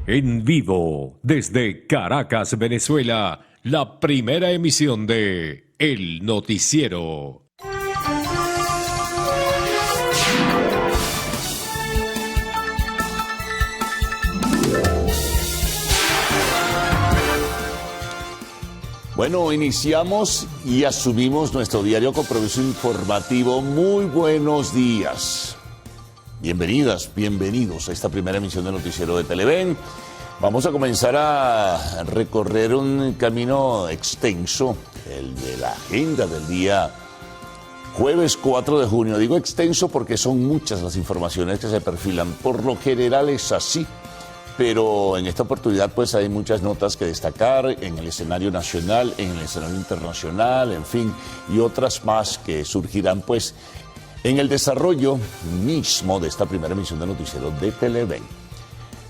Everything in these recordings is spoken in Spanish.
En vivo, desde Caracas, Venezuela, la primera emisión de El Noticiero. Bueno, iniciamos y asumimos nuestro diario compromiso informativo. Muy buenos días. Bienvenidas, bienvenidos a esta primera emisión del Noticiero de Televen. Vamos a comenzar a recorrer un camino extenso, el de la agenda del día jueves 4 de junio. Digo extenso porque son muchas las informaciones que se perfilan. Por lo general es así, pero en esta oportunidad pues hay muchas notas que destacar en el escenario nacional, en el escenario internacional, en fin, y otras más que surgirán pues en el desarrollo mismo de esta primera emisión de Noticiero de Televen.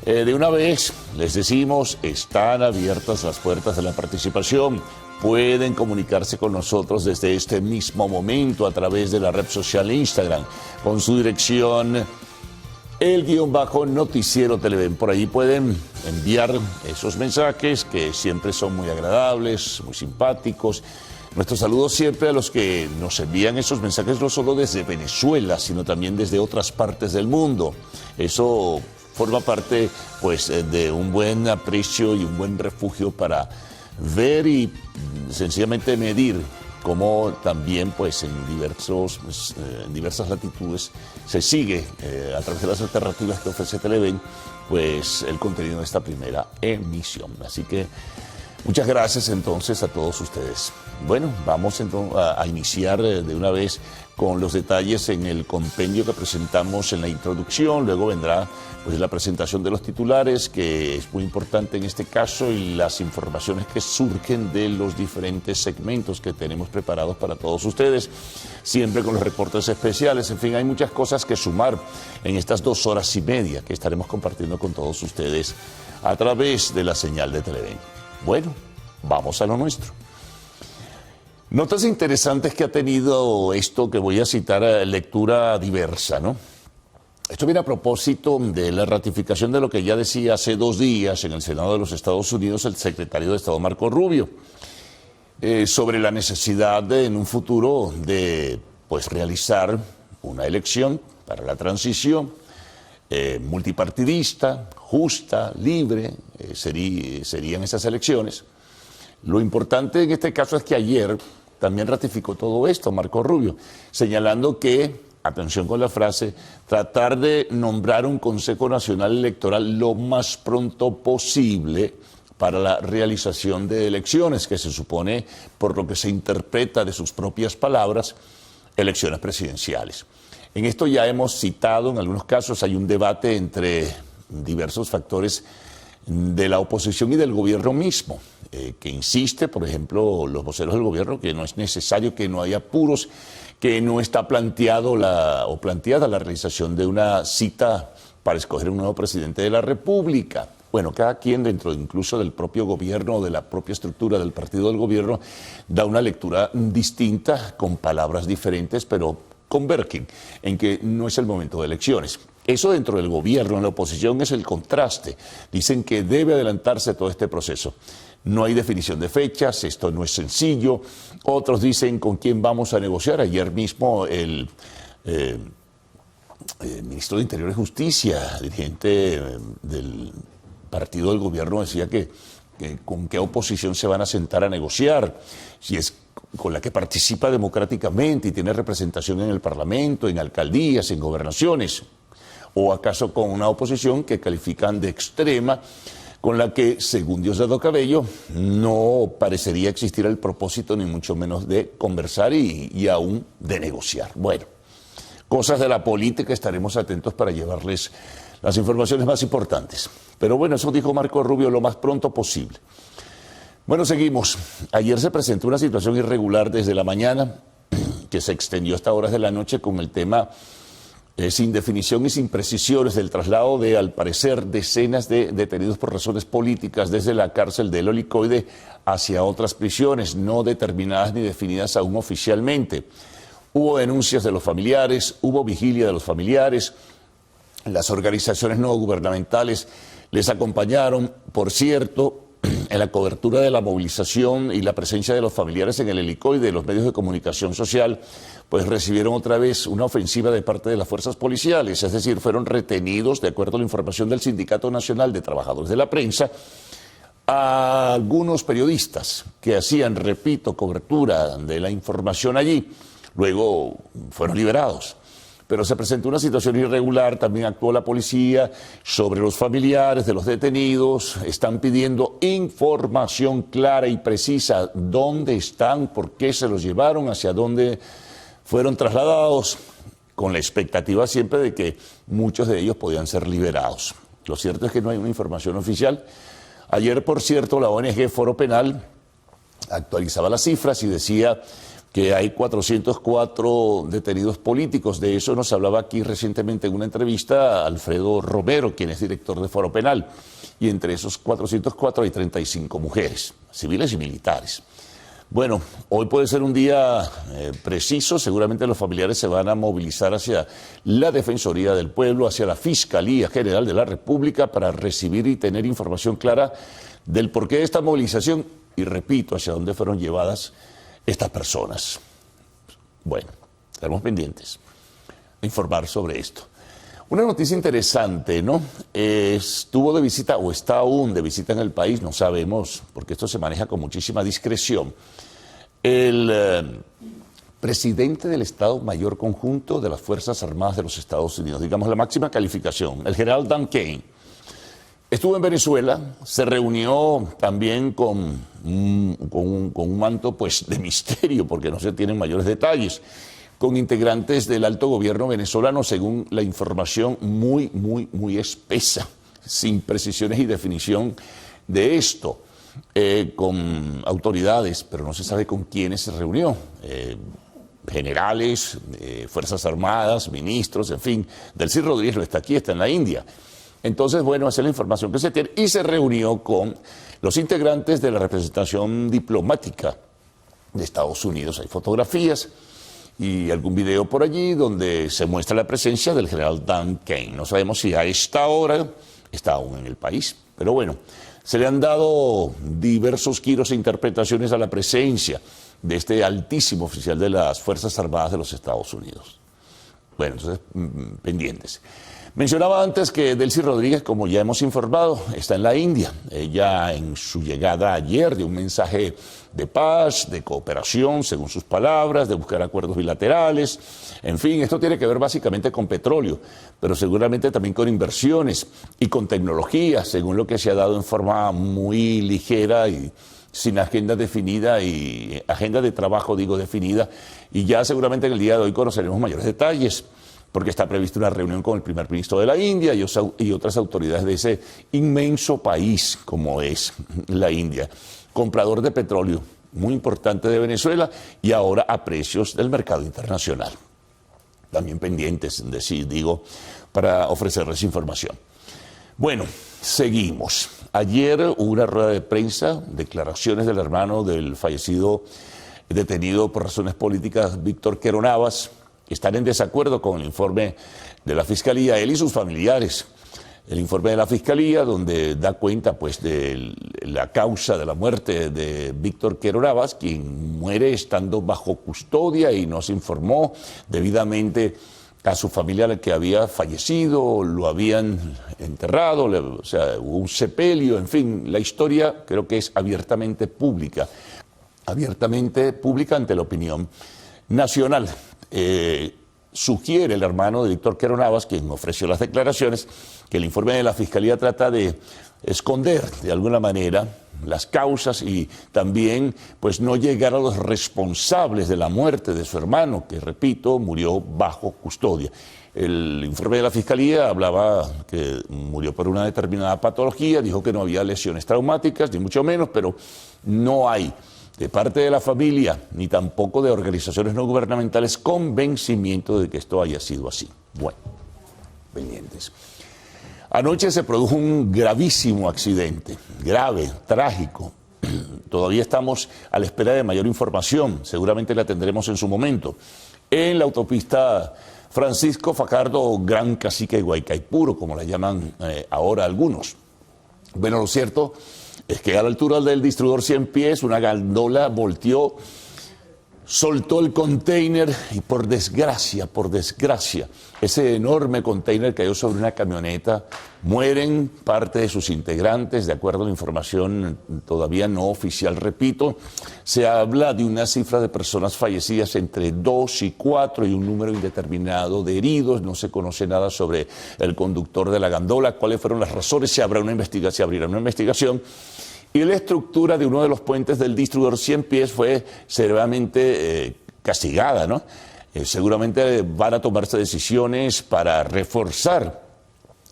De una vez les decimos, están abiertas las puertas de la participación. Pueden comunicarse con nosotros desde este mismo momento a través de la red social Instagram con su dirección _noticiero Televen. Por ahí pueden enviar esos mensajes que siempre son muy agradables, muy simpáticos. Nuestros saludos siempre a los que nos envían esos mensajes no solo desde Venezuela, sino también desde otras partes del mundo. Eso forma parte pues de un buen aprecio y un buen refugio para ver y sencillamente medir cómo también pues en diversas latitudes se sigue a través de las alternativas que ofrece Televen pues el contenido de esta primera emisión. Así que muchas gracias entonces a todos ustedes. Bueno, vamos entonces a iniciar de una vez con los detalles en el compendio que presentamos en la introducción. Luego vendrá pues la presentación de los titulares, que es muy importante en este caso, y las informaciones que surgen de los diferentes segmentos que tenemos preparados para todos ustedes, siempre con los reportes especiales. En fin, hay muchas cosas que sumar en estas 2 horas y media que estaremos compartiendo con todos ustedes a través de la señal de Televen. Bueno, vamos a lo nuestro. Notas interesantes que ha tenido esto que voy a citar, lectura diversa, ¿no? Esto viene a propósito de la ratificación de lo que ya decía hace 2 días en el Senado de los Estados Unidos el secretario de Estado Marco Rubio, sobre la necesidad en un futuro de pues, realizar una elección para la transición multipartidista, justa, libre, serían esas elecciones. Lo importante en este caso es que ayer también ratificó todo esto Marco Rubio, señalando que, atención con la frase, tratar de nombrar un Consejo Nacional Electoral lo más pronto posible para la realización de elecciones, que se supone, por lo que se interpreta de sus propias palabras, elecciones presidenciales. En esto ya hemos citado, en algunos casos hay un debate entre diversos factores de la oposición y del gobierno mismo, que insiste, por ejemplo, los voceros del gobierno, que no es necesario, que no haya apuros, que no está planteada la realización de una cita para escoger un nuevo presidente de la República. Bueno, cada quien dentro incluso del propio gobierno o de la propia estructura del partido del gobierno da una lectura distinta, con palabras diferentes, pero convergen en que no es el momento de elecciones. Eso dentro del gobierno, en la oposición, es el contraste. Dicen que debe adelantarse todo este proceso. No hay definición de fechas, esto no es sencillo. Otros dicen con quién vamos a negociar. Ayer mismo el ministro de Interior y Justicia, dirigente del partido del gobierno, decía que con qué oposición se van a sentar a negociar, si es con la que participa democráticamente y tiene representación en el Parlamento, en alcaldías, en gobernaciones, o acaso con una oposición que califican de extrema, con la que, según Diosdado Cabello, no parecería existir el propósito ni mucho menos de conversar y aún de negociar. Bueno, cosas de la política, estaremos atentos para llevarles las informaciones más importantes. Pero bueno, eso dijo Marco Rubio, lo más pronto posible. Bueno, seguimos. Ayer se presentó una situación irregular desde la mañana, que se extendió hasta horas de la noche con el tema sin definición y sin precisiones del traslado de, al parecer, decenas de detenidos por razones políticas desde la cárcel del Helicoide hacia otras prisiones, no determinadas ni definidas aún oficialmente. Hubo denuncias de los familiares, hubo vigilia de los familiares, las organizaciones no gubernamentales Les acompañaron, por cierto, en la cobertura de la movilización y la presencia de los familiares en el helicoide de los medios de comunicación social, pues recibieron otra vez una ofensiva de parte de las fuerzas policiales, es decir, fueron retenidos, de acuerdo a la información del Sindicato Nacional de Trabajadores de la Prensa, a algunos periodistas que hacían, repito, cobertura de la información allí, luego fueron liberados. Pero se presentó una situación irregular, también actuó la policía sobre los familiares de los detenidos, están pidiendo información clara y precisa, dónde están, por qué se los llevaron, hacia dónde fueron trasladados, con la expectativa siempre de que muchos de ellos podían ser liberados. Lo cierto es que no hay una información oficial. Ayer, por cierto, la ONG Foro Penal actualizaba las cifras y decía que hay 404 detenidos políticos. De eso nos hablaba aquí recientemente en una entrevista Alfredo Romero, quien es director de Foro Penal. Y entre esos 404 hay 35 mujeres, civiles y militares. Bueno, hoy puede ser un día preciso. Seguramente los familiares se van a movilizar hacia la Defensoría del Pueblo, hacia la Fiscalía General de la República para recibir y tener información clara del porqué de esta movilización y, repito, hacia dónde fueron llevadas estas personas. Bueno, estaremos pendientes de informar sobre esto. Una noticia interesante, ¿no? Estuvo de visita o está aún de visita en el país, no sabemos, porque esto se maneja con muchísima discreción, el presidente del Estado Mayor Conjunto de las Fuerzas Armadas de los Estados Unidos, digamos la máxima calificación, el general Dan Kane. Estuvo en Venezuela, se reunió también con un manto pues, de misterio, porque no se tienen mayores detalles, con integrantes del alto gobierno venezolano, según la información muy espesa, sin precisiones y definición de esto, con autoridades, pero no se sabe con quiénes se reunió, generales, Fuerzas Armadas, ministros, en fin. Delcy Rodríguez no está aquí, está en la India. Entonces, bueno, esa es la información que se tiene. Y se reunió con los integrantes de la representación diplomática de Estados Unidos. Hay fotografías y algún video por allí donde se muestra la presencia del general Dan Kane. No sabemos si a esta hora está aún en el país, pero bueno, se le han dado diversos giros e interpretaciones a la presencia de este altísimo oficial de las Fuerzas Armadas de los Estados Unidos. Bueno, entonces, pendientes. Mencionaba antes que Delcy Rodríguez, como ya hemos informado, está en la India. Ella en su llegada ayer dio un mensaje de paz, de cooperación, según sus palabras, de buscar acuerdos bilaterales. En fin, esto tiene que ver básicamente con petróleo, pero seguramente también con inversiones y con tecnología, según lo que se ha dado en forma muy ligera y sin agenda definida y agenda de trabajo, digo, definida. Y ya seguramente en el día de hoy conoceremos mayores detalles, porque está prevista una reunión con el primer ministro de la India y otras autoridades de ese inmenso país como es la India, comprador de petróleo muy importante de Venezuela y ahora a precios del mercado internacional. También pendientes, digo, para ofrecerles información. Bueno, seguimos. Ayer hubo una rueda de prensa, declaraciones del hermano del fallecido detenido por razones políticas, Víctor Quero Navas. Están en desacuerdo con el informe de la Fiscalía, él y sus familiares. El informe de la Fiscalía, donde da cuenta pues, de la causa de la muerte de Víctor Quero Navas, quien muere estando bajo custodia y no se informó debidamente a su familia que había fallecido, lo habían enterrado, o sea, hubo un sepelio, en fin, la historia creo que es abiertamente pública ante la opinión nacional. Sugiere el hermano de Víctor Quero Navas, quien ofreció las declaraciones, que el informe de la Fiscalía trata de esconder de alguna manera las causas y también pues no llegar a los responsables de la muerte de su hermano, que repito, murió bajo custodia. El informe de la Fiscalía hablaba que murió por una determinada patología, dijo que no había lesiones traumáticas, ni mucho menos, pero no hay de parte de la familia, ni tampoco de organizaciones no gubernamentales, convencimiento de que esto haya sido así. Bueno, pendientes. Anoche se produjo un gravísimo accidente, grave, trágico. Todavía estamos a la espera de mayor información, seguramente la tendremos en su momento. En la autopista Francisco Fajardo Gran Cacique Guaycaipuro, como la llaman ahora algunos. Bueno, lo cierto es que a la altura del distribuidor 100 pies, una gandola volteó, soltó el container y por desgracia, ese enorme container cayó sobre una camioneta. Mueren parte de sus integrantes, de acuerdo a la información todavía no oficial, repito. Se habla de una cifra de personas fallecidas entre 2 y 4 y un número indeterminado de heridos. No se conoce nada sobre el conductor de la gandola, cuáles fueron las razones, se abrirá una investigación. Y la estructura de uno de los puentes del distribuidor 100 pies fue severamente castigada, ¿no? Seguramente van a tomarse decisiones para reforzar,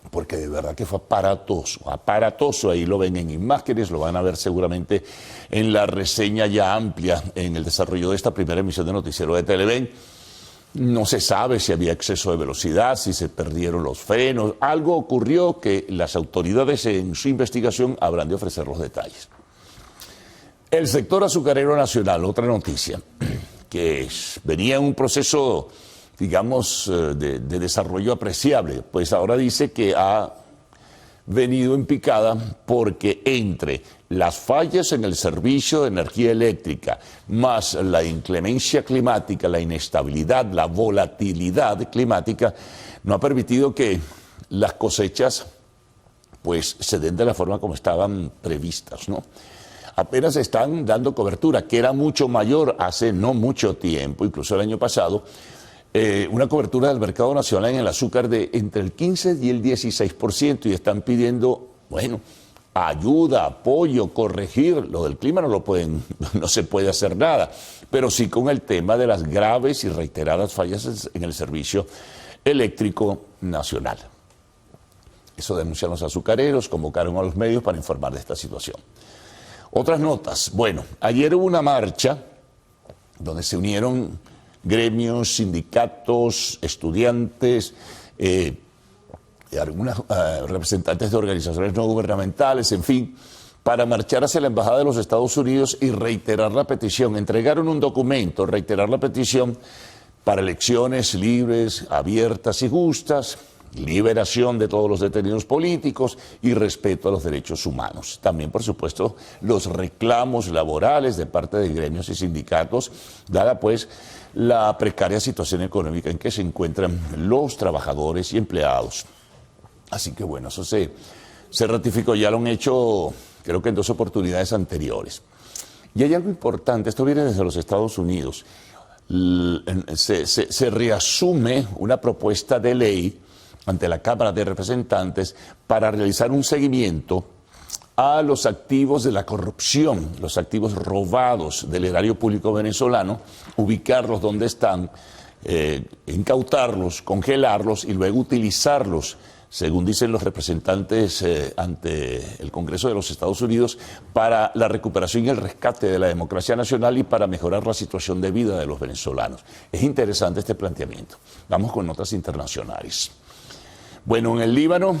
porque de verdad que fue aparatoso, ahí lo ven en imágenes, lo van a ver seguramente en la reseña ya amplia en el desarrollo de esta primera emisión de Noticiero de Televen. No se sabe si había exceso de velocidad, si se perdieron los frenos. Algo ocurrió que las autoridades en su investigación habrán de ofrecer los detalles. El sector azucarero nacional, otra noticia, que venía en un proceso, digamos, de desarrollo apreciable, pues ahora dice que ha venido en picada porque entre las fallas en el servicio de energía eléctrica, más la inclemencia climática, la inestabilidad, la volatilidad climática, no ha permitido que las cosechas pues se den de la forma como estaban previstas, ¿no? Apenas están dando cobertura, que era mucho mayor hace no mucho tiempo, incluso el año pasado, una cobertura del mercado nacional en el azúcar de entre el 15 y el 16%, y están pidiendo, bueno, ayuda, apoyo, corregir. Lo del clima no se puede hacer nada, pero sí con el tema de las graves y reiteradas fallas en el servicio eléctrico nacional. Eso denuncian los azucareros, convocaron a los medios para informar de esta situación. Otras notas. Bueno, ayer hubo una marcha donde se unieron gremios, sindicatos, estudiantes, algunos representantes de organizaciones no gubernamentales, en fin, para marchar hacia la Embajada de los Estados Unidos y reiterar la petición. Entregaron un documento, reiterar la petición para elecciones libres, abiertas y justas, liberación de todos los detenidos políticos y respeto a los derechos humanos. También, por supuesto, los reclamos laborales de parte de gremios y sindicatos, dada pues la precaria situación económica en que se encuentran los trabajadores y empleados. Así que bueno, eso se ratificó, ya lo han hecho creo que en 2 oportunidades anteriores. Y hay algo importante, esto viene desde los Estados Unidos, se reasume una propuesta de ley ante la Cámara de Representantes para realizar un seguimiento a los activos de la corrupción, los activos robados del erario público venezolano, ubicarlos donde están, incautarlos, congelarlos y luego utilizarlos, según dicen los representantes ante el Congreso de los Estados Unidos, para la recuperación y el rescate de la democracia nacional y para mejorar la situación de vida de los venezolanos. Es interesante este planteamiento. Vamos con notas internacionales. Bueno, en el Líbano,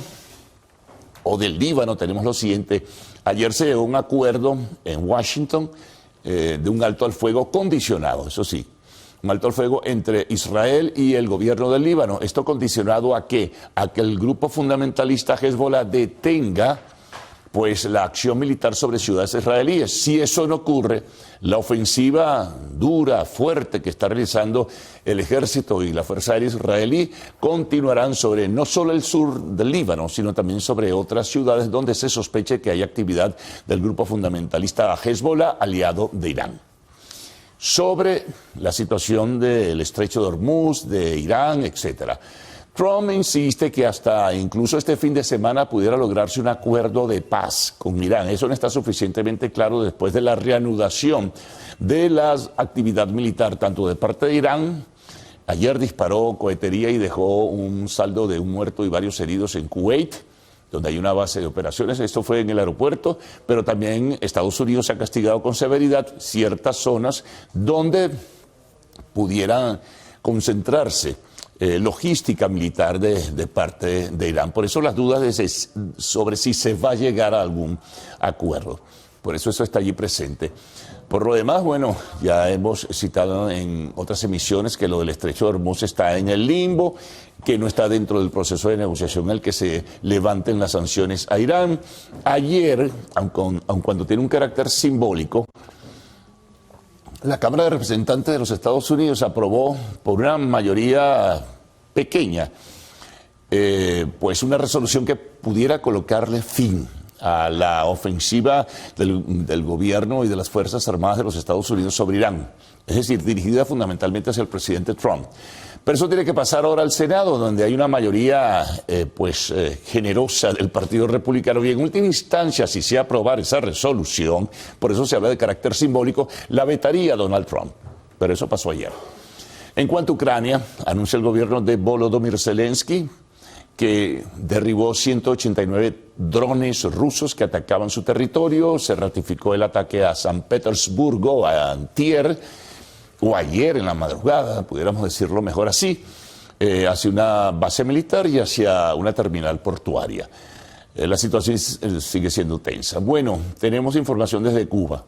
o del Líbano, tenemos lo siguiente. Ayer se llegó a un acuerdo en Washington de un alto al fuego condicionado, eso sí, un alto al fuego entre Israel y el gobierno del Líbano. Esto condicionado ¿a qué? A que el grupo fundamentalista Hezbollah detenga pues la acción militar sobre ciudades israelíes. Si eso no ocurre, la ofensiva dura, fuerte que está realizando el ejército y la Fuerza Aérea israelí continuarán sobre no solo el sur del Líbano, sino también sobre otras ciudades donde se sospeche que hay actividad del grupo fundamentalista Hezbollah, aliado de Irán. Sobre la situación del estrecho de Hormuz, de Irán, etcétera. Trump insiste que hasta incluso este fin de semana pudiera lograrse un acuerdo de paz con Irán. Eso no está suficientemente claro después de la reanudación de la actividad militar, tanto de parte de Irán. Ayer disparó cohetería y dejó un saldo de un muerto y varios heridos en Kuwait, donde hay una base de operaciones. Esto fue en el aeropuerto, pero también Estados Unidos ha castigado con severidad ciertas zonas donde pudieran concentrarse logística militar de parte de Irán. Por eso las dudas sobre si se va a llegar a algún acuerdo. Por eso está allí presente. Por lo demás, bueno, ya hemos citado en otras emisiones que lo del Estrecho de Hormuz está en el limbo, que no está dentro del proceso de negociación en el que se levanten las sanciones a Irán. Ayer, aun cuando tiene un carácter simbólico, la Cámara de Representantes de los Estados Unidos aprobó por una mayoría pequeña pues una resolución que pudiera colocarle fin a la ofensiva del gobierno y de las Fuerzas Armadas de los Estados Unidos sobre Irán, es decir, dirigida fundamentalmente hacia el presidente Trump. Pero eso tiene que pasar ahora al Senado, donde hay una mayoría generosa del Partido Republicano. Y en última instancia, si se aprobar esa resolución, por eso se habla de carácter simbólico, la vetaría Donald Trump. Pero eso pasó ayer. En cuanto a Ucrania, anuncia el gobierno de Volodymyr Zelensky que derribó 189 drones rusos que atacaban su territorio. Se ratificó el ataque a San Petersburgo antier, o ayer en la madrugada, pudiéramos decirlo mejor así, hacia una base militar y hacia una terminal portuaria. La situación sigue siendo tensa. Bueno, tenemos información desde Cuba.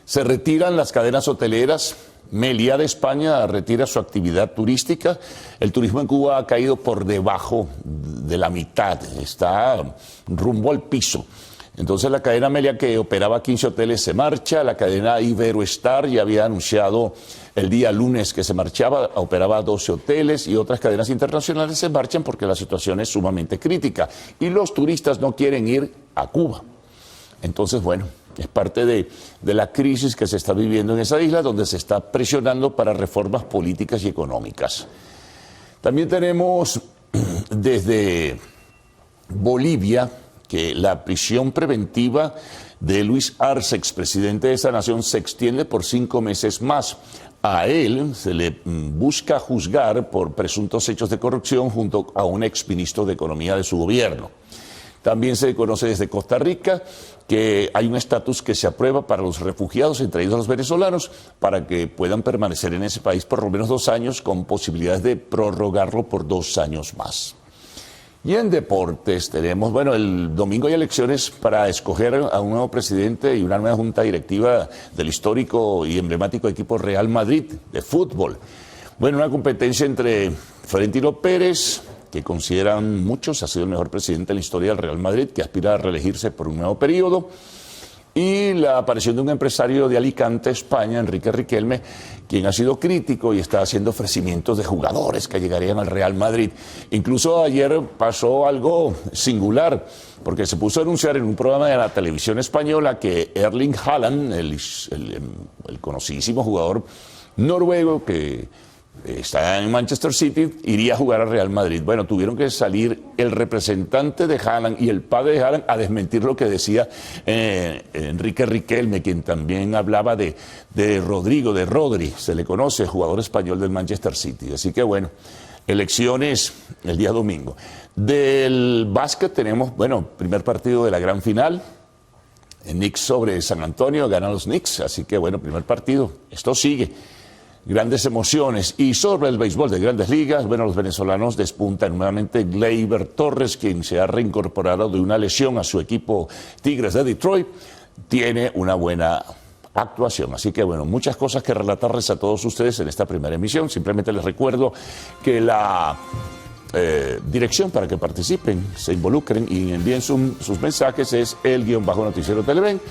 Se retiran las cadenas hoteleras. Meliá de España retira su actividad turística. El turismo en Cuba ha caído por debajo de la mitad, está rumbo al piso. Entonces la cadena Meliá, que operaba 15 hoteles, se marcha. La cadena Iberoestar ya había anunciado el día lunes que se marchaba, operaba 12 hoteles, y otras cadenas internacionales se marchan porque la situación es sumamente crítica y los turistas no quieren ir a Cuba. Entonces, bueno, es parte de la crisis que se está viviendo en esa isla, donde se está presionando para reformas políticas y económicas. También tenemos desde Bolivia que la prisión preventiva de Luis Arce, expresidente de esa nación, se extiende por 5 meses más. A él se le busca juzgar por presuntos hechos de corrupción junto a un exministro de Economía de su gobierno. También se conoce desde Costa Rica que hay un estatus que se aprueba para los refugiados, entre ellos los venezolanos, para que puedan permanecer en ese país por lo menos 2 años, con posibilidades de prorrogarlo por 2 años más. Y en deportes tenemos, bueno, el domingo hay elecciones para escoger a un nuevo presidente y una nueva junta directiva del histórico y emblemático equipo Real Madrid de fútbol. Bueno, una competencia entre Florentino Pérez, que consideran muchos ha sido el mejor presidente en la historia del Real Madrid, que aspira a reelegirse por un nuevo periodo, y la aparición de un empresario de Alicante, España, Enrique Riquelme, quien ha sido crítico y está haciendo ofrecimientos de jugadores que llegarían al Real Madrid. Incluso ayer pasó algo singular, porque se puso a anunciar en un programa de la televisión española que Erling Haaland, el conocidísimo jugador noruego que está en Manchester City, iría a jugar al Real Madrid. Bueno, tuvieron que salir el representante de Haaland y el padre de Haaland a desmentir lo que decía Enrique Riquelme, quien también hablaba de Rodri, se le conoce, jugador español del Manchester City. Así que bueno, elecciones el día domingo. Del básquet tenemos, bueno, primer partido de la gran final. Knicks sobre San Antonio, ganan los Knicks, así que bueno, primer partido, esto sigue. Grandes emociones. Y sobre el béisbol de Grandes Ligas, bueno, los venezolanos despuntan nuevamente. Gleyber Torres, quien se ha reincorporado de una lesión a su equipo Tigres de Detroit, tiene una buena actuación. Así que bueno, muchas cosas que relatarles a todos ustedes en esta primera emisión. Simplemente les recuerdo que la dirección para que participen, se involucren y envíen sus mensajes es _noticiero Televen.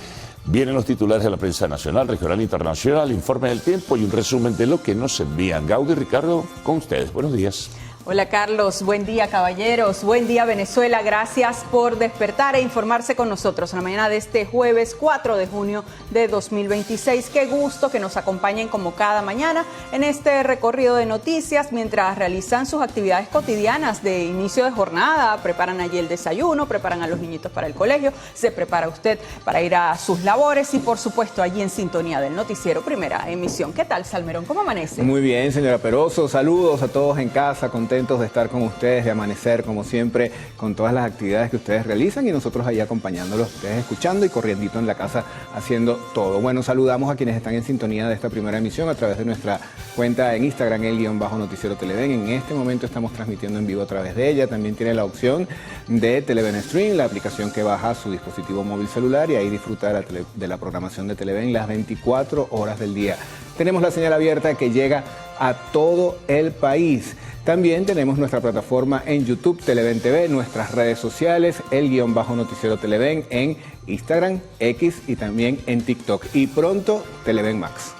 Vienen los titulares de la prensa nacional, regional e internacional, informe del tiempo y un resumen de lo que nos envían. Gaudi y Ricardo, con ustedes. Buenos días. Hola Carlos, buen día caballeros, buen día Venezuela, gracias por despertar e informarse con nosotros en la mañana de este jueves 4 de junio de 2026. Qué gusto que nos acompañen como cada mañana en este recorrido de noticias mientras realizan sus actividades cotidianas de inicio de jornada, preparan allí el desayuno, preparan a los niñitos para el colegio, se prepara usted para ir a sus labores y por supuesto allí en sintonía del noticiero Primera Emisión. ¿Qué tal, Salmerón? ¿Cómo amanece? Muy bien, señora Peroso, saludos a todos en casa, contentos contentos de estar con ustedes, de amanecer como siempre con todas las actividades que ustedes realizan y nosotros ahí acompañándolos, ustedes escuchando y corriendito en la casa haciendo todo. Bueno, saludamos a quienes están en sintonía de esta primera emisión a través de nuestra cuenta en Instagram, el_noticiero Televen. En este momento estamos transmitiendo en vivo a través de ella. También tiene la opción de Televen Stream, la aplicación que baja a su dispositivo móvil celular y ahí disfrutar de la programación de Televen las 24 horas del día. Tenemos la señal abierta que llega a todo el país. También tenemos nuestra plataforma en YouTube, Televen TV, nuestras redes sociales, el_noticiero Televen en Instagram, X y también en TikTok. Y pronto, Televen Max.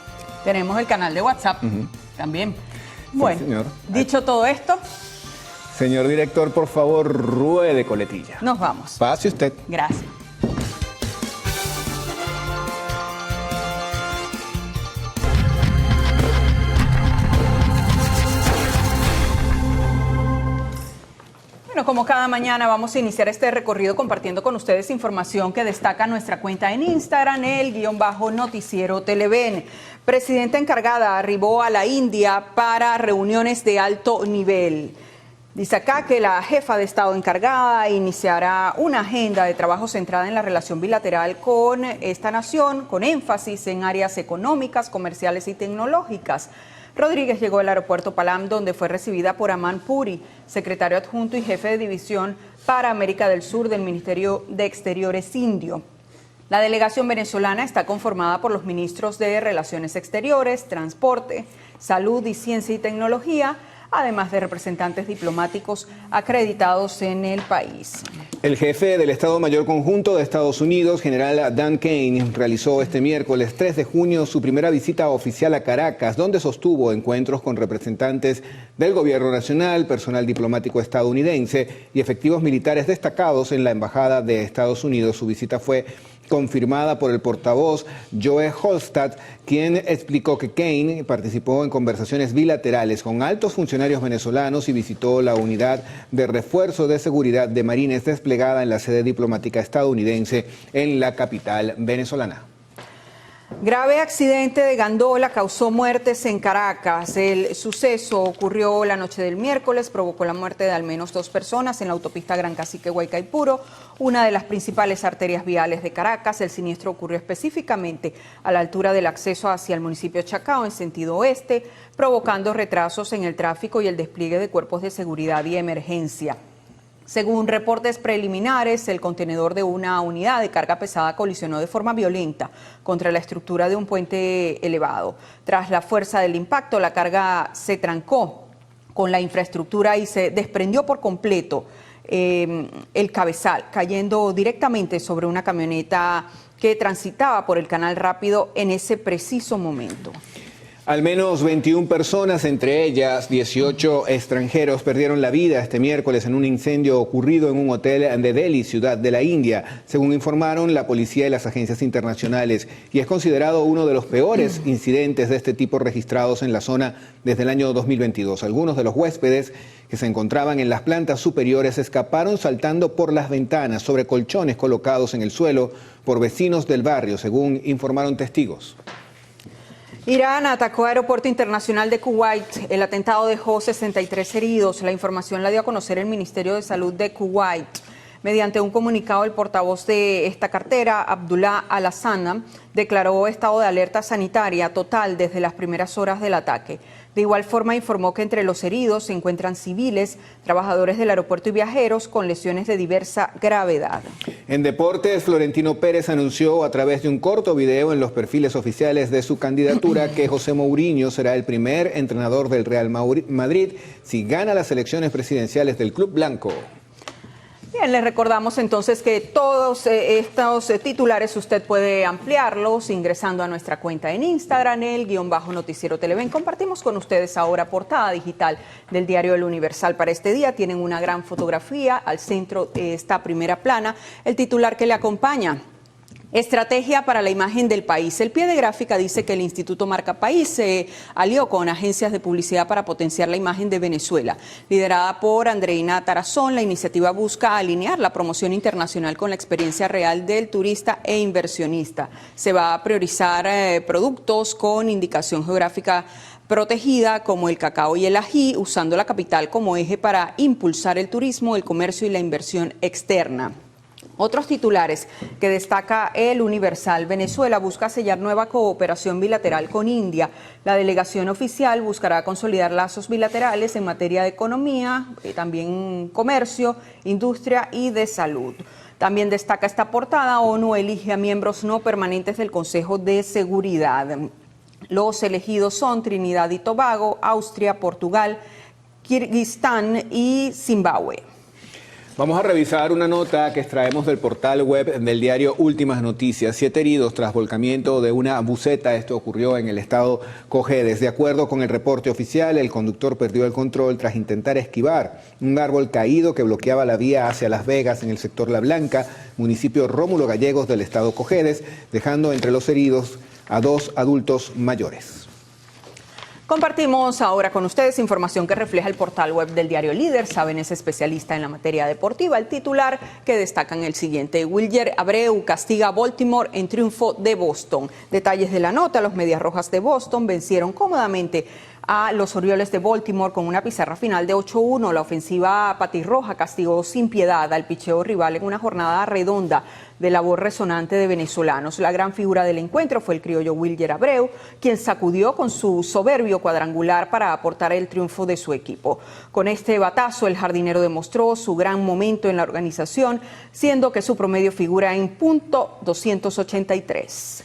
Tenemos el canal de WhatsApp también. Bueno, sí, señor. Dicho todo esto, señor director, por favor, ruede coletilla. nos vamos. Pase usted. Gracias. Bueno, como cada mañana vamos a iniciar este recorrido compartiendo con ustedes información que destaca nuestra cuenta en Instagram, el_noticiero Televen. Presidenta encargada arribó a la India para reuniones de alto nivel. Dice acá que la jefa de Estado encargada iniciará una agenda de trabajo centrada en la relación bilateral con esta nación, con énfasis en áreas económicas, comerciales y tecnológicas. Rodríguez llegó al aeropuerto Palam, donde fue recibida por Aman Puri, secretario adjunto y jefe de división para América del Sur del Ministerio de Exteriores indio. La delegación venezolana está conformada por los ministros de Relaciones Exteriores, Transporte, Salud y Ciencia y Tecnología, además de representantes diplomáticos acreditados en el país. El jefe del Estado Mayor Conjunto de Estados Unidos, general Dan Kane, realizó este miércoles 3 de junio su primera visita oficial a Caracas, donde sostuvo encuentros con representantes del Gobierno Nacional, personal diplomático estadounidense y efectivos militares destacados en la Embajada de Estados Unidos. Su visita fue confirmada por el portavoz Joe Holstad, quien explicó que Kane participó en conversaciones bilaterales con altos funcionarios venezolanos y visitó la unidad de refuerzo de seguridad de Marines desplegada en la sede diplomática estadounidense en la capital venezolana. Grave accidente de gandola causó muertes en Caracas. El suceso ocurrió la noche del miércoles, provocó la muerte de al menos 2 personas en la autopista Gran Cacique Guaycaipuro, una de las principales arterias viales de Caracas. El siniestro ocurrió específicamente a la altura del acceso hacia el municipio de Chacao en sentido oeste, provocando retrasos en el tráfico y el despliegue de cuerpos de seguridad y emergencia. Según reportes preliminares, el contenedor de una unidad de carga pesada colisionó de forma violenta contra la estructura de un puente elevado. Tras la fuerza del impacto, la carga se trancó con la infraestructura y se desprendió por completo el cabezal, cayendo directamente sobre una camioneta que transitaba por el canal rápido en ese preciso momento. Al menos 21 personas, entre ellas 18 extranjeros, perdieron la vida este miércoles en un incendio ocurrido en un hotel de Delhi, ciudad de la India, según informaron la policía y las agencias internacionales, y es considerado uno de los peores incidentes de este tipo registrados en la zona desde el año 2022. Algunos de los huéspedes que se encontraban en las plantas superiores escaparon saltando por las ventanas sobre colchones colocados en el suelo por vecinos del barrio, según informaron testigos. Irán atacó Aeropuerto Internacional de Kuwait. El atentado dejó 63 heridos. La información la dio a conocer el Ministerio de Salud de Kuwait. Mediante un comunicado, el portavoz de esta cartera, Abdullah Al-Hassana, declaró estado de alerta sanitaria total desde las primeras horas del ataque. De igual forma, informó que entre los heridos se encuentran civiles, trabajadores del aeropuerto y viajeros con lesiones de diversa gravedad. En deportes, Florentino Pérez anunció a través de un corto video en los perfiles oficiales de su candidatura que José Mourinho será el primer entrenador del Real Madrid si gana las elecciones presidenciales del Club Blanco. Bien, les recordamos entonces que todos estos titulares usted puede ampliarlos ingresando a nuestra cuenta en Instagram, el_noticiero Televen. Compartimos con ustedes ahora portada digital del diario El Universal para este día. Tienen una gran fotografía, al centro está primera plana, el titular que le acompaña. Estrategia para la imagen del país. El pie de gráfica dice que el Instituto Marca País se alió con agencias de publicidad para potenciar la imagen de Venezuela. Liderada por Andreina Tarazón, la iniciativa busca alinear la promoción internacional con la experiencia real del turista e inversionista. Se va a priorizar productos con indicación geográfica protegida como el cacao y el ají, usando la capital como eje para impulsar el turismo, el comercio y la inversión externa. Otros titulares que destaca el Universal: Venezuela busca sellar nueva cooperación bilateral con India. La delegación oficial buscará consolidar lazos bilaterales en materia de economía, también comercio, industria y de salud. También destaca esta portada: ONU elige a miembros no permanentes del Consejo de Seguridad. Los elegidos son Trinidad y Tobago, Austria, Portugal, Kirguistán y Zimbabue. Vamos a revisar una nota que extraemos del portal web del diario Últimas Noticias. 7 heridos tras volcamiento de una buseta. Esto ocurrió en el estado Cojedes. De acuerdo con el reporte oficial, el conductor perdió el control tras intentar esquivar un árbol caído que bloqueaba la vía hacia Las Vegas en el sector La Blanca, municipio Rómulo Gallegos del estado Cojedes, dejando entre los heridos a 2 adultos mayores. Compartimos ahora con ustedes información que refleja el portal web del diario Líder. Saben, es especialista en la materia deportiva. El titular que destacan el siguiente: Wilyer Abreu castiga a Baltimore en triunfo de Boston. Detalles de la nota: los Medias Rojas de Boston vencieron cómodamente a los Orioles de Baltimore con una pizarra final de 8-1. La ofensiva patirroja castigó sin piedad al picheo rival en una jornada redonda de labor resonante de venezolanos. La gran figura del encuentro fue el criollo Wilyer Abreu, quien sacudió con su soberbio cuadrangular para aportar el triunfo de su equipo. Con este batazo, el jardinero demostró su gran momento en la organización, siendo que su promedio figura en .283.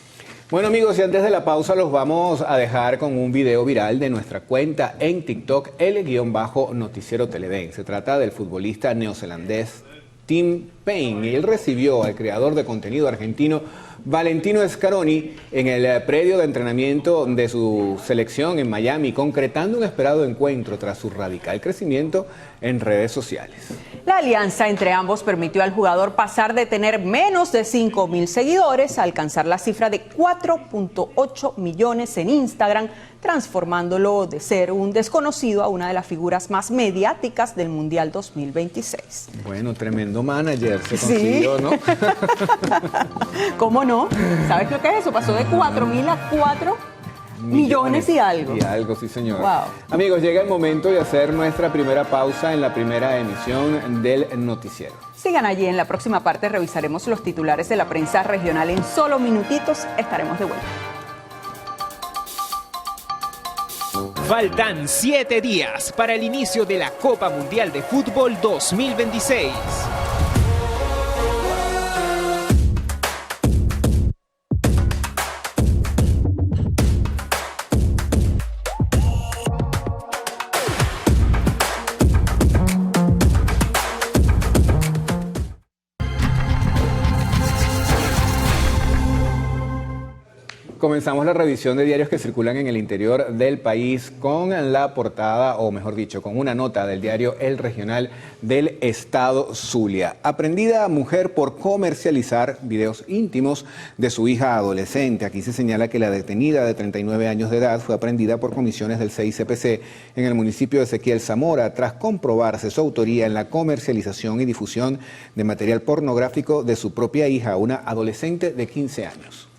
Bueno, amigos, y antes de la pausa los vamos a dejar con un video viral de nuestra cuenta en TikTok, el_noticiero Televen. Se trata del futbolista neozelandés Tim Payne. Él recibió al creador de contenido argentino Valentino Scaroni en el predio de entrenamiento de su selección en Miami, concretando un esperado encuentro tras su radical crecimiento en redes sociales. La alianza entre ambos permitió al jugador pasar de tener menos de 5.000 seguidores a alcanzar la cifra de 4.8 millones en Instagram, transformándolo de ser un desconocido a una de las figuras más mediáticas del Mundial 2026. Bueno, tremendo manager se consiguió, sí, ¿no? ¿Cómo no? ¿Sabes lo que es eso? Pasó de 4.000 a 4 millones y algo. Y algo, sí, señor. Wow. Amigos, llega el momento de hacer nuestra primera pausa en la primera emisión del noticiero. Sigan allí, en la próxima parte revisaremos los titulares de la prensa regional. En solo minutitos estaremos de vuelta. Faltan 7 días para el inicio de la Copa Mundial de Fútbol 2026. Comenzamos la revisión de diarios que circulan en el interior del país con la portada, o mejor dicho, con una nota del diario El Regional del Estado Zulia. Aprendida mujer por comercializar videos íntimos de su hija adolescente. Aquí se señala que la detenida de 39 años de edad fue aprendida por comisiones del CICPC en el municipio de Ezequiel Zamora tras comprobarse su autoría en la comercialización y difusión de material pornográfico de su propia hija, una adolescente de 15 años.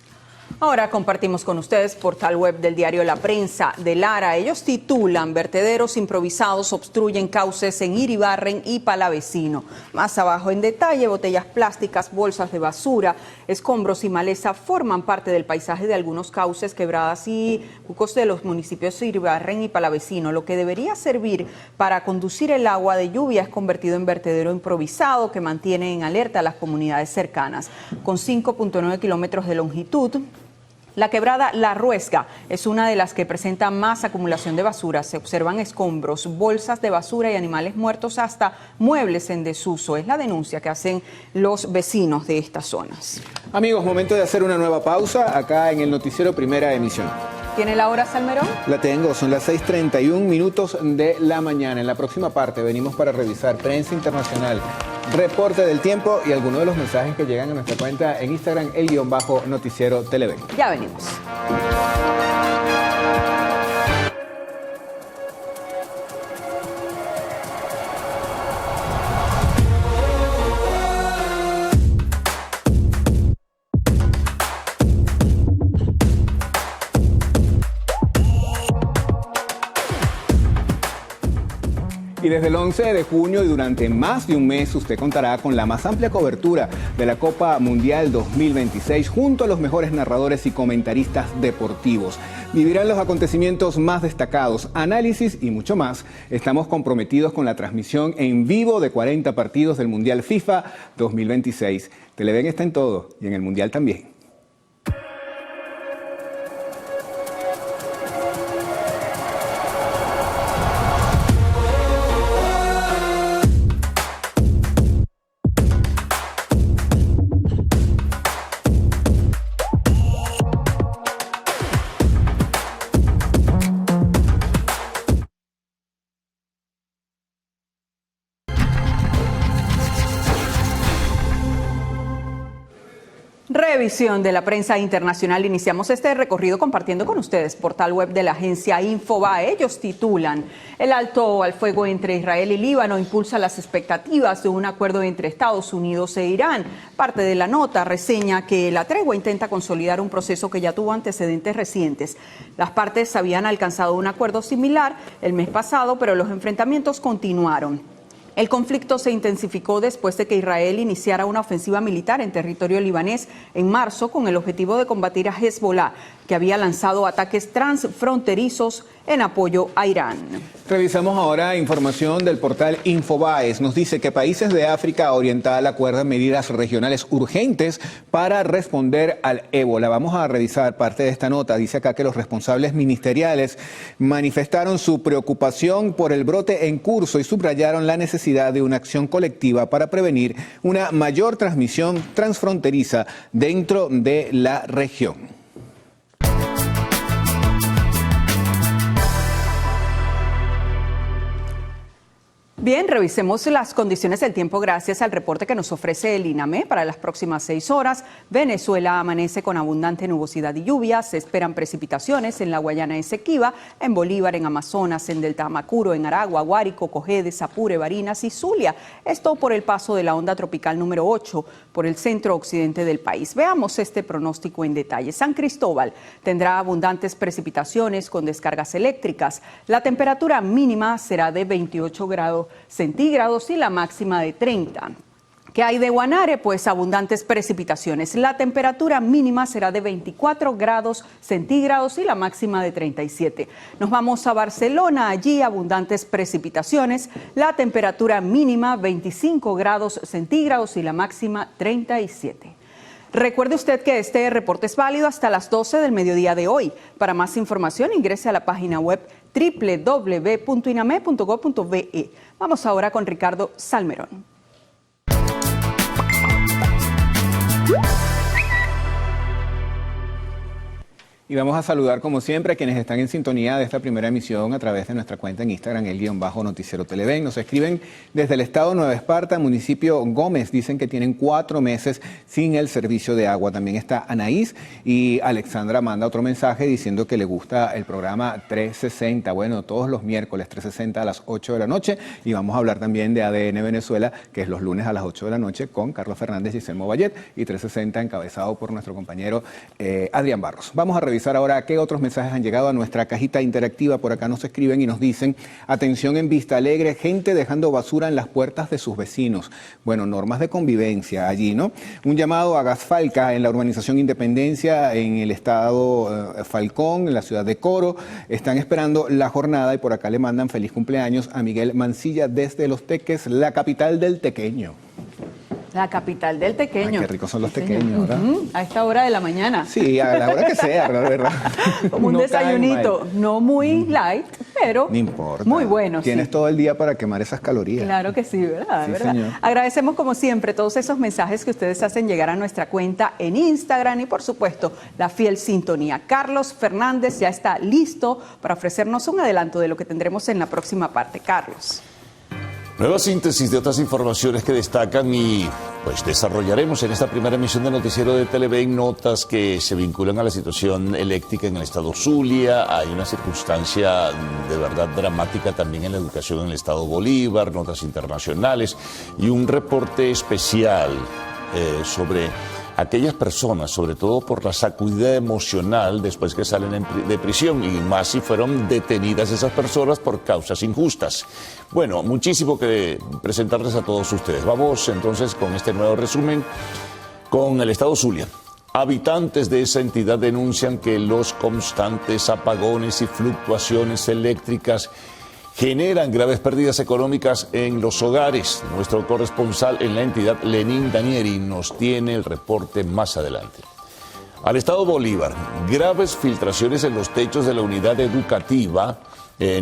Ahora compartimos con ustedes portal web del diario La Prensa de Lara. Ellos titulan: vertederos improvisados obstruyen cauces en Iribarren y Palavecino. Más abajo en detalle: botellas plásticas, bolsas de basura, escombros y maleza forman parte del paisaje de algunos cauces, quebradas y bucos de los municipios de Iribarren y Palavecino. Lo que debería servir para conducir el agua de lluvia es convertido en vertedero improvisado que mantiene en alerta a las comunidades cercanas. Con 5.9 kilómetros de longitud, la quebrada La Ruesga es una de las que presenta más acumulación de basura. Se observan escombros, bolsas de basura y animales muertos, hasta muebles en desuso. Es la denuncia que hacen los vecinos de estas zonas. Amigos, momento de hacer una nueva pausa acá en el noticiero Primera Emisión. ¿Tiene la hora, Salmerón? La tengo, son las 6:31 minutos de la mañana. En la próxima parte venimos para revisar prensa internacional, reporte del tiempo y algunos de los mensajes que llegan a nuestra cuenta en Instagram, el_noticiero Televen. Ya venimos. Y desde el 11 de junio y durante más de un mes usted contará con la más amplia cobertura de la Copa Mundial 2026 junto a los mejores narradores y comentaristas deportivos. Vivirán los acontecimientos más destacados, análisis y mucho más. Estamos comprometidos con la transmisión en vivo de 40 partidos del Mundial FIFA 2026. Televen está en todo y en el Mundial también. Revisión de la prensa internacional. Iniciamos este recorrido compartiendo con ustedes portal web de la agencia Infobae. Ellos titulan: el alto al fuego entre Israel y Líbano impulsa las expectativas de un acuerdo entre Estados Unidos e Irán. Parte de la nota reseña que la tregua intenta consolidar un proceso que ya tuvo antecedentes recientes. Las partes habían alcanzado un acuerdo similar el mes pasado, pero los enfrentamientos continuaron. El conflicto se intensificó después de que Israel iniciara una ofensiva militar en territorio libanés en marzo con el objetivo de combatir a Hezbollah, que había lanzado ataques transfronterizos en apoyo a Irán. Revisamos ahora información del portal Infobae. Nos dice que países de África Oriental acuerdan medidas regionales urgentes para responder al ébola. Vamos a revisar parte de esta nota. Dice acá que los responsables ministeriales manifestaron su preocupación por el brote en curso y subrayaron la necesidad de una acción colectiva para prevenir una mayor transmisión transfronteriza dentro de la región. Bien, revisemos las condiciones del tiempo gracias al reporte que nos ofrece el INAME para las próximas 6 horas. Venezuela amanece con abundante nubosidad y lluvias. Se esperan precipitaciones en la Guayana Esequiba, en Bolívar, en Amazonas, en Delta Amacuro, en Aragua, Guárico, Cojedes, Apure, Barinas y Zulia. Esto por el paso de la onda tropical número 8 por el centro occidente del país. Veamos este pronóstico en detalle. San Cristóbal tendrá abundantes precipitaciones con descargas eléctricas. La temperatura mínima será de 28 grados centígrados y la máxima de 30. ¿Qué hay de Guanare? Pues abundantes precipitaciones. La temperatura mínima será de 24 grados centígrados y la máxima de 37. Nos vamos a Barcelona, allí abundantes precipitaciones. La temperatura mínima 25 grados centígrados y la máxima 37. Recuerde usted que este reporte es válido hasta las 12 del mediodía de hoy. Para más información ingrese a la página web www.iname.gov.be. Vamos ahora con Ricardo Salmerón. Y vamos a saludar como siempre a quienes están en sintonía de esta primera emisión a través de nuestra cuenta en Instagram, _noticiero Televen. Nos escriben desde el estado Nueva Esparta, municipio Gómez. Dicen que tienen 4 meses sin el servicio de agua. También está Anaís y Alexandra manda otro mensaje diciendo que le gusta el programa 360. Bueno, todos los miércoles 360 a las 8 de la noche. Y vamos a hablar también de ADN Venezuela, que es los lunes a las 8 de la noche con Carlos Fernández y Selmo Vallet. Y 360 encabezado por nuestro compañero Adrián Barros. Vamos a revisar ahora qué otros mensajes han llegado a nuestra cajita interactiva. Por acá nos escriben y nos dicen: atención en Vista Alegre, gente dejando basura en las puertas de sus vecinos. Bueno, normas de convivencia allí, ¿no? Un llamado a Gasfalca en la urbanización Independencia, en el estado Falcón, en la ciudad de Coro. Están esperando la jornada y por acá le mandan feliz cumpleaños a Miguel Mancilla desde Los Teques, la capital del tequeño. La capital del tequeño. Ay, qué ricos son los tequeños, ¿verdad? A esta hora de la mañana. Sí, a la hora que sea, la verdad. Como un no desayunito, no muy light, pero no importa. Muy bueno. Tienes sí. todo el día para quemar esas calorías. Claro que sí, ¿verdad? Sí, ¿verdad? señor. Agradecemos como siempre todos esos mensajes que ustedes hacen llegar a nuestra cuenta en Instagram y por supuesto la fiel sintonía. Carlos Fernández ya está listo para ofrecernos un adelanto de lo que tendremos en la próxima parte. Carlos. Nueva síntesis de otras informaciones que destacan y pues desarrollaremos en esta primera emisión de Noticiero de Televen notas que se vinculan a la situación eléctrica en el estado Zulia. Hay una circunstancia de verdad dramática también en la educación en el estado Bolívar, notas internacionales y un reporte especial sobre aquellas personas, sobre todo por la sacudida emocional después que salen de prisión, y más si fueron detenidas esas personas por causas injustas. Bueno, muchísimo que presentarles a todos ustedes. Vamos entonces con este nuevo resumen con el estado Zulia. Habitantes de esa entidad denuncian que los constantes apagones y fluctuaciones eléctricas generan graves pérdidas económicas en los hogares. Nuestro corresponsal en la entidad, Lenín Danieri, nos tiene el reporte más adelante. Al estado Bolívar, graves filtraciones en los techos de la unidad educativa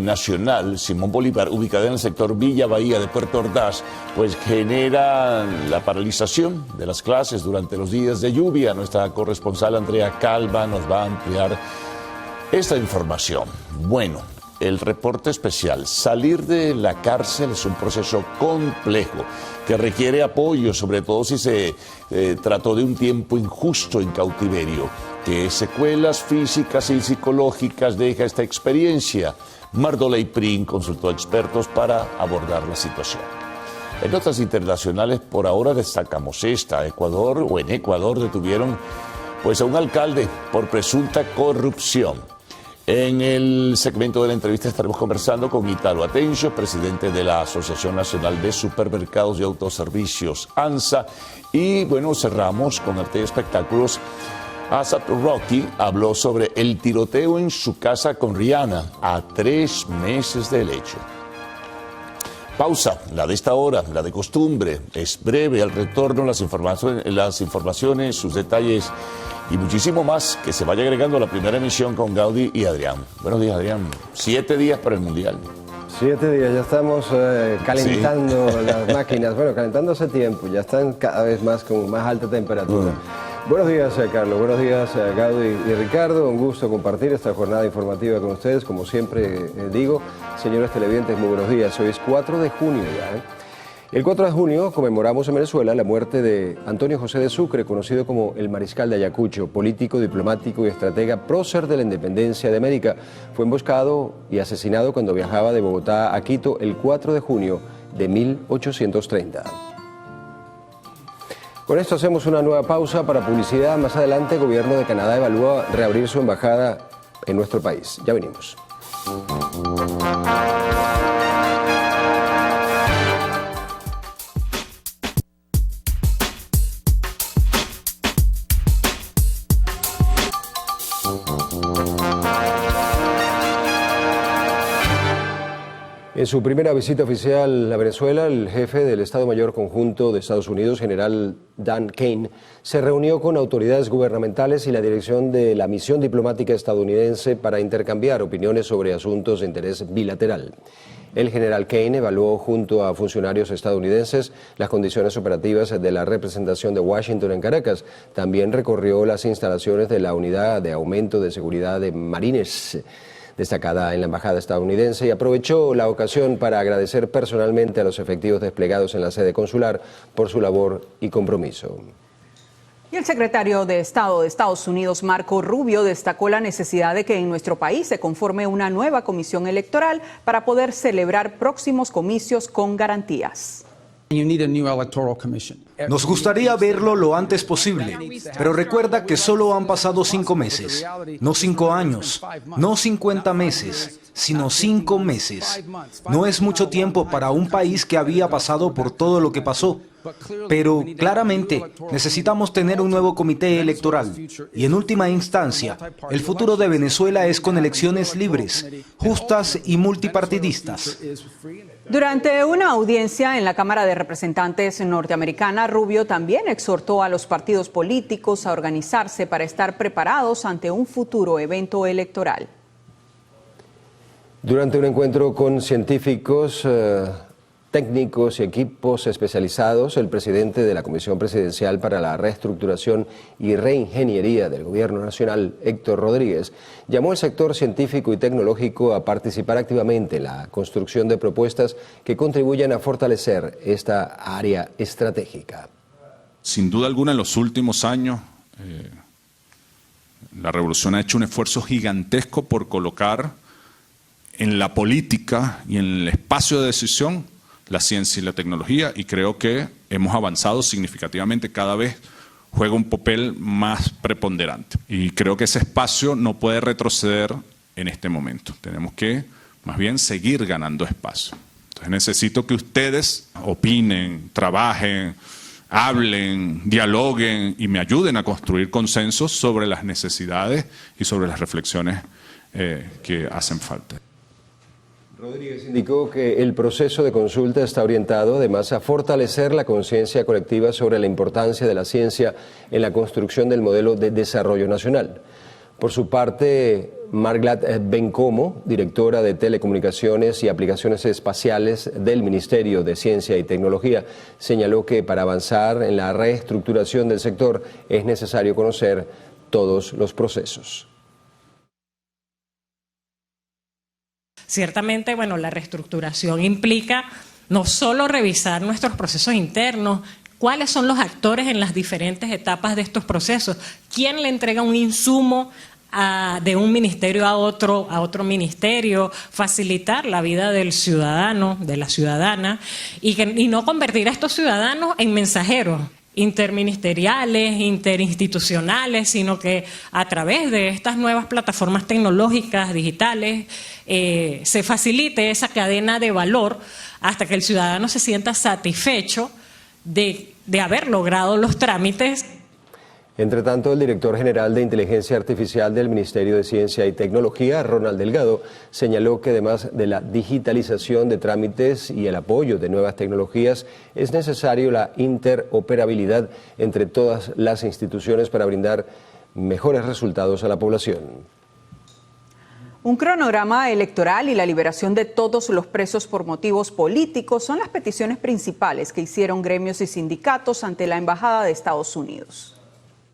nacional Simón Bolívar, ubicada en el sector Villa Bahía de Puerto Ordaz, pues generan la paralización de las clases durante los días de lluvia. Nuestra corresponsal Andrea Calva nos va a ampliar esta información. Bueno, el reporte especial. Salir de la cárcel es un proceso complejo que requiere apoyo, sobre todo si se trató de un tiempo injusto en cautiverio. ¿Qué secuelas físicas y psicológicas deja esta experiencia? Mardoley Prin consultó a expertos para abordar la situación. En notas internacionales, por ahora destacamos esta. En Ecuador detuvieron pues a un alcalde por presunta corrupción. En el segmento de la entrevista estaremos conversando con Italo Atencio, presidente de la Asociación Nacional de Supermercados y Autoservicios, ANSA. Y bueno, cerramos con Arte y Espectáculos. ASAP Rocky habló sobre el tiroteo en su casa con Rihanna a 3 meses del hecho. Pausa, la de esta hora, la de costumbre. Es breve, al retorno las informaciones, sus detalles y muchísimo más que se vaya agregando a la primera emisión con Gaudí y Adrián. Buenos días, Adrián. 7 días para el Mundial. 7 días, ya estamos calentando las máquinas. Bueno, calentando hace tiempo, ya están cada vez más con más alta temperatura. Buenos días, Carlos. Buenos días, Gaudí y Ricardo. Un gusto compartir esta jornada informativa con ustedes. Como siempre digo, señores televidentes, muy buenos días. Hoy es 4 de junio ya. El 4 de junio conmemoramos en Venezuela la muerte de Antonio José de Sucre, conocido como el Mariscal de Ayacucho, político, diplomático y estratega prócer de la independencia de América. Fue emboscado y asesinado cuando viajaba de Bogotá a Quito el 4 de junio de 1830. Con esto hacemos una nueva pausa para publicidad. Más adelante, el gobierno de Canadá evalúa reabrir su embajada en nuestro país. Ya venimos. En su primera visita oficial a Venezuela, el jefe del Estado Mayor Conjunto de Estados Unidos, general Dan Kane, se reunió con autoridades gubernamentales y la dirección de la misión diplomática estadounidense para intercambiar opiniones sobre asuntos de interés bilateral. El general Kane evaluó junto a funcionarios estadounidenses las condiciones operativas de la representación de Washington en Caracas. También recorrió las instalaciones de la Unidad de Aumento de Seguridad de Marines, destacada en la embajada estadounidense, y aprovechó la ocasión para agradecer personalmente a los efectivos desplegados en la sede consular por su labor y compromiso. Y el secretario de Estado de Estados Unidos, Marco Rubio, destacó la necesidad de que en nuestro país se conforme una nueva comisión electoral para poder celebrar próximos comicios con garantías. Nos gustaría verlo lo antes posible, pero recuerda que solo han pasado 5 meses, no 5 años, no 50 meses, sino 5 meses. No es mucho tiempo para un país que había pasado por todo lo que pasó, pero claramente necesitamos tener un nuevo comité electoral. Y en última instancia, el futuro de Venezuela es con elecciones libres, justas y multipartidistas. Durante una audiencia en la Cámara de Representantes norteamericana, Rubio también exhortó a los partidos políticos a organizarse para estar preparados ante un futuro evento electoral. Durante un encuentro con científicos, técnicos y equipos especializados, el presidente de la Comisión Presidencial para la Reestructuración y Reingeniería del Gobierno Nacional, Héctor Rodríguez, llamó al sector científico y tecnológico a participar activamente en la construcción de propuestas que contribuyan a fortalecer esta área estratégica. Sin duda alguna, en los últimos años, la revolución ha hecho un esfuerzo gigantesco por colocar en la política y en el espacio de decisión la ciencia y la tecnología, y creo que hemos avanzado significativamente cada vez juega un papel más preponderante. Y creo que ese espacio no puede retroceder en este momento. Tenemos que, más bien, seguir ganando espacio. Entonces necesito que ustedes opinen, trabajen, hablen, dialoguen y me ayuden a construir consensos sobre las necesidades y sobre las reflexiones que hacen falta. Rodríguez indicó que el proceso de consulta está orientado además a fortalecer la conciencia colectiva sobre la importancia de la ciencia en la construcción del modelo de desarrollo nacional. Por su parte, Marglat Bencomo, directora de Telecomunicaciones y Aplicaciones Espaciales del Ministerio de Ciencia y Tecnología, señaló que para avanzar en la reestructuración del sector es necesario conocer todos los procesos. Ciertamente, bueno, la reestructuración implica no solo revisar nuestros procesos internos, cuáles son los actores en las diferentes etapas de estos procesos, quién le entrega un insumo de un ministerio a otro ministerio, facilitar la vida del ciudadano, de la ciudadana, y no convertir a estos ciudadanos en mensajeros interministeriales, interinstitucionales, sino que a través de estas nuevas plataformas tecnológicas, digitales, se facilite esa cadena de valor hasta que el ciudadano se sienta satisfecho de haber logrado los trámites. Entre tanto, el director general de Inteligencia Artificial del Ministerio de Ciencia y Tecnología, Ronald Delgado, señaló que además de la digitalización de trámites y el apoyo de nuevas tecnologías, es necesario la interoperabilidad entre todas las instituciones para brindar mejores resultados a la población. Un cronograma electoral y la liberación de todos los presos por motivos políticos son las peticiones principales que hicieron gremios y sindicatos ante la Embajada de Estados Unidos.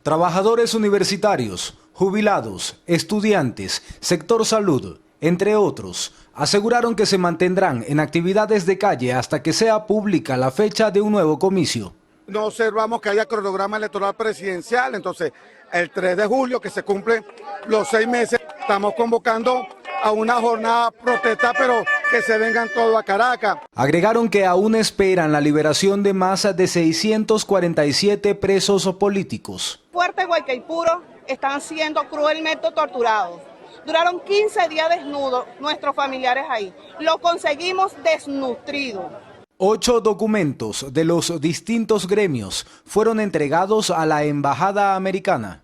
Trabajadores universitarios, jubilados, estudiantes, sector salud, entre otros, aseguraron que se mantendrán en actividades de calle hasta que sea pública la fecha de un nuevo comicio. No observamos que haya cronograma electoral presidencial, entonces el 3 de julio, que se cumplen los 6 meses, estamos convocando a una jornada protesta, pero que se vengan todos a Caracas. Agregaron que aún esperan la liberación de más de 647 presos políticos. Fuerte Guaycaipuro están siendo cruelmente torturados. Duraron 15 días desnudos nuestros familiares ahí. Lo conseguimos desnutrido. 8 documentos de los distintos gremios fueron entregados a la Embajada Americana.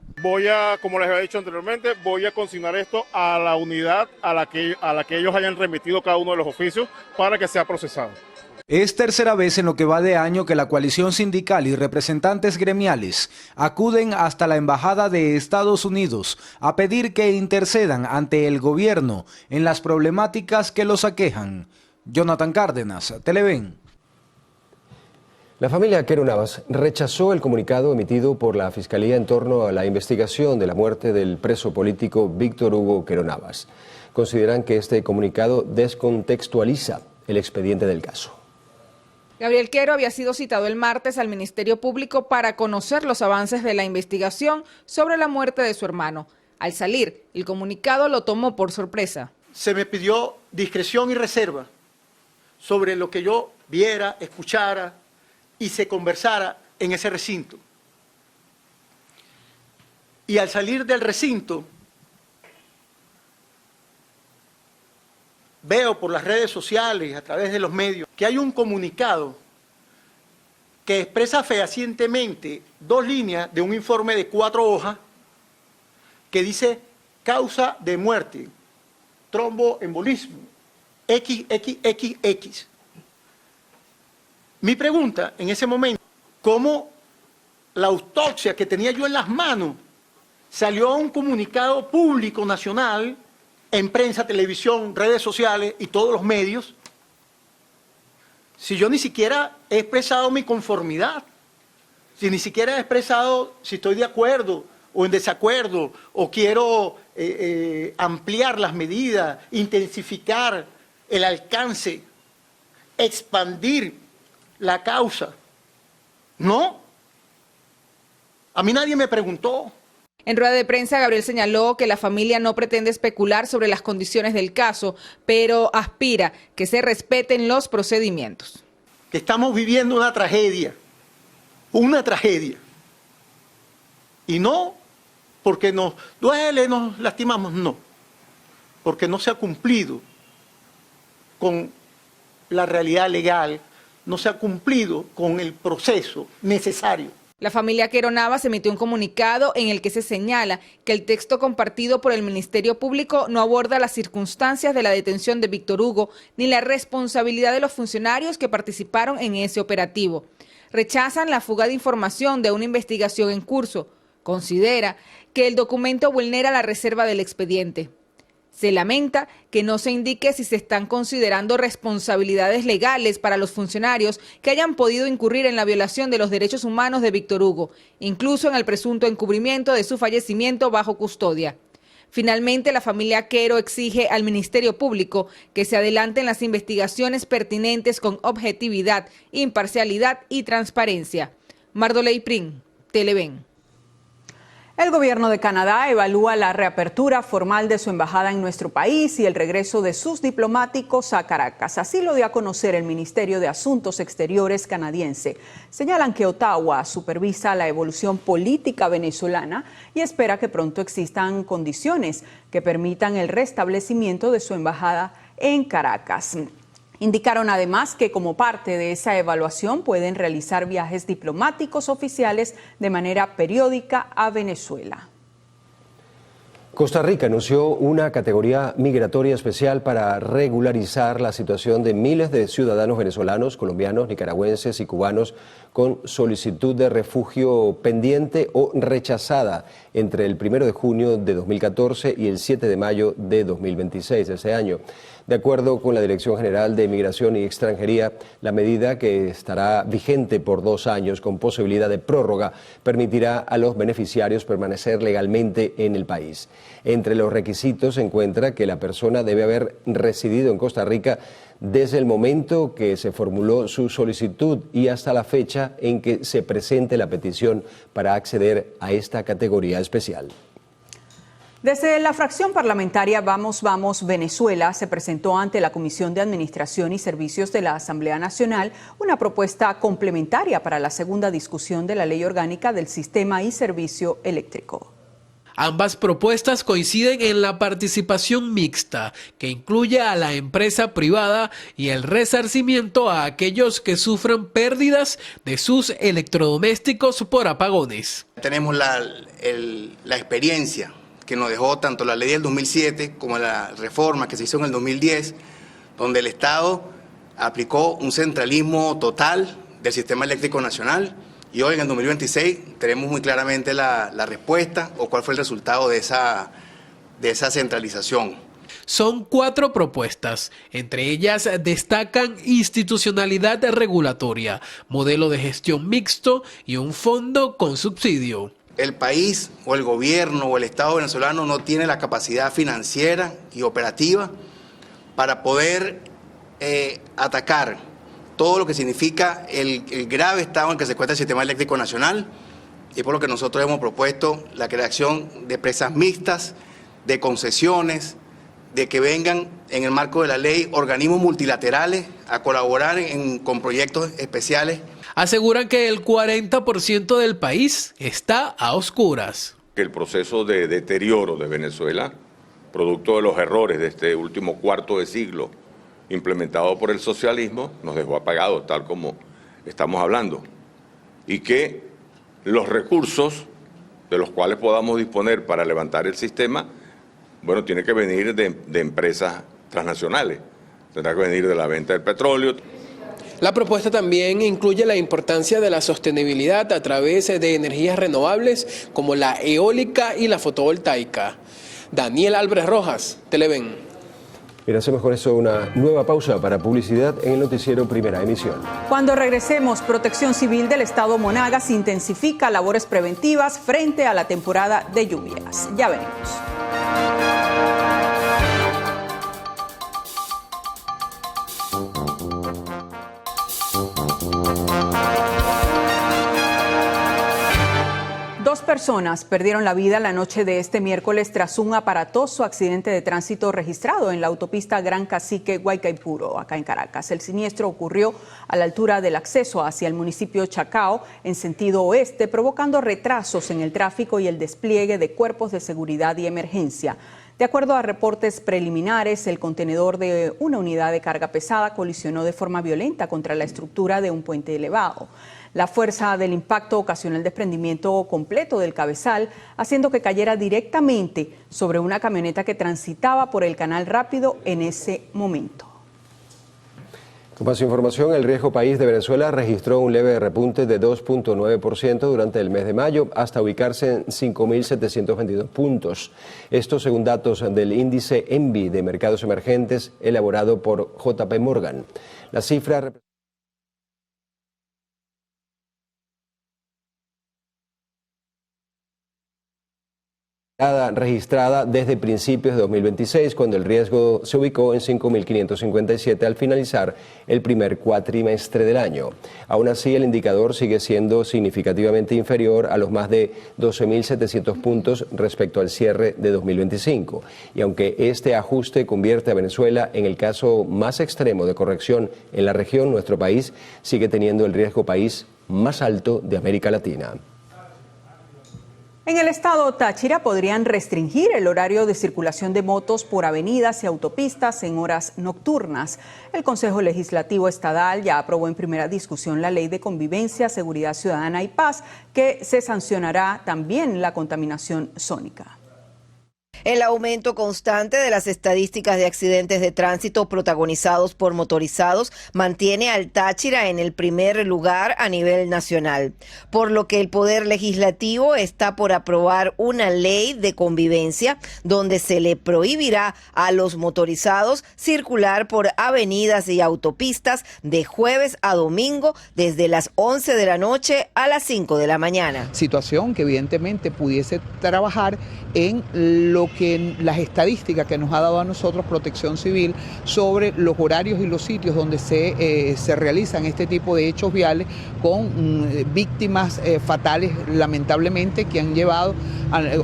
Como les había dicho anteriormente, voy a consignar esto a la unidad a la que ellos hayan remitido cada uno de los oficios para que sea procesado. Es tercera vez en lo que va de año que la coalición sindical y representantes gremiales acuden hasta la Embajada de Estados Unidos a pedir que intercedan ante el gobierno en las problemáticas que los aquejan. Jonathan Cárdenas, Televen. La familia Quero Navas rechazó el comunicado emitido por la Fiscalía en torno a la investigación de la muerte del preso político Víctor Hugo Quero Navas. Consideran que este comunicado descontextualiza el expediente del caso. Gabriel Quero había sido citado el martes al Ministerio Público para conocer los avances de la investigación sobre la muerte de su hermano. Al salir, el comunicado lo tomó por sorpresa. Se me pidió discreción y reserva sobre lo que yo viera, escuchara y se conversara en ese recinto. Y al salir del recinto, veo por las redes sociales, a través de los medios, que hay un comunicado que expresa fehacientemente 2 líneas de un informe de 4 hojas que dice causa de muerte, tromboembolismo, XXXX. Mi pregunta en ese momento, ¿cómo la autopsia que tenía yo en las manos salió a un comunicado público nacional en prensa, televisión, redes sociales y todos los medios, si yo ni siquiera he expresado mi conformidad, si ni siquiera he expresado si estoy de acuerdo o en desacuerdo, o quiero ampliar las medidas, intensificar el alcance, expandir la causa? No. A mí nadie me preguntó. En rueda de prensa, Gabriel señaló que la familia no pretende especular sobre las condiciones del caso, pero aspira que se respeten los procedimientos. Que estamos viviendo una tragedia, Y no porque nos duele, nos lastimamos, no. Porque no se ha cumplido con la realidad legal, no se ha cumplido con el proceso necesario. La familia Quero Navas emitió un comunicado en el que se señala que el texto compartido por el Ministerio Público no aborda las circunstancias de la detención de Víctor Hugo ni la responsabilidad de los funcionarios que participaron en ese operativo. Rechazan la fuga de información de una investigación en curso. Considera que el documento vulnera la reserva del expediente. Se lamenta que no se indique si se están considerando responsabilidades legales para los funcionarios que hayan podido incurrir en la violación de los derechos humanos de Víctor Hugo, incluso en el presunto encubrimiento de su fallecimiento bajo custodia. Finalmente, la familia Quero exige al Ministerio Público que se adelanten las investigaciones pertinentes con objetividad, imparcialidad y transparencia. Mardoley Prin, Televen. El gobierno de Canadá evalúa la reapertura formal de su embajada en nuestro país y el regreso de sus diplomáticos a Caracas. Así lo dio a conocer el Ministerio de Asuntos Exteriores canadiense. Señalan que Ottawa supervisa la evolución política venezolana y espera que pronto existan condiciones que permitan el restablecimiento de su embajada en Caracas. Indicaron además que como parte de esa evaluación pueden realizar viajes diplomáticos oficiales de manera periódica a Venezuela. Costa Rica anunció una categoría migratoria especial para regularizar la situación de miles de ciudadanos venezolanos, colombianos, nicaragüenses y cubanos con solicitud de refugio pendiente o rechazada entre el 1 de junio de 2014 y el 7 de mayo de 2026 de ese año. De acuerdo con la Dirección General de Migración y Extranjería, la medida, que estará vigente por 2 años con posibilidad de prórroga, permitirá a los beneficiarios permanecer legalmente en el país. Entre los requisitos se encuentra que la persona debe haber residido en Costa Rica desde el momento que se formuló su solicitud y hasta la fecha en que se presente la petición para acceder a esta categoría especial. Desde la fracción parlamentaria Vamos Venezuela se presentó ante la Comisión de Administración y Servicios de la Asamblea Nacional una propuesta complementaria para la segunda discusión de la Ley Orgánica del Sistema y Servicio Eléctrico. Ambas propuestas coinciden en la participación mixta, que incluye a la empresa privada y el resarcimiento a aquellos que sufran pérdidas de sus electrodomésticos por apagones. Tenemos la experiencia que nos dejó tanto la ley del 2007 como la reforma que se hizo en el 2010, donde el Estado aplicó un centralismo total del sistema eléctrico nacional, y hoy en el 2026 tenemos muy claramente la respuesta o cuál fue el resultado de esa centralización. Son 4 propuestas, entre ellas destacan institucionalidad regulatoria, modelo de gestión mixto y un fondo con subsidio. El país o el gobierno o el Estado venezolano no tiene la capacidad financiera y operativa para poder atacar todo lo que significa el grave estado en el que se encuentra el sistema eléctrico nacional, y por lo que nosotros hemos propuesto la creación de empresas mixtas, de concesiones, de que vengan en el marco de la ley organismos multilaterales a colaborar con proyectos especiales. Aseguran que el 40% del país está a oscuras. El proceso de deterioro de Venezuela, producto de los errores de este último cuarto de siglo implementado por el socialismo, nos dejó apagados, tal como estamos hablando. Y que los recursos de los cuales podamos disponer para levantar el sistema, bueno, tiene que venir de empresas transnacionales, tendrá que venir de la venta del petróleo. La propuesta también incluye la importancia de la sostenibilidad a través de energías renovables como la eólica y la fotovoltaica. Daniel Álvarez Rojas, Televen. Mira, hacemos con eso una nueva pausa para publicidad en el noticiero Primera Emisión. Cuando regresemos, Protección Civil del Estado Monagas intensifica labores preventivas frente a la temporada de lluvias. Ya venimos. personas perdieron la vida la noche de este miércoles tras un aparatoso accidente de tránsito registrado en la autopista Gran Cacique Guaycaipuro, acá en Caracas. El siniestro ocurrió a la altura del acceso hacia el municipio Chacao en sentido oeste, provocando retrasos en el tráfico y el despliegue de cuerpos de seguridad y emergencia. De acuerdo a reportes preliminares, el contenedor de una unidad de carga pesada colisionó de forma violenta contra la estructura de un puente elevado. La fuerza del impacto ocasionó el desprendimiento completo del cabezal, haciendo que cayera directamente sobre una camioneta que transitaba por el canal rápido en ese momento. Con más información, el riesgo país de Venezuela registró un leve repunte de 2.9% durante el mes de mayo, hasta ubicarse en 5.722 puntos. Esto según datos del índice ENVI de mercados emergentes elaborado por JP Morgan. La cifra registrada desde principios de 2026, cuando el riesgo se ubicó en 5.557 al finalizar el primer cuatrimestre del año. Aún así, el indicador sigue siendo significativamente inferior a los más de 12.700 puntos respecto al cierre de 2025. Y aunque este ajuste convierte a Venezuela en el caso más extremo de corrección en la región, nuestro país sigue teniendo el riesgo país más alto de América Latina. En el estado Táchira podrían restringir el horario de circulación de motos por avenidas y autopistas en horas nocturnas. El Consejo Legislativo Estadal ya aprobó en primera discusión la Ley de Convivencia, Seguridad Ciudadana y Paz, que se sancionará también la contaminación sónica. El aumento constante de las estadísticas de accidentes de tránsito protagonizados por motorizados mantiene al Táchira en el primer lugar a nivel nacional, por lo que el Poder Legislativo está por aprobar una ley de convivencia donde se le prohibirá a los motorizados circular por avenidas y autopistas de jueves a domingo desde las 11 de la noche a las 5 de la mañana. Situación que evidentemente pudiese trabajar en lo que las estadísticas que nos ha dado a nosotros Protección Civil sobre los horarios y los sitios donde se realizan este tipo de hechos viales con víctimas fatales, lamentablemente, que han llevado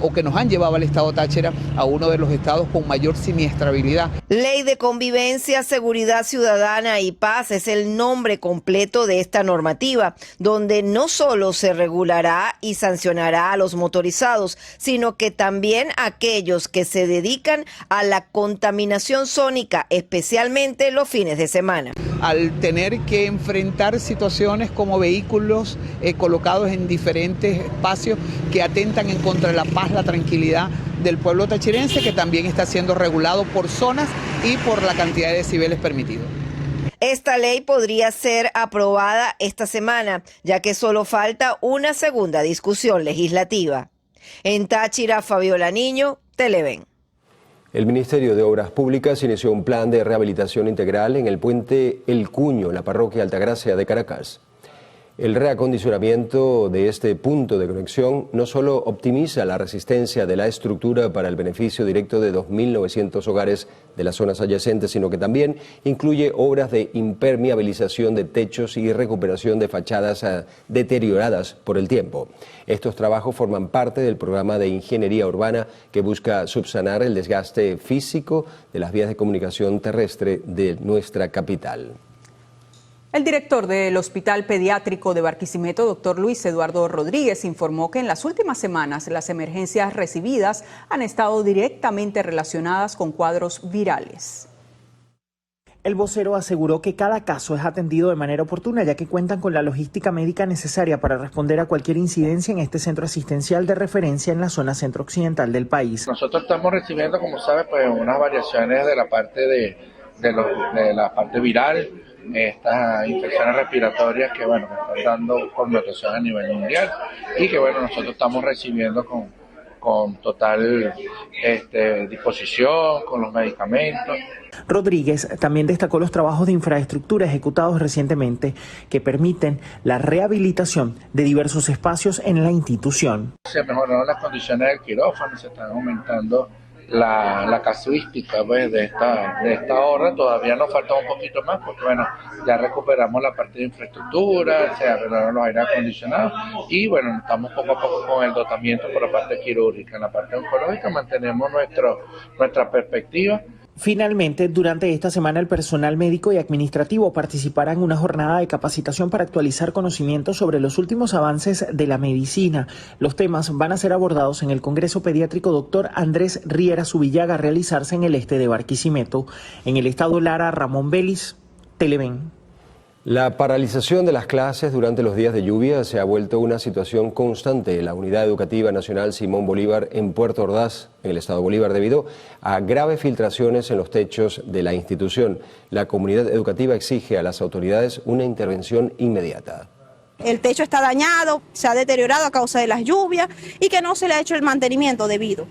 o que nos han llevado al estado Táchira a uno de los estados con mayor siniestrabilidad. Ley de Convivencia, Seguridad Ciudadana y Paz es el nombre completo de esta normativa, donde no solo se regulará y sancionará a los motorizados, sino que también a aquellos que se dedican a la contaminación sónica, especialmente los fines de semana. Al tener que enfrentar situaciones como vehículos colocados en diferentes espacios que atentan en contra de la paz, la tranquilidad del pueblo tachirense, que también está siendo regulado por zonas y por la cantidad de decibeles permitidos. Esta ley podría ser aprobada esta semana, ya que solo falta una segunda discusión legislativa. En Táchira, Fabiola Niño, Televen. El Ministerio de Obras Públicas inició un plan de rehabilitación integral en el puente El Cuño, en la parroquia Altagracia de Caracas. El reacondicionamiento de este punto de conexión no solo optimiza la resistencia de la estructura para el beneficio directo de 2.900 hogares de las zonas adyacentes, sino que también incluye obras de impermeabilización de techos y recuperación de fachadas deterioradas por el tiempo. Estos trabajos forman parte del programa de ingeniería urbana que busca subsanar el desgaste físico de las vías de comunicación terrestre de nuestra capital. El director del Hospital Pediátrico de Barquisimeto, doctor Luis Eduardo Rodríguez, informó que en las últimas semanas las emergencias recibidas han estado directamente relacionadas con cuadros virales. El vocero aseguró que cada caso es atendido de manera oportuna, ya que cuentan con la logística médica necesaria para responder a cualquier incidencia en este centro asistencial de referencia en la zona centro-occidental del país. Nosotros estamos recibiendo, como sabe, pues unas variaciones de la parte de la parte viral, estas infecciones respiratorias que bueno, que están dando connotación a nivel mundial y que bueno, nosotros estamos recibiendo con total disposición, con los medicamentos. Rodríguez también destacó los trabajos de infraestructura ejecutados recientemente que permiten la rehabilitación de diversos espacios en la institución. Se mejoraron las condiciones del quirófano, se están aumentando la casuística pues, de esta obra. Todavía nos falta un poquito más porque bueno, ya recuperamos la parte de infraestructura, se arreglaron los aire acondicionados y bueno, estamos poco a poco con el dotamiento por la parte quirúrgica. En la parte oncológica mantenemos nuestra perspectiva. Finalmente, durante esta semana el personal médico y administrativo participará en una jornada de capacitación para actualizar conocimientos sobre los últimos avances de la medicina. Los temas van a ser abordados en el Congreso Pediátrico Dr. Andrés Riera Subillaga a realizarse en el este de Barquisimeto. En el estado Lara, Ramón Vélez, Televen. La paralización de las clases durante los días de lluvia se ha vuelto una situación constante en la Unidad Educativa Nacional Simón Bolívar en Puerto Ordaz, en el estado Bolívar, debido a graves filtraciones en los techos de la institución. La comunidad educativa exige a las autoridades una intervención inmediata. El techo está dañado, se ha deteriorado a causa de las lluvias y que no se le ha hecho el mantenimiento debido.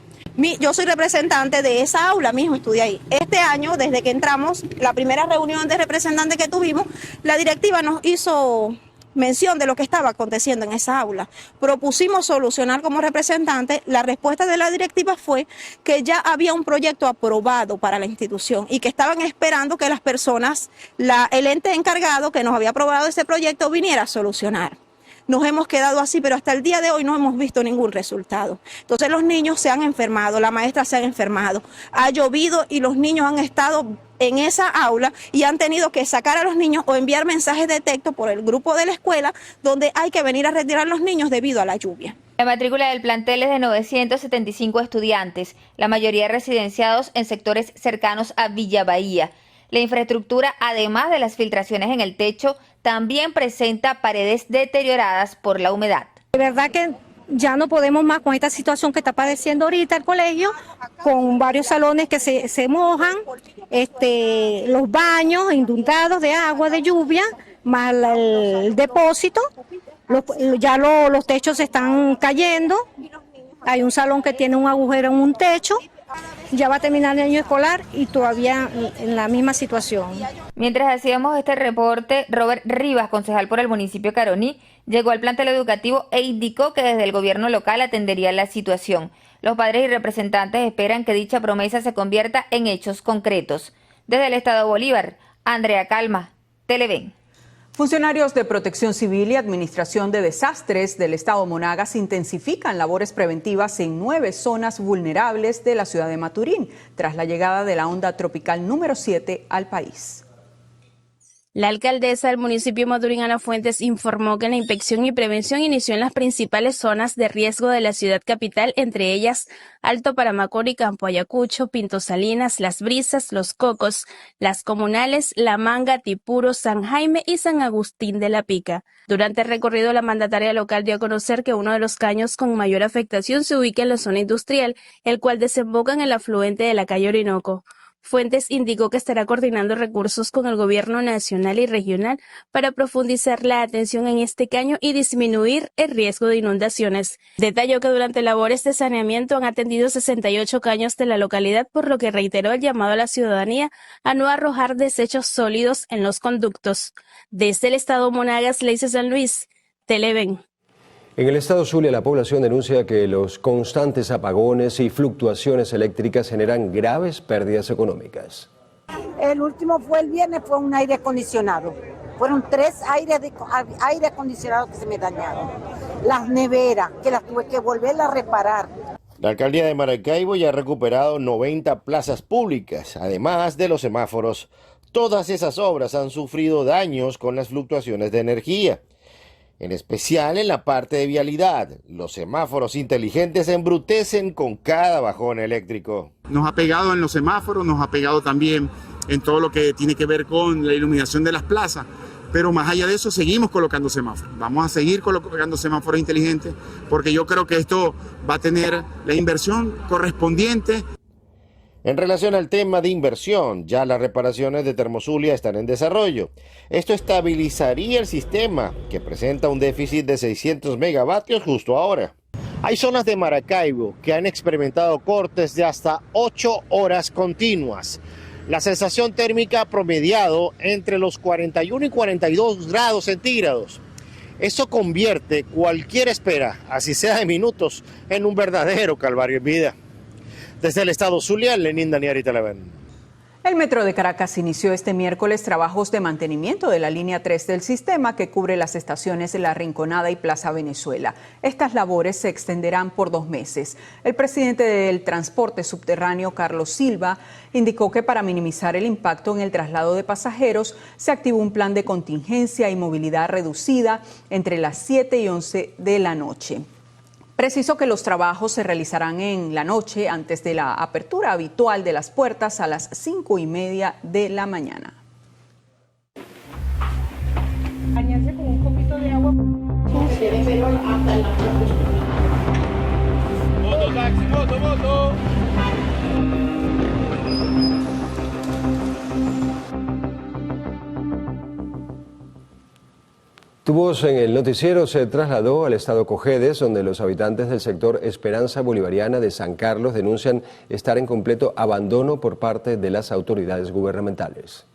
Yo soy representante de esa aula, mi hijo estudia ahí. Este año, desde que entramos, la primera reunión de representantes que tuvimos, la directiva nos hizo mención de lo que estaba aconteciendo en esa aula. Propusimos solucionar como representantes. La respuesta de la directiva fue que ya había un proyecto aprobado para la institución y que estaban esperando que las personas, el ente encargado que nos había aprobado ese proyecto viniera a solucionar. Nos hemos quedado así, pero hasta el día de hoy no hemos visto ningún resultado. Entonces los niños se han enfermado, la maestra se ha enfermado, ha llovido y los niños han estado en esa aula y han tenido que sacar a los niños o enviar mensajes de texto por el grupo de la escuela donde hay que venir a retirar a los niños debido a la lluvia. La matrícula del plantel es de 975 estudiantes, la mayoría residenciados en sectores cercanos a Villa Bahía. La infraestructura, además de las filtraciones en el techo, también presenta paredes deterioradas por la humedad. De verdad que ya no podemos más con esta situación que está padeciendo ahorita el colegio, con varios salones que se mojan, los baños inundados de agua, de lluvia, más el depósito, los techos se están cayendo, hay un salón que tiene un agujero en un techo. Ya va a terminar el año escolar y todavía en la misma situación. Mientras hacíamos este reporte, Robert Rivas, concejal por el municipio de Caroní, llegó al plantel educativo e indicó que desde el gobierno local atendería la situación. Los padres y representantes esperan que dicha promesa se convierta en hechos concretos. Desde el estado Bolívar, Andrea Calma, Televen. Funcionarios de Protección Civil y Administración de Desastres del estado Monagas intensifican labores preventivas en 9 zonas vulnerables de la ciudad de Maturín, tras la llegada de la onda tropical número 7 al país. La alcaldesa del municipio Maturín, Ana Fuentes, informó que la inspección y prevención inició en las principales zonas de riesgo de la ciudad capital, entre ellas Alto Paramacori, Campo Ayacucho, Pinto Salinas, Las Brisas, Los Cocos, Las Comunales, La Manga, Tipuro, San Jaime y San Agustín de la Pica. Durante el recorrido, la mandataria local dio a conocer que uno de los caños con mayor afectación se ubica en la zona industrial, el cual desemboca en el afluente de la calle Orinoco. Fuentes indicó que estará coordinando recursos con el gobierno nacional y regional para profundizar la atención en este caño y disminuir el riesgo de inundaciones. Detalló que durante labores de saneamiento han atendido 68 caños de la localidad, por lo que reiteró el llamado a la ciudadanía a no arrojar desechos sólidos en los conductos. Desde el estado Monagas, Leice San Luis, Televen. En el estado Zulia, la población denuncia que los constantes apagones y fluctuaciones eléctricas generan graves pérdidas económicas. El último fue el viernes, fue un aire acondicionado. Fueron 3 aire acondicionados que se me dañaron. Las neveras, que las tuve que volver a reparar. La alcaldía de Maracaibo ya ha recuperado 90 plazas públicas, además de los semáforos. Todas esas obras han sufrido daños con las fluctuaciones de energía. En especial en la parte de vialidad, los semáforos inteligentes se embrutecen con cada bajón eléctrico. Nos ha pegado en los semáforos, nos ha pegado también en todo lo que tiene que ver con la iluminación de las plazas, pero más allá de eso seguimos colocando semáforos. Vamos a seguir colocando semáforos inteligentes porque yo creo que esto va a tener la inversión correspondiente. En relación al tema de inversión, ya las reparaciones de Termozulia están en desarrollo. Esto estabilizaría el sistema, que presenta un déficit de 600 megavatios justo ahora. Hay zonas de Maracaibo que han experimentado cortes de hasta 8 horas continuas. La sensación térmica ha promediado entre los 41 y 42 grados centígrados. Eso convierte cualquier espera, así sea de minutos, en un verdadero calvario en vida. Desde el estado Zulia, Lenín Daniel y Televen. El Metro de Caracas inició este miércoles trabajos de mantenimiento de la línea 3 del sistema que cubre las estaciones de La Rinconada y Plaza Venezuela. Estas labores se extenderán por 2 meses. El presidente del Transporte Subterráneo, Carlos Silva, indicó que para minimizar el impacto en el traslado de pasajeros se activó un plan de contingencia y movilidad reducida entre las 7 y 11 de la noche. Precisó que los trabajos se realizarán en la noche antes de la apertura habitual de las puertas a las 5:30 de la mañana. Bañarse con un poquito de agua. Moto, taxi, moto. Tu voz en el noticiero se trasladó al estado Cojedes, donde los habitantes del sector Esperanza Bolivariana de San Carlos denuncian estar en completo abandono por parte de las autoridades gubernamentales.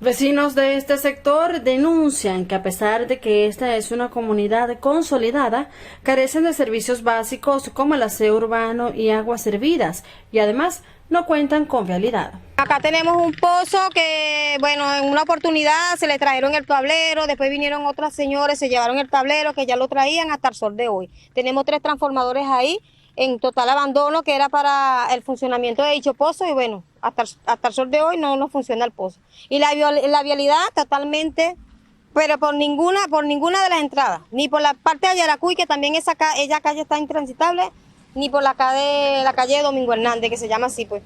Vecinos de este sector denuncian que a pesar de que esta es una comunidad consolidada, carecen de servicios básicos como el aseo urbano y aguas servidas, y además no cuentan con vialidad. Acá tenemos un pozo que, bueno, en una oportunidad se le trajeron el tablero, después vinieron otros señores, se llevaron el tablero que ya lo traían hasta el sol de hoy. Tenemos 3 transformadores ahí en total abandono que era para el funcionamiento de dicho pozo y bueno, hasta el sol de hoy no funciona el pozo. Y la vialidad totalmente, pero por ninguna de las entradas, ni por la parte de Yaracuy, que también esa calle está intransitable, ni por la calle de Domingo Hernández, que se llama así, pues.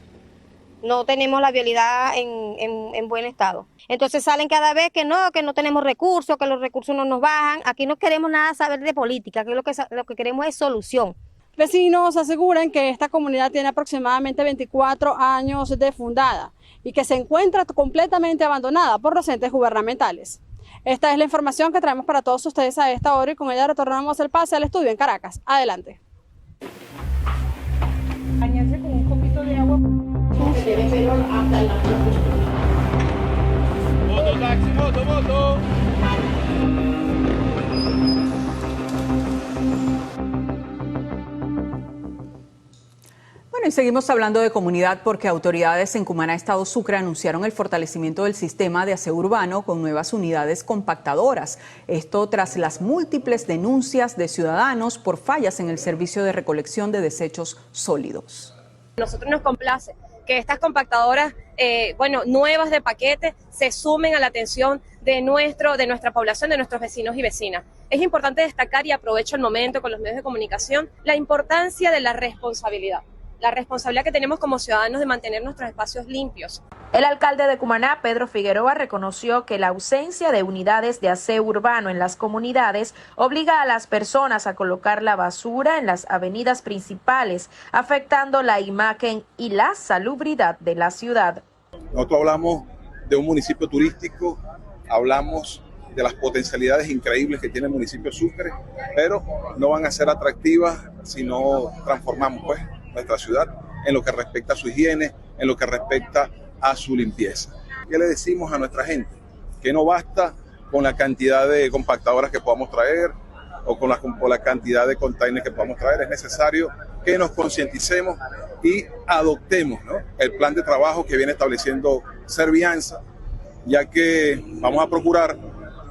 No tenemos la vialidad en buen estado. Entonces salen cada vez que no tenemos recursos, que los recursos no nos bajan. Aquí no queremos nada saber de política, que lo que queremos es solución. Vecinos aseguran que esta comunidad tiene aproximadamente 24 años de fundada y que se encuentra completamente abandonada por los entes gubernamentales. Esta es la información que traemos para todos ustedes a esta hora y con ella retornamos el pase al estudio en Caracas. Adelante. Bañarse con un poquito de agua. Moto, taxi, moto. Bueno, y seguimos hablando de comunidad porque autoridades en Cumaná, estado Sucre, anunciaron el fortalecimiento del sistema de aseo urbano con nuevas unidades compactadoras. Esto tras las múltiples denuncias de ciudadanos por fallas en el servicio de recolección de desechos sólidos. Nosotros nos complace que estas compactadoras, nuevas de paquete, se sumen a la atención de nuestra población, de nuestros vecinos y vecinas. Es importante destacar, y aprovecho el momento con los medios de comunicación, la importancia de la responsabilidad que tenemos como ciudadanos de mantener nuestros espacios limpios. El alcalde de Cumaná, Pedro Figueroa, reconoció que la ausencia de unidades de aseo urbano en las comunidades obliga a las personas a colocar la basura en las avenidas principales, afectando la imagen y la salubridad de la ciudad. Nosotros hablamos de un municipio turístico, hablamos de las potencialidades increíbles que tiene el municipio Sucre, pero no van a ser atractivas si no transformamos nuestra ciudad en lo que respecta a su higiene, en lo que respecta a su limpieza. ¿Qué le decimos a nuestra gente? Que no basta con la cantidad de compactadoras que podamos traer o con la cantidad de containers que podamos traer. Es necesario que nos concienticemos y adoptemos el plan de trabajo que viene estableciendo Servianza, ya que vamos a procurar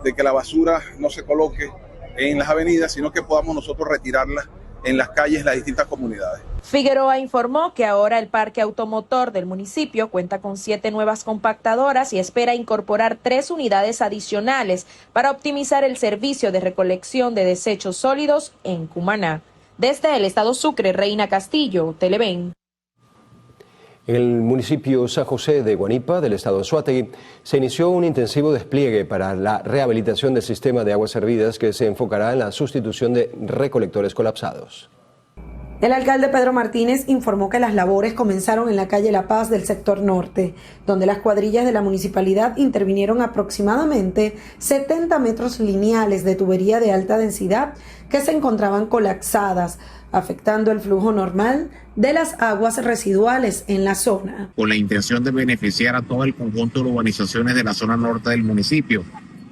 de que la basura no se coloque en las avenidas, sino que podamos nosotros retirarla en las calles de las distintas comunidades. Figueroa informó que ahora el parque automotor del municipio cuenta con 7 nuevas compactadoras y espera incorporar 3 unidades adicionales para optimizar el servicio de recolección de desechos sólidos en Cumaná. Desde el estado Sucre, Reina Castillo, Televen. En el municipio San José de Guanipa, del estado Anzoátegui, se inició un intensivo despliegue para la rehabilitación del sistema de aguas servidas que se enfocará en la sustitución de recolectores colapsados. El alcalde Pedro Martínez informó que las labores comenzaron en la calle La Paz del sector norte, donde las cuadrillas de la municipalidad intervinieron aproximadamente 70 metros lineales de tubería de alta densidad que se encontraban colapsadas, afectando el flujo normal de las aguas residuales en la zona. Con la intención de beneficiar a todo el conjunto de urbanizaciones de la zona norte del municipio.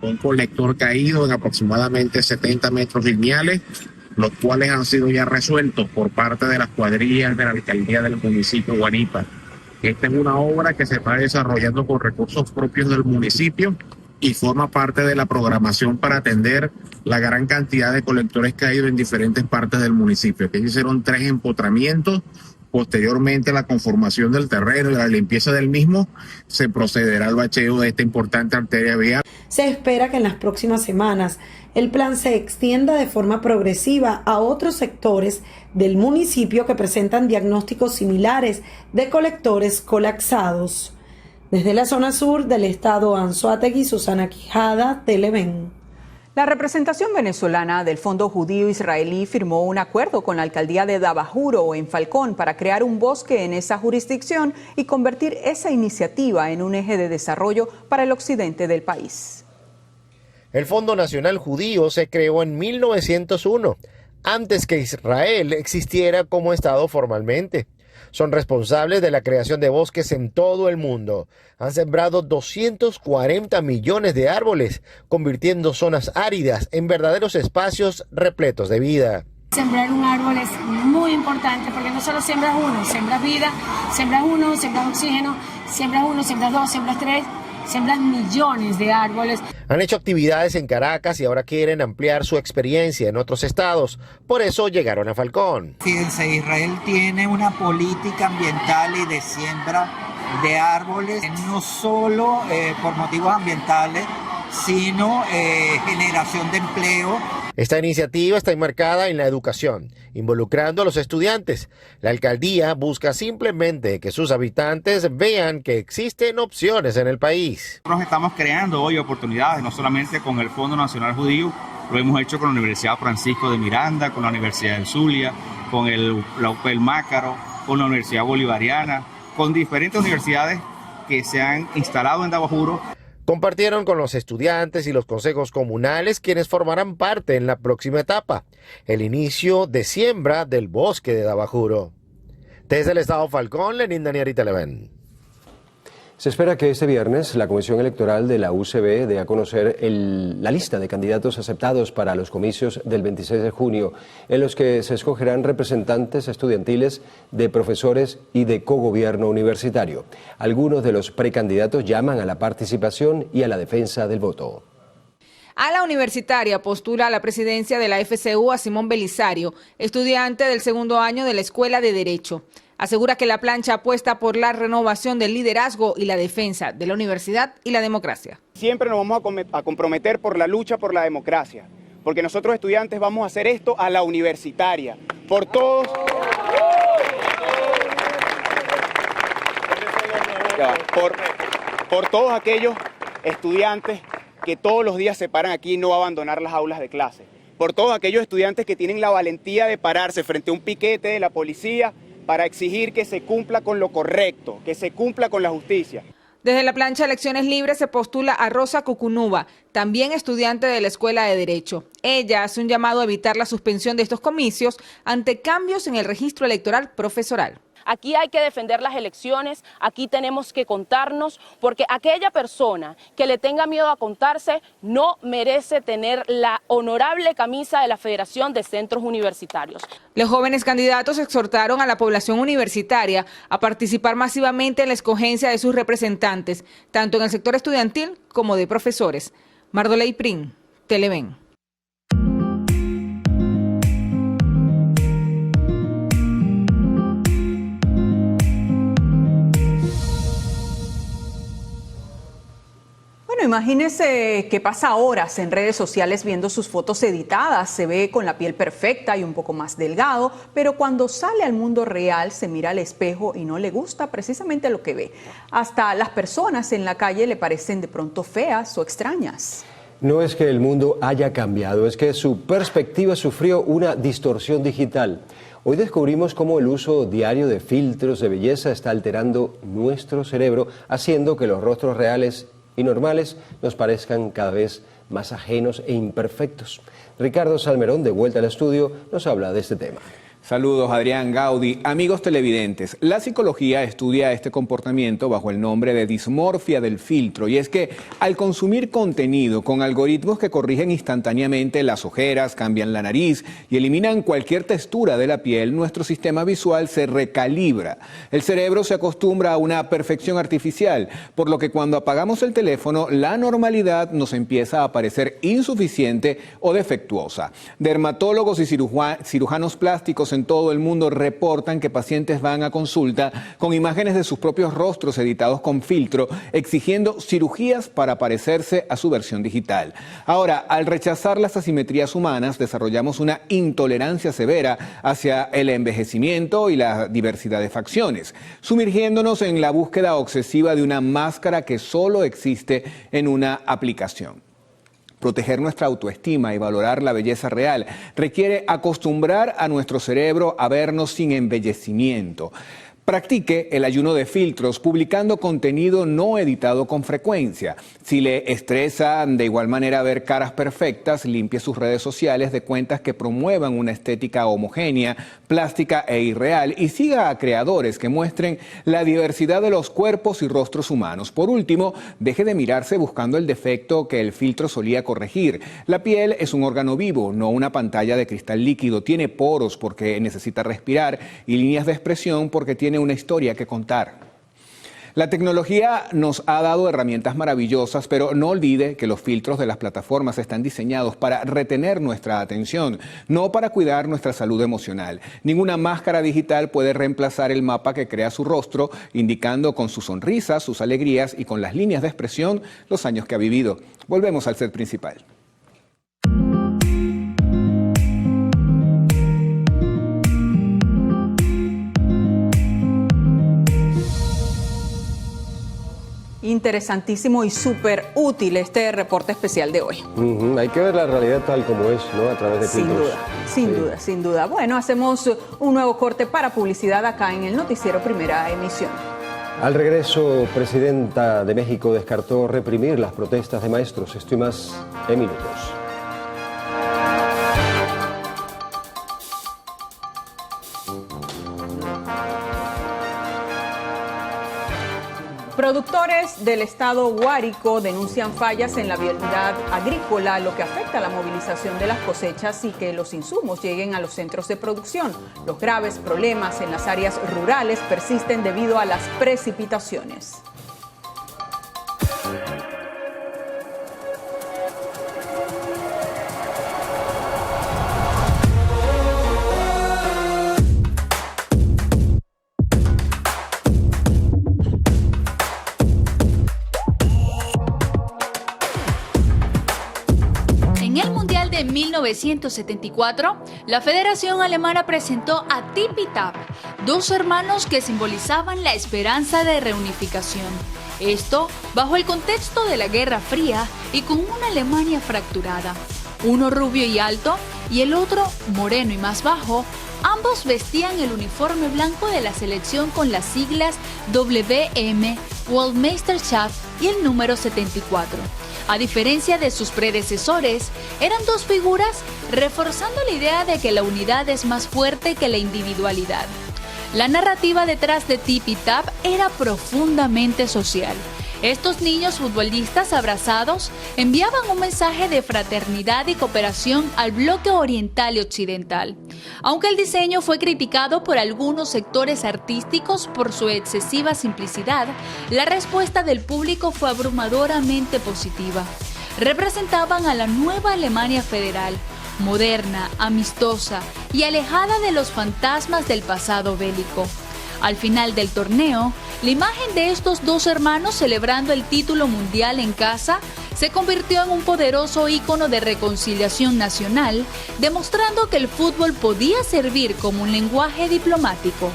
Un colector caído en aproximadamente 70 metros lineales los cuales han sido ya resueltos por parte de las cuadrillas de la alcaldía del municipio de Guanipa. Esta es una obra que se está desarrollando con recursos propios del municipio y forma parte de la programación para atender la gran cantidad de colectores que ha ido en diferentes partes del municipio. Aquí se hicieron 3 empotramientos. Posteriormente, la conformación del terreno y la limpieza del mismo, se procederá al bacheo de esta importante arteria vial. Se espera que en las próximas semanas el plan se extienda de forma progresiva a otros sectores del municipio que presentan diagnósticos similares de colectores colapsados. Desde la zona sur del estado Anzoátegui, Susana Quijada, Televen. La representación venezolana del Fondo Judío Israelí firmó un acuerdo con la alcaldía de Dabajuro en Falcón para crear un bosque en esa jurisdicción y convertir esa iniciativa en un eje de desarrollo para el occidente del país. El Fondo Nacional Judío se creó en 1901, antes que Israel existiera como Estado formalmente. Son responsables de la creación de bosques en todo el mundo. Han sembrado 240 millones de árboles, convirtiendo zonas áridas en verdaderos espacios repletos de vida. Sembrar un árbol es muy importante porque no solo siembras uno, siembras vida, siembras uno, siembras oxígeno, siembras uno, siembras dos, siembras tres, siembras millones de árboles. Han hecho actividades en Caracas y ahora quieren ampliar su experiencia en otros estados. Por eso llegaron a Falcón. Fíjense, Israel tiene una política ambiental y de siembra de árboles, no solo por motivos ambientales, sino generación de empleo. Esta iniciativa está enmarcada en la educación, involucrando a los estudiantes. La alcaldía busca simplemente que sus habitantes vean que existen opciones en el país. Nosotros estamos creando hoy oportunidades, no solamente con el Fondo Nacional Judío, lo hemos hecho con la Universidad Francisco de Miranda, con la Universidad del Zulia, con la UPEL Mácaro, con la Universidad Bolivariana, con diferentes universidades que se han instalado en Dabajuro. Compartieron con los estudiantes y los consejos comunales quienes formarán parte en la próxima etapa, el inicio de siembra del bosque de Dabajuro. Desde el estado Falcón, Lenín Daniel, Televen. Se espera que este viernes la Comisión Electoral de la UCB dé a conocer la lista de candidatos aceptados para los comicios del 26 de junio, en los que se escogerán representantes estudiantiles, de profesores y de cogobierno universitario. Algunos de los precandidatos llaman a la participación y a la defensa del voto. A la universitaria postula a la presidencia de la FCU a Simón Belisario, estudiante del segundo año de la Escuela de Derecho. Asegura que la plancha apuesta por la renovación del liderazgo y la defensa de la universidad y la democracia. Siempre nos vamos a comprometer por la lucha por la democracia, porque nosotros estudiantes vamos a hacer esto a la universitaria, por todos. Por todos aquellos estudiantes que todos los días se paran aquí y no abandonar las aulas de clase. Por todos aquellos estudiantes que tienen la valentía de pararse frente a un piquete de la policía para exigir que se cumpla con lo correcto, que se cumpla con la justicia. Desde la plancha Elecciones Libres se postula a Rosa Cucunuba, también estudiante de la Escuela de Derecho. Ella hace un llamado a evitar la suspensión de estos comicios ante cambios en el registro electoral profesoral. Aquí hay que defender las elecciones, aquí tenemos que contarnos, porque aquella persona que le tenga miedo a contarse no merece tener la honorable camisa de la Federación de Centros Universitarios. Los jóvenes candidatos exhortaron a la población universitaria a participar masivamente en la escogencia de sus representantes, tanto en el sector estudiantil como de profesores. Mardoley Prin, Televen. Bueno, imagínese que pasa horas en redes sociales viendo sus fotos editadas, se ve con la piel perfecta y un poco más delgado, pero cuando sale al mundo real se mira al espejo y no le gusta precisamente lo que ve. Hasta las personas en la calle le parecen de pronto feas o extrañas. No es que el mundo haya cambiado, es que su perspectiva sufrió una distorsión digital. Hoy descubrimos cómo el uso diario de filtros de belleza está alterando nuestro cerebro, haciendo que los rostros reales y normales nos parezcan cada vez más ajenos e imperfectos. Ricardo Salmerón, de vuelta al estudio, nos habla de este tema. Saludos, Adrián, Gaudí. Amigos televidentes, la psicología estudia este comportamiento bajo el nombre de dismorfia del filtro, y es que al consumir contenido con algoritmos que corrigen instantáneamente las ojeras, cambian la nariz y eliminan cualquier textura de la piel, nuestro sistema visual se recalibra. El cerebro se acostumbra a una perfección artificial, por lo que cuando apagamos el teléfono, la normalidad nos empieza a parecer insuficiente o defectuosa. Dermatólogos y cirujanos plásticos en todo el mundo reportan que pacientes van a consulta con imágenes de sus propios rostros editados con filtro, exigiendo cirugías para parecerse a su versión digital. Ahora, al rechazar las asimetrías humanas, desarrollamos una intolerancia severa hacia el envejecimiento y la diversidad de facciones, sumergiéndonos en la búsqueda obsesiva de una máscara que solo existe en una aplicación. Proteger nuestra autoestima y valorar la belleza real requiere acostumbrar a nuestro cerebro a vernos sin embellecimiento. Practique el ayuno de filtros publicando contenido no editado con frecuencia. Si le estresa de igual manera ver caras perfectas, limpie sus redes sociales de cuentas que promuevan una estética homogénea, plástica e irreal, y siga a creadores que muestren la diversidad de los cuerpos y rostros humanos. Por último, deje de mirarse buscando el defecto que el filtro solía corregir. La piel es un órgano vivo, no una pantalla de cristal líquido. Tiene poros porque necesita respirar y líneas de expresión porque tiene una historia que contar. La tecnología nos ha dado herramientas maravillosas, pero no olvide que los filtros de las plataformas están diseñados para retener nuestra atención, no para cuidar nuestra salud emocional. Ninguna máscara digital puede reemplazar el mapa que crea su rostro, indicando con su sonrisa, sus alegrías y con las líneas de expresión los años que ha vivido. Volvemos al set principal. Interesantísimo y súper útil este reporte especial de hoy. Hay que ver la realidad tal como es, ¿no? A través de filtros. Sin duda. Bueno, hacemos un nuevo corte para publicidad acá en el noticiero Primera Emisión. Al regreso, presidenta de México descartó reprimir las protestas de maestros. Esto y más en minutos. Productores del estado Guárico denuncian fallas en la vialidad agrícola, lo que afecta a la movilización de las cosechas y que los insumos lleguen a los centros de producción. Los graves problemas en las áreas rurales persisten debido a las precipitaciones. En 1974, la Federación Alemana presentó a Tip y Tap, dos hermanos que simbolizaban la esperanza de reunificación. Esto bajo el contexto de la Guerra Fría y con una Alemania fracturada. Uno rubio y alto y el otro moreno y más bajo. Ambos vestían el uniforme blanco de la selección con las siglas WM, Weltmeisterschaft y el número 74. A diferencia de sus predecesores, eran dos figuras reforzando la idea de que la unidad es más fuerte que la individualidad. La narrativa detrás de Tip y Tap era profundamente social. Estos niños futbolistas abrazados enviaban un mensaje de fraternidad y cooperación al bloque oriental y occidental. Aunque el diseño fue criticado por algunos sectores artísticos por su excesiva simplicidad, la respuesta del público fue abrumadoramente positiva. Representaban a la nueva Alemania federal, moderna, amistosa y alejada de los fantasmas del pasado bélico. Al final del torneo, la imagen de estos dos hermanos celebrando el título mundial en casa se convirtió en un poderoso ícono de reconciliación nacional, demostrando que el fútbol podía servir como un lenguaje diplomático.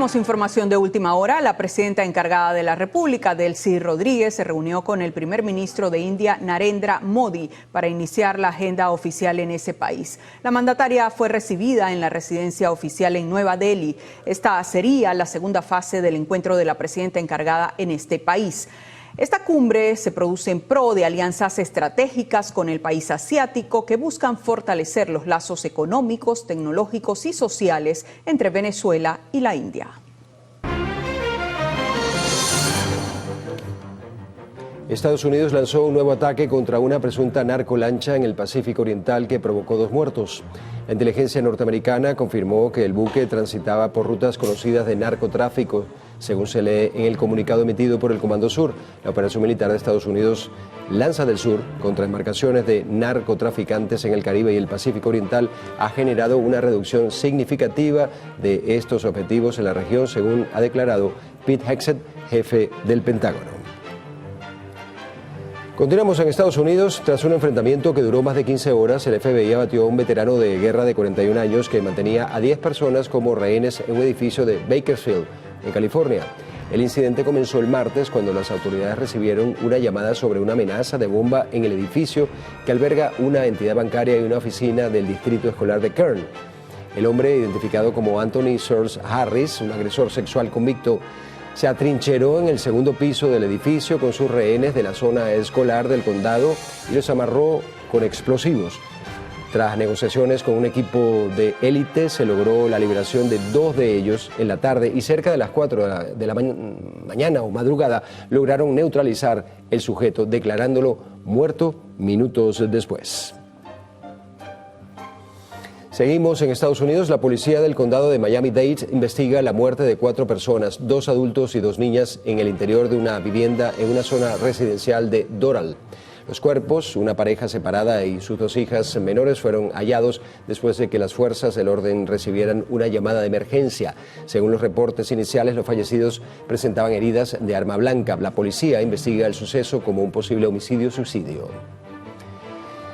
Tenemos información de última hora. La presidenta encargada de la República, Delcy Rodríguez, se reunió con el primer ministro de India, Narendra Modi, para iniciar la agenda oficial en ese país. La mandataria fue recibida en la residencia oficial en Nueva Delhi. Esta sería la segunda fase del encuentro de la presidenta encargada en este país. Esta cumbre se produce en pro de alianzas estratégicas con el país asiático que buscan fortalecer los lazos económicos, tecnológicos y sociales entre Venezuela y la India. Estados Unidos lanzó un nuevo ataque contra una presunta narcolancha en el Pacífico Oriental que provocó 2 muertos. La inteligencia norteamericana confirmó que el buque transitaba por rutas conocidas de narcotráfico, según se lee en el comunicado emitido por el Comando Sur. La operación militar de Estados Unidos Lanza del Sur contra embarcaciones de narcotraficantes en el Caribe y el Pacífico Oriental ha generado una reducción significativa de estos objetivos en la región, según ha declarado Pete Hegseth, jefe del Pentágono. Continuamos en Estados Unidos. Tras un enfrentamiento que duró más de 15 horas, el FBI abatió a un veterano de guerra de 41 años que mantenía a 10 personas como rehenes en un edificio de Bakersfield, en California. El incidente comenzó el martes cuando las autoridades recibieron una llamada sobre una amenaza de bomba en el edificio que alberga una entidad bancaria y una oficina del distrito escolar de Kern. El hombre, identificado como Anthony Searles Harris, un agresor sexual convicto, se atrincheró en el segundo piso del edificio con sus rehenes de la zona escolar del condado y los amarró con explosivos. Tras negociaciones con un equipo de élite, se logró la liberación de 2 de ellos en la tarde y cerca de las 4 de la mañana o madrugada lograron neutralizar el sujeto, declarándolo muerto minutos después. Seguimos en Estados Unidos. La policía del condado de Miami-Dade investiga la muerte de 4 personas, 2 adultos y 2 niñas, en el interior de una vivienda en una zona residencial de Doral. Los cuerpos, una pareja separada y sus 2 hijas menores, fueron hallados después de que las fuerzas del orden recibieran una llamada de emergencia. Según los reportes iniciales, los fallecidos presentaban heridas de arma blanca. La policía investiga el suceso como un posible homicidio-suicidio.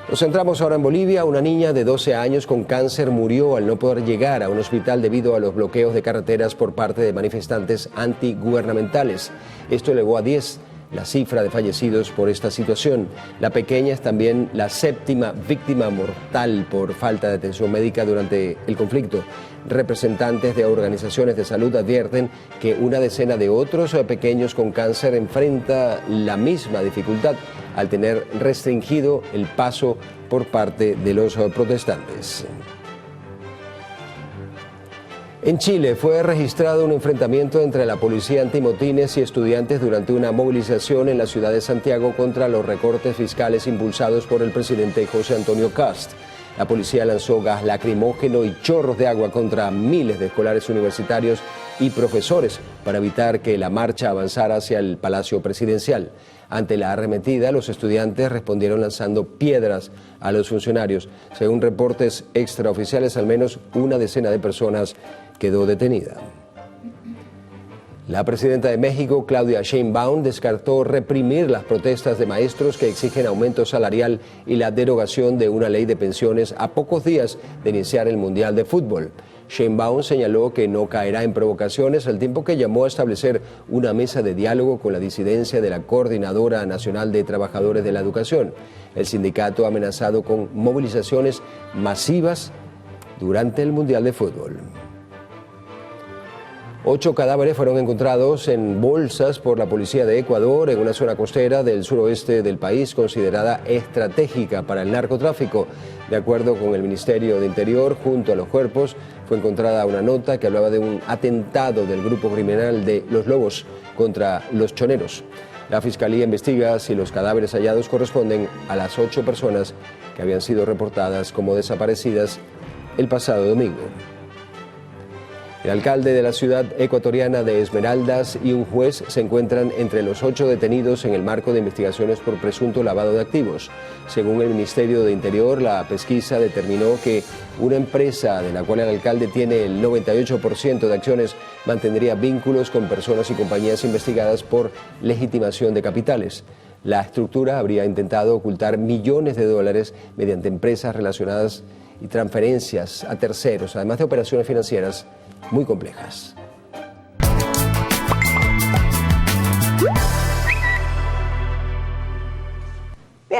Nos centramos ahora en Bolivia. Una niña de 12 años con cáncer murió al no poder llegar a un hospital debido a los bloqueos de carreteras por parte de manifestantes antigubernamentales. Esto elevó a 10 la cifra de fallecidos por esta situación. La pequeña es también la 7ª víctima mortal por falta de atención médica durante el conflicto. Representantes de organizaciones de salud advierten que una decena de otros pequeños con cáncer enfrenta la misma dificultad al tener restringido el paso por parte de los protestantes. En Chile fue registrado un enfrentamiento entre la policía antimotines y estudiantes durante una movilización en la ciudad de Santiago contra los recortes fiscales impulsados por el presidente José Antonio Kast. La policía lanzó gas lacrimógeno y chorros de agua contra miles de escolares universitarios y profesores para evitar que la marcha avanzara hacia el Palacio Presidencial. Ante la arremetida, los estudiantes respondieron lanzando piedras a los funcionarios. Según reportes extraoficiales, al menos una decena de personas quedó detenida. La presidenta de México, Claudia Sheinbaum, descartó reprimir las protestas de maestros que exigen aumento salarial y la derogación de una ley de pensiones a pocos días de iniciar el Mundial de Fútbol. Sheinbaum señaló que no caerá en provocaciones, al tiempo que llamó a establecer una mesa de diálogo con la disidencia de la Coordinadora Nacional de Trabajadores de la Educación. El sindicato ha amenazado con movilizaciones masivas durante el Mundial de Fútbol. 8 cadáveres fueron encontrados en bolsas por la policía de Ecuador en una zona costera del suroeste del país considerada estratégica para el narcotráfico. De acuerdo con el Ministerio de Interior, junto a los cuerpos fue encontrada una nota que hablaba de un atentado del grupo criminal de Los Lobos contra los choneros. La Fiscalía investiga si los cadáveres hallados corresponden a las 8 personas que habían sido reportadas como desaparecidas el pasado domingo. El alcalde de la ciudad ecuatoriana de Esmeraldas y un juez se encuentran entre los 8 detenidos en el marco de investigaciones por presunto lavado de activos. Según el Ministerio de Interior, la pesquisa determinó que una empresa de la cual el alcalde tiene el 98% de acciones mantendría vínculos con personas y compañías investigadas por legitimación de capitales. La estructura habría intentado ocultar millones de dólares mediante empresas relacionadas y transferencias a terceros, además de operaciones financieras muy complejas.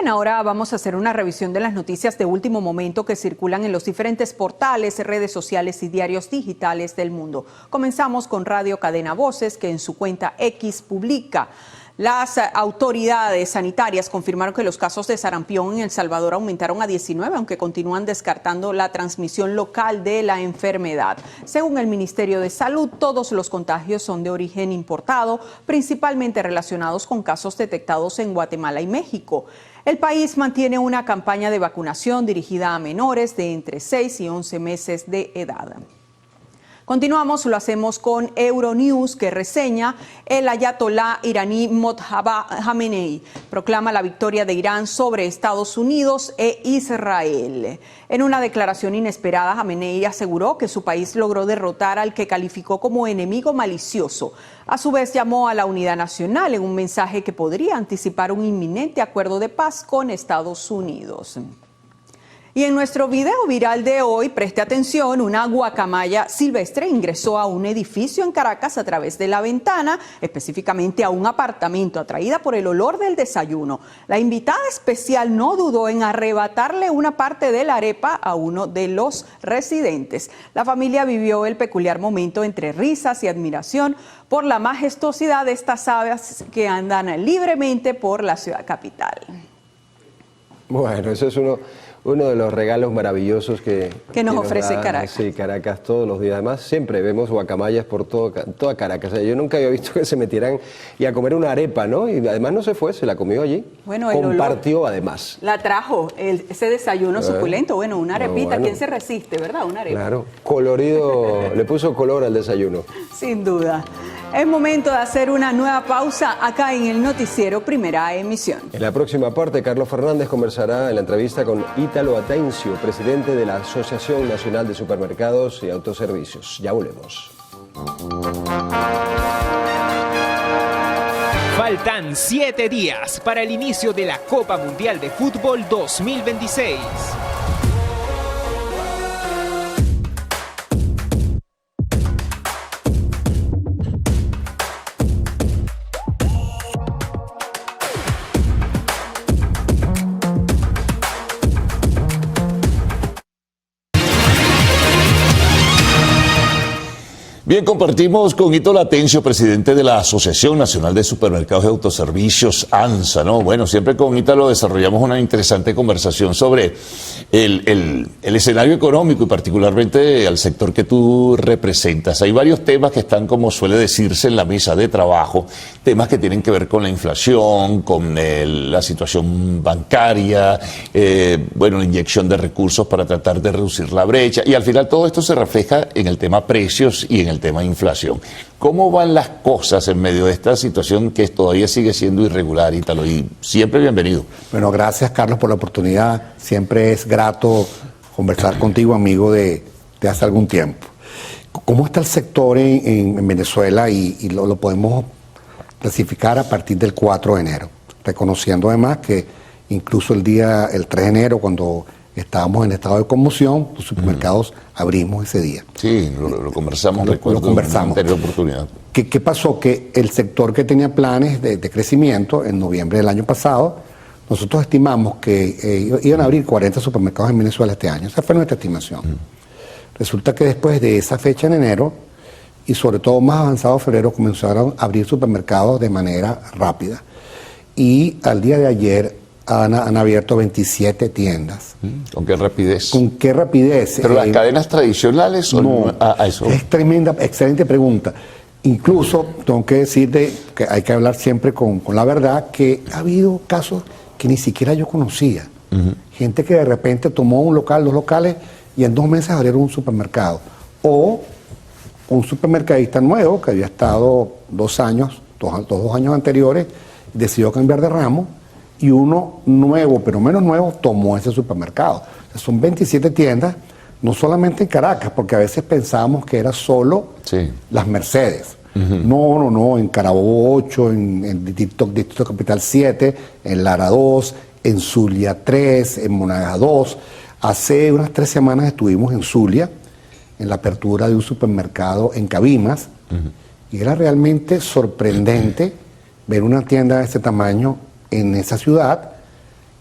Bien, ahora vamos a hacer una revisión de las noticias de último momento que circulan en los diferentes portales, redes sociales y diarios digitales del mundo. Comenzamos con Radio Cadena Voces, que en su cuenta X publica: las autoridades sanitarias confirmaron que los casos de sarampión en El Salvador aumentaron a 19, aunque continúan descartando la transmisión local de la enfermedad. Según el Ministerio de Salud, todos los contagios son de origen importado, principalmente relacionados con casos detectados en Guatemala y México. El país mantiene una campaña de vacunación dirigida a menores de entre 6 y 11 meses de edad. Continuamos, lo hacemos con Euronews, que reseña: el ayatolá iraní Mojtaba Khamenei proclama la victoria de Irán sobre Estados Unidos e Israel. En una declaración inesperada, Khamenei aseguró que su país logró derrotar al que calificó como enemigo malicioso. A su vez, llamó a la unidad nacional en un mensaje que podría anticipar un inminente acuerdo de paz con Estados Unidos. Y en nuestro video viral de hoy, preste atención, una guacamaya silvestre ingresó a un edificio en Caracas a través de la ventana, específicamente a un apartamento, atraída por el olor del desayuno. La invitada especial no dudó en arrebatarle una parte de la arepa a uno de los residentes. La familia vivió el peculiar momento entre risas y admiración por la majestuosidad de estas aves que andan libremente por la ciudad capital. Bueno, eso es uno de los regalos maravillosos que nos ofrece Caracas. Sí, Caracas todos los días. Además, siempre vemos guacamayas por toda Caracas. O sea, yo nunca había visto que se metieran y a comer una arepa, ¿no? Y además no se fue, se la comió allí. Bueno, compartió olor, además. La trajo, ese desayuno suculento. Bueno, una arepita, bueno. ¿Quién se resiste, verdad? Una arepa. Claro, colorido, le puso color al desayuno. Sin duda. Es momento de hacer una nueva pausa acá en el noticiero Primera Emisión. En la próxima parte, Carlos Fernández conversará en la entrevista con Ítalo Atencio, presidente de la Asociación Nacional de Supermercados y Autoservicios. Ya volvemos. Faltan 7 días para el inicio de la Copa Mundial de Fútbol 2026. Bien, compartimos con Ítalo Atencio, presidente de la Asociación Nacional de Supermercados y Autoservicios, ANSA, ¿no? Bueno, siempre con Ítalo desarrollamos una interesante conversación sobre el escenario económico y particularmente al sector que tú representas. Hay varios temas que están, como suele decirse, en la mesa de trabajo, temas que tienen que ver con la inflación, con la situación bancaria, bueno, la inyección de recursos para tratar de reducir la brecha, y al final todo esto se refleja en el tema precios y en el tema inflación. ¿Cómo van las cosas en medio de esta situación que todavía sigue siendo irregular, Ítalo? Y siempre bienvenido. Bueno, gracias, Carlos, por la oportunidad. Siempre es grato conversar contigo, amigo de hace algún tiempo. ¿Cómo está el sector en Venezuela? Y lo podemos clasificar a partir del 4 de enero, reconociendo además que incluso el 3 de enero, cuando estábamos en estado de conmoción, los supermercados abrimos ese día. Sí, lo conversamos, recuerdo, lo conversamos. En una anterior oportunidad. ¿Qué pasó? Que el sector que tenía planes de crecimiento en noviembre del año pasado, nosotros estimamos que iban a abrir 40 supermercados en Venezuela este año. Esa fue nuestra estimación. Resulta que después de esa fecha en enero, y sobre todo más avanzado febrero, comenzaron a abrir supermercados de manera rápida. Y al día de ayer han abierto 27 tiendas. ¿Con qué rapidez? ¿Con qué rapidez? ¿Pero las cadenas tradicionales o no? Eso. Es tremenda, excelente pregunta. Incluso tengo que decirte que hay que hablar siempre con la verdad, que ha habido casos que ni siquiera yo conocía. Gente que de repente tomó un local, 2 locales, y en 2 meses abrieron un supermercado. O un supermercadista nuevo que había estado 2 años, 2 años anteriores, decidió cambiar de ramo, y uno nuevo, pero menos nuevo, tomó ese supermercado. O sea, son 27 tiendas, no solamente en Caracas, porque a veces pensábamos que era solo las Mercedes. No, en Carabobo 8, en Distrito Capital 7, en Lara 2, en Zulia 3, en Monagas 2. Hace unas 3 semanas estuvimos en Zulia, en la apertura de un supermercado en Cabimas, y era realmente sorprendente ver una tienda de ese tamaño en esa ciudad,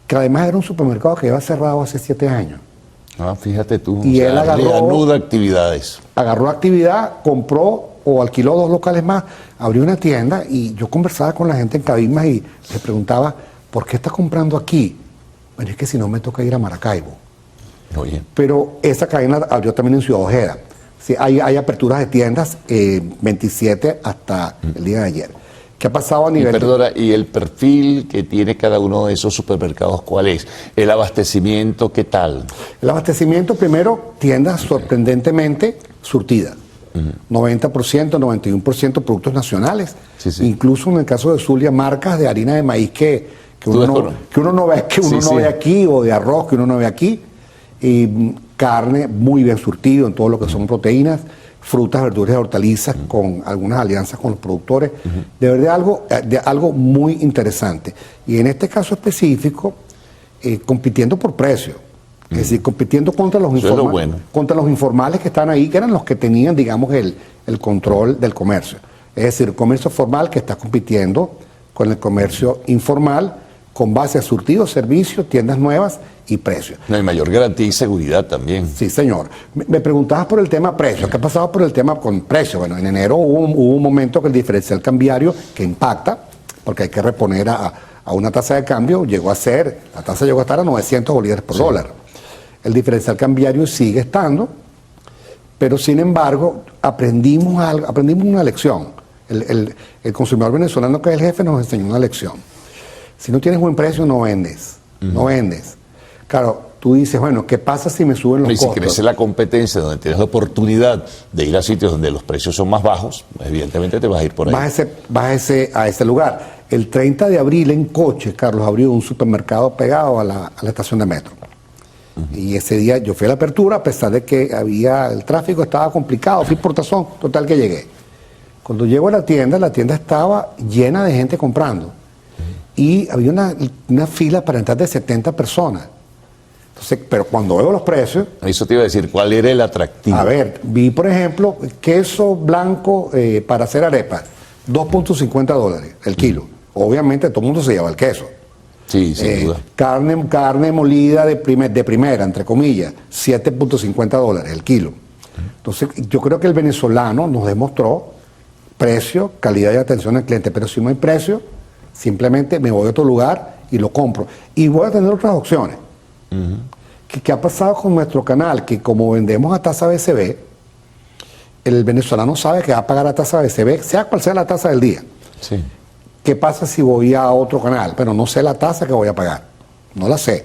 que además era un supermercado que lleva cerrado hace 7 años. Ah, fíjate tú. Y él reanuda actividades. Agarró actividad, compró o alquiló 2 locales más, abrió una tienda y yo conversaba con la gente en Cabimas y les preguntaba, ¿por qué estás comprando aquí? Bueno, es que si no me toca ir a Maracaibo. Oye. Pero esa cadena abrió también en Ciudad Ojeda. Sí, hay aperturas de tiendas 27 hasta el día de ayer. ¿Qué ha pasado a nivel? Perdona, ¿y el perfil que tiene cada uno de esos supermercados cuál es? ¿El abastecimiento qué tal? El abastecimiento, primero, tiendas sorprendentemente surtidas. 90%, 91% productos nacionales. Sí, sí. Incluso en el caso de Zulia, marcas de harina de maíz que uno no ve aquí, o de arroz que uno no ve aquí. Y carne muy bien surtido en todo lo que son proteínas, frutas, verduras y hortalizas, con algunas alianzas con los productores. De verdad, algo muy interesante. Y en este caso específico, compitiendo por precio. Es decir, compitiendo contra los informales que están ahí, que eran los que tenían, digamos, el control del comercio. Es decir, el comercio formal que está compitiendo con el comercio informal con base a surtidos, servicios, tiendas nuevas y precios. No hay mayor garantía y seguridad también. Sí, señor. Me preguntabas por el tema precio. ¿Qué ha pasado por el tema con precio? Bueno, en enero hubo un momento que el diferencial cambiario que impacta, porque hay que reponer a una tasa de cambio, la tasa llegó a estar a 900 bolívares por dólar. El diferencial cambiario sigue estando, pero sin embargo aprendimos una lección. El consumidor venezolano, que es el jefe, nos enseñó una lección. Si no tienes buen precio, no vendes. No vendes. Claro, tú dices, bueno, ¿qué pasa si me suben los costos? Y si crece la competencia, donde tienes la oportunidad de ir a sitios donde los precios son más bajos, evidentemente te vas a ir por ahí. Vas a ese lugar. El 30 de abril en Coche, Carlos abrió un supermercado pegado a la estación de metro. Y ese día yo fui a la apertura, a pesar de que el tráfico estaba complicado, fui por tazón, total que llegué. Cuando llego a la tienda estaba llena de gente comprando. Y había una fila para entrar de 70 personas. Entonces, pero cuando veo los precios... Eso te iba a decir, ¿cuál era el atractivo? A ver, vi por ejemplo queso blanco para hacer arepas, $2.50 el kilo. Obviamente todo el mundo se lleva el queso. Sí, sin duda. Carne molida de primera, entre comillas, $7.50 el kilo. Entonces, yo creo que el venezolano nos demostró precio, calidad y atención al cliente, pero si no hay precio, simplemente me voy a otro lugar y lo compro. Y voy a tener otras opciones. ¿Qué ha pasado con nuestro canal? Que como vendemos a tasa BCB, el venezolano sabe que va a pagar a tasa BCB, sea cual sea la tasa del día. Sí. ¿Qué pasa si voy a otro canal? Pero no sé la tasa que voy a pagar. No la sé.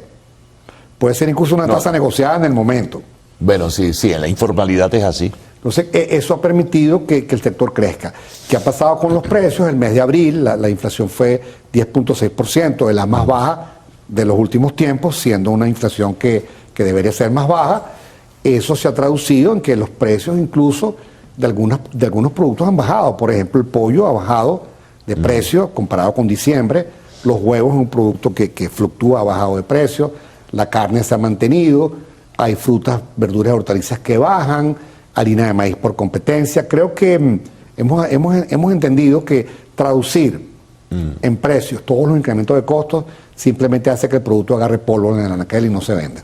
Puede ser incluso una tasa negociada en el momento. Bueno, sí, en la informalidad es así. Entonces, eso ha permitido que el sector crezca. ¿Qué ha pasado con los precios? El mes de abril la inflación fue 10.6%, de la más baja de los últimos tiempos, siendo una inflación que debería ser más baja. Eso se ha traducido en que los precios incluso de algunos productos han bajado. Por ejemplo, el pollo ha bajado de precio comparado con diciembre. Los huevos es un producto que fluctúa, ha bajado de precio. La carne se ha mantenido. Hay frutas, verduras y hortalizas que bajan. Harina de maíz por competencia. Creo que hemos entendido que traducir en precios todos los incrementos de costos simplemente hace que el producto agarre polvo en el anaquel y no se venda.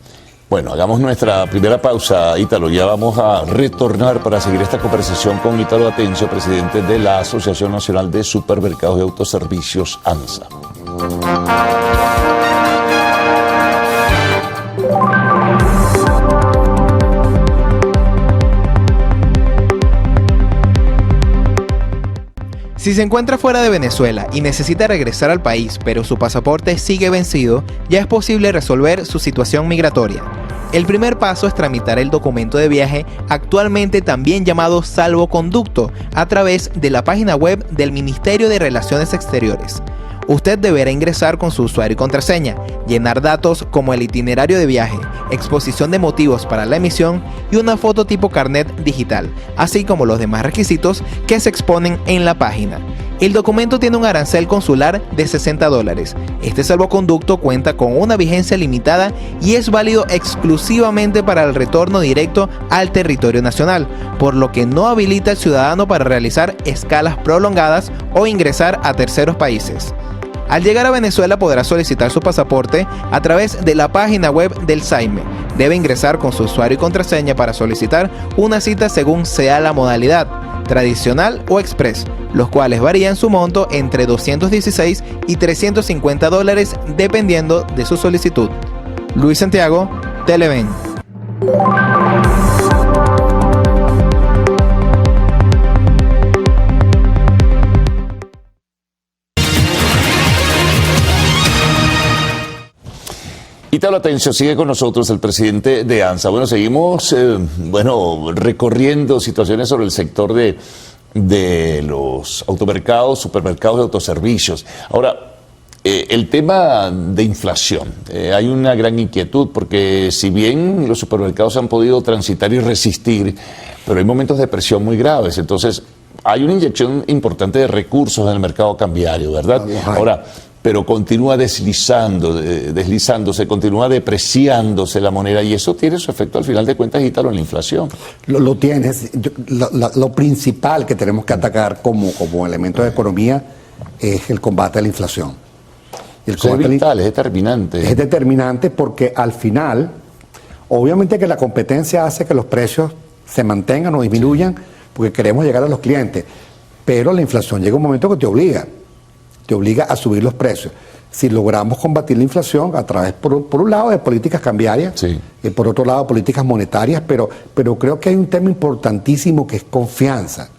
Bueno, hagamos nuestra primera pausa, Ítalo. Ya vamos a retornar para seguir esta conversación con Ítalo Atencio, presidente de la Asociación Nacional de Supermercados y Autoservicios, ANSA. Si se encuentra fuera de Venezuela y necesita regresar al país, pero su pasaporte sigue vencido, ya es posible resolver su situación migratoria. El primer paso es tramitar el documento de viaje, actualmente también llamado salvoconducto, a través de la página web del Ministerio de Relaciones Exteriores. Usted deberá ingresar con su usuario y contraseña, llenar datos como el itinerario de viaje, exposición de motivos para la emisión y una foto tipo carnet digital, así como los demás requisitos que se exponen en la página. El documento tiene un arancel consular de $60. Este salvoconducto cuenta con una vigencia limitada y es válido exclusivamente para el retorno directo al territorio nacional, por lo que no habilita al ciudadano para realizar escalas prolongadas o ingresar a terceros países. Al llegar a Venezuela podrá solicitar su pasaporte a través de la página web del SAIME. Debe ingresar con su usuario y contraseña para solicitar una cita según sea la modalidad, tradicional o express, los cuales varían su monto entre $216 y $350 dependiendo de su solicitud. Luis Santiago, Televen. Ítalo Atencio, sigue con nosotros el presidente de ANSA. Bueno, seguimos recorriendo situaciones sobre el sector de los automercados, supermercados y autoservicios. Ahora, el tema de inflación. Hay una gran inquietud porque si bien los supermercados han podido transitar y resistir, pero hay momentos de presión muy graves. Entonces, hay una inyección importante de recursos en el mercado cambiario, ¿verdad? Ahora, pero continúa deslizándose, continúa depreciándose la moneda y eso tiene su efecto al final de cuentas, Ítalo, en la inflación. Lo tienes. Lo principal que tenemos que atacar como elemento de economía es el combate a la inflación. Es vital, es determinante. Es determinante porque al final, obviamente que la competencia hace que los precios se mantengan o disminuyan porque queremos llegar a los clientes, pero la inflación llega un momento que te obliga a subir los precios. Si logramos combatir la inflación a través, por un lado, de políticas cambiarias, y por otro lado, políticas monetarias, pero creo que hay un tema importantísimo que es confianza.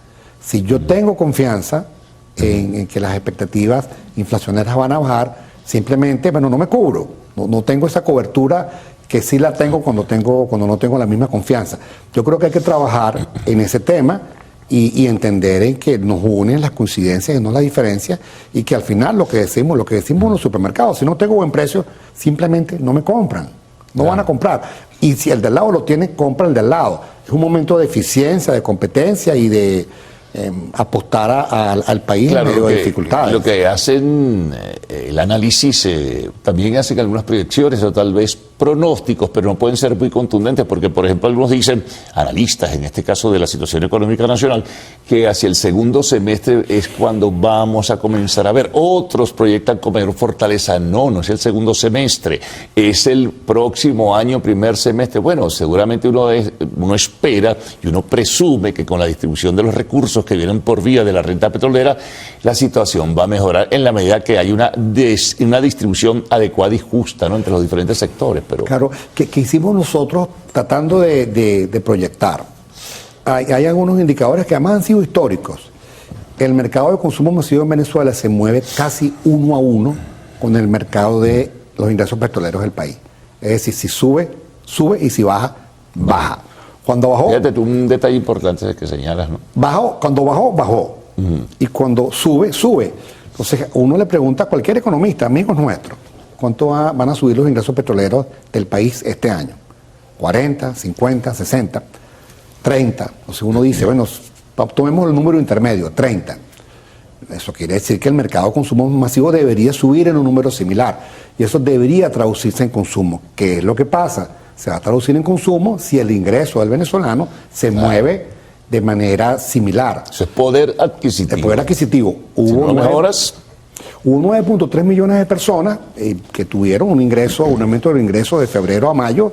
Si yo tengo confianza en que las expectativas inflacionarias van a bajar, simplemente, no me cubro, no tengo esa cobertura que sí la tengo cuando no tengo la misma confianza. Yo creo que hay que trabajar en ese tema y entender en que nos unen las coincidencias y no las diferencias, y que al final lo que decimos en los supermercados, si no tengo buen precio, simplemente no me compran, no van a comprar. Y si el del lado lo tiene, compra el del lado. Es un momento de eficiencia, de competencia y de apostar al país en medio de dificultades. Lo que hacen el análisis también hacen algunas proyecciones o tal vez pronósticos, pero no pueden ser muy contundentes porque, por ejemplo, algunos dicen, analistas en este caso de la situación económica nacional, que hacia el segundo semestre es cuando vamos a comenzar a ver. Otros proyectan con mayor fortaleza. No es el segundo semestre, es el próximo año, primer semestre. Bueno, seguramente uno espera y uno presume que con la distribución de los recursos que vienen por vía de la renta petrolera, la situación va a mejorar en la medida que hay una distribución adecuada y justa, ¿no?, entre los diferentes sectores. Pero claro, que hicimos nosotros tratando de proyectar. Hay algunos indicadores que además han sido históricos. El mercado de consumo masivo en Venezuela se mueve casi 1 a 1 con el mercado de los ingresos petroleros del país. Es decir, si sube, y si baja, baja. Cuando bajó... Fíjate tú un detalle importante que señalas, ¿no? Cuando bajó. Y cuando sube. Entonces, uno le pregunta a cualquier economista, amigos nuestros, ¿cuánto van a subir los ingresos petroleros del país este año? 40, 50, 60, 30. Entonces uno dice, bueno, tomemos el número intermedio, 30. Eso quiere decir que el mercado de consumo masivo debería subir en un número similar. Y eso debería traducirse en consumo. ¿Qué es lo que pasa? Se va a traducir en consumo si el ingreso del venezolano se mueve de manera similar. Eso es poder adquisitivo. El poder adquisitivo. Hubo 9.3 millones de personas que tuvieron un aumento del ingreso de febrero a mayo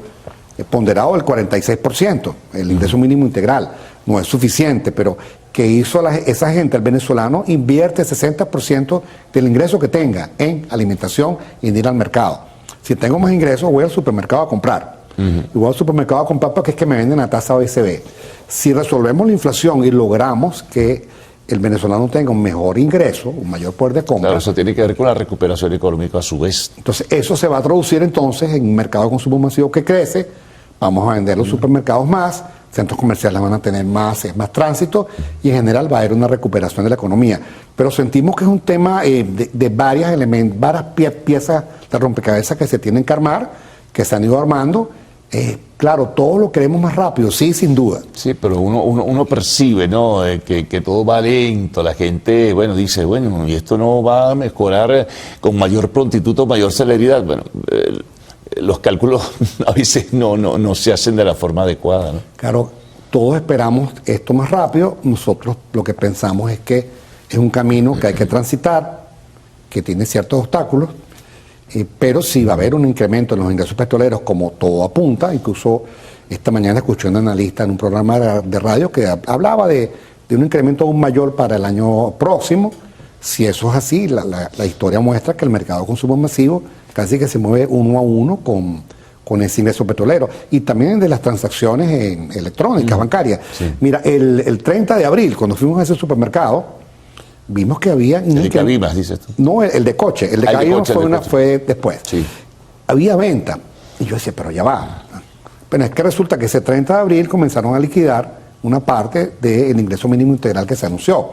ponderado del 46%, el ingreso mínimo integral. No es suficiente, pero ¿qué hizo esa gente? El venezolano invierte 60% del ingreso que tenga en alimentación y en ir al mercado. Si tengo más ingresos, voy al supermercado a comprar. Y voy al supermercado a comprar porque es que me venden a tasa OSB. Si resolvemos la inflación y logramos que el venezolano tenga un mejor ingreso, un mayor poder de compra. Claro, eso tiene que ver con la recuperación económica a su vez. Entonces, eso se va a traducir entonces en un mercado de consumo masivo que crece. Vamos a vender los supermercados más, centros comerciales van a tener más tránsito y en general va a haber una recuperación de la economía. Pero sentimos que es un tema de varios elementos, varias piezas de rompecabezas que se tienen que armar, que se han ido armando. Claro, todo lo queremos más rápido, sí, sin duda. Sí, pero uno percibe, ¿no?, que todo va lento. La gente, dice, y esto no va a mejorar con mayor prontitud o mayor celeridad. Bueno, los cálculos a veces no se hacen de la forma adecuada, ¿no? Claro, todos esperamos esto más rápido. Nosotros lo que pensamos es que es un camino que hay que transitar, que tiene ciertos obstáculos, pero sí va a haber un incremento en los ingresos petroleros, como todo apunta. Incluso esta mañana escuché a un analista en un programa de radio que hablaba de un incremento aún mayor para el año próximo. Si eso es así, la historia muestra que el mercado de consumo masivo casi que se mueve 1 a 1 con ese ingreso petrolero. Y también de las transacciones electrónicas, bancarias. Sí. Mira, el 30 de abril, cuando fuimos a ese supermercado, vimos que había... ¿El de Cabimas, dices tú? No, el de coche. El de Cabimas fue después. Sí. Había venta. Y yo decía, pero ya va. Pero es que resulta que ese 30 de abril comenzaron a liquidar una parte del ingreso mínimo integral que se anunció.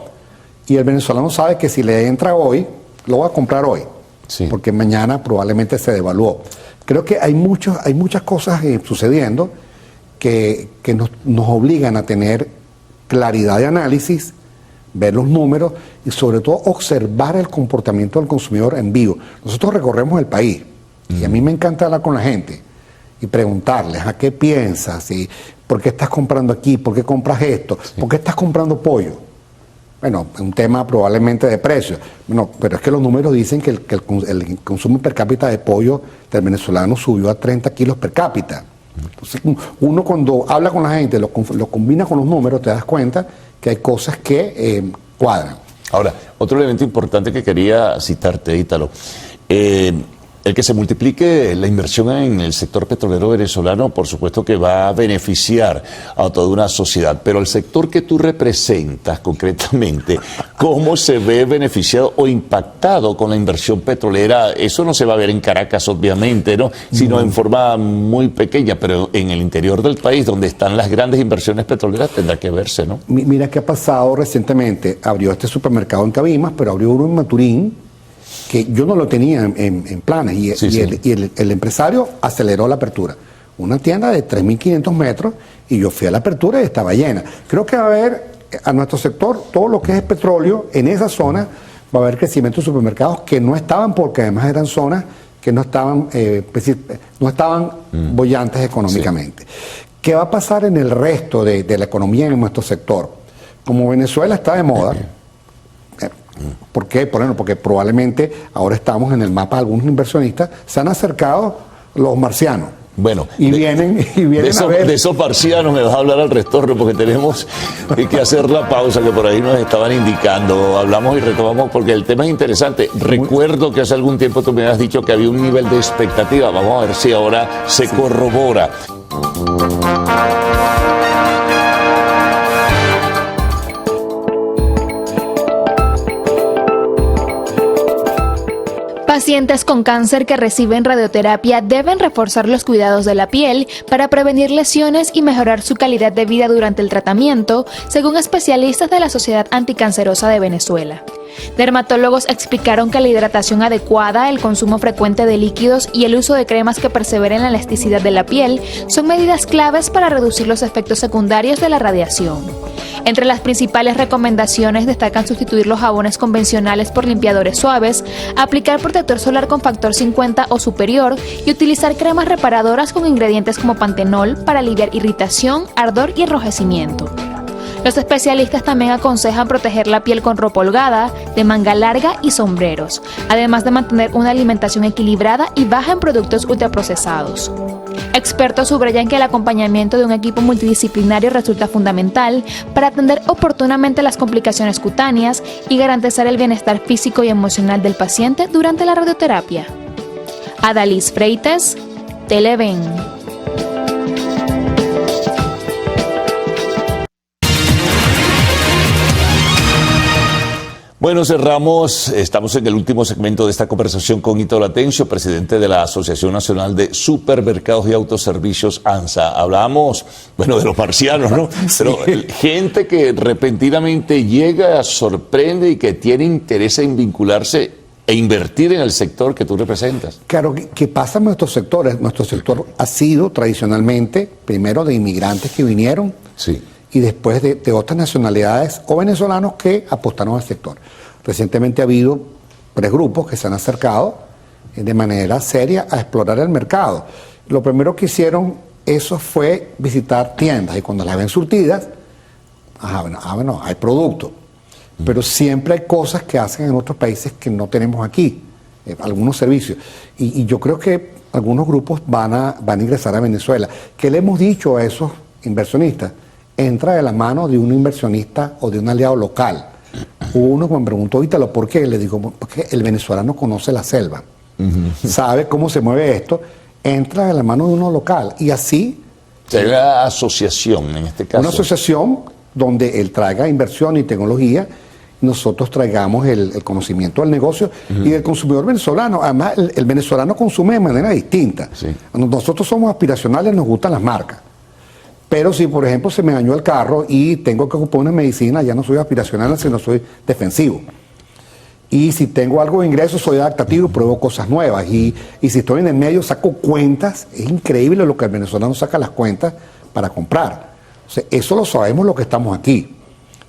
Y el venezolano sabe que si le entra hoy, lo va a comprar hoy. Sí. Porque mañana probablemente se devaluó. Creo que hay muchas cosas sucediendo que nos obligan a tener claridad de análisis, ver los números y sobre todo observar el comportamiento del consumidor en vivo. Nosotros recorremos el país y a mí me encanta hablar con la gente y preguntarles a qué piensas, y por qué estás comprando aquí, por qué compras esto, por qué estás comprando pollo. Bueno, un tema probablemente de precio. Bueno, pero es que los números dicen que el consumo per cápita de pollo del venezolano subió a 30 kilos per cápita. Entonces, uno cuando habla con la gente, lo combina con los números, te das cuenta que hay cosas que cuadran. Ahora, otro elemento importante que quería citarte, Ítalo. El que se multiplique la inversión en el sector petrolero venezolano, por supuesto que va a beneficiar a toda una sociedad, pero el sector que tú representas concretamente, ¿cómo se ve beneficiado o impactado con la inversión petrolera? Eso no se va a ver en Caracas, obviamente, ¿no? Sino en forma muy pequeña, pero en el interior del país, donde están las grandes inversiones petroleras, tendrá que verse, ¿no? Mira qué ha pasado recientemente. Abrió este supermercado en Cabimas, pero abrió uno en Maturín, que yo no lo tenía en planes, y el empresario aceleró la apertura. Una tienda de 3.500 metros, y yo fui a la apertura y estaba llena. Creo que va a haber a nuestro sector todo lo que es petróleo en esa zona, va a haber crecimiento de supermercados que no estaban, porque además eran zonas que no estaban bollantes económicamente. ¿Qué va a pasar en el resto de la economía en nuestro sector? Como Venezuela está de moda, ¿por qué? Bueno, porque probablemente ahora estamos en el mapa de algunos inversionistas, se han acercado los marcianos. Bueno, vienen a ver. De esos marcianos me vas a hablar al retorno, porque tenemos que hacer la pausa que por ahí nos estaban indicando. Hablamos y retomamos porque el tema es interesante. Recuerdo que hace algún tiempo tú me has dicho que había un nivel de expectativa. Vamos a ver si ahora se corrobora. Pacientes con cáncer que reciben radioterapia deben reforzar los cuidados de la piel para prevenir lesiones y mejorar su calidad de vida durante el tratamiento, según especialistas de la Sociedad Anticancerosa de Venezuela. Dermatólogos explicaron que la hidratación adecuada, el consumo frecuente de líquidos y el uso de cremas que perseveren la elasticidad de la piel son medidas claves para reducir los efectos secundarios de la radiación. Entre las principales recomendaciones destacan sustituir los jabones convencionales por limpiadores suaves, aplicar protector solar con factor 50 o superior y utilizar cremas reparadoras con ingredientes como pantenol para aliviar irritación, ardor y enrojecimiento. Los especialistas también aconsejan proteger la piel con ropa holgada, de manga larga y sombreros, además de mantener una alimentación equilibrada y baja en productos ultraprocesados. Expertos subrayan que el acompañamiento de un equipo multidisciplinario resulta fundamental para atender oportunamente las complicaciones cutáneas y garantizar el bienestar físico y emocional del paciente durante la radioterapia. Adalys Freites, Televen. Bueno, cerramos, estamos en el último segmento de esta conversación con Ítalo Atencio, presidente de la Asociación Nacional de Supermercados y Autoservicios, ANSA. Hablábamos, bueno, de los marcianos, ¿no? Pero gente que repentinamente llega, sorprende y que tiene interés en vincularse e invertir en el sector que tú representas. Claro, ¿qué pasa en nuestros sectores? Nuestro sector ha sido tradicionalmente, primero de inmigrantes que vinieron, sí, y después de otras nacionalidades o venezolanos que apostaron al sector. Recientemente ha habido 3 grupos que se han acercado de manera seria a explorar el mercado. Lo primero que hicieron eso fue visitar tiendas, y cuando las ven surtidas, bueno, hay producto. pero siempre hay cosas que hacen en otros países que no tenemos aquí, algunos servicios. Y yo creo que algunos grupos van a ingresar a Venezuela. ¿Qué le hemos dicho a esos inversionistas? Entra de la mano de un inversionista o de un aliado local. Uno me preguntó, Ítalo, ¿por qué? Le digo, porque el venezolano conoce la selva, sabe cómo se mueve esto, entra de la mano de uno local. Y así... Hay una asociación en este caso. Una asociación donde él traiga inversión y tecnología, nosotros traigamos el conocimiento del negocio y del consumidor venezolano. Además, el venezolano consume de manera distinta. Sí. Nosotros somos aspiracionales, nos gustan las marcas. Pero si, por ejemplo, se me dañó el carro y tengo que ocupar una medicina, ya no soy aspiracional, sino soy defensivo. Y si tengo algo de ingreso, soy adaptativo, pruebo cosas nuevas. Y si estoy en el medio, saco cuentas. Es increíble lo que el venezolano saca las cuentas para comprar. O sea, eso lo sabemos lo que estamos aquí.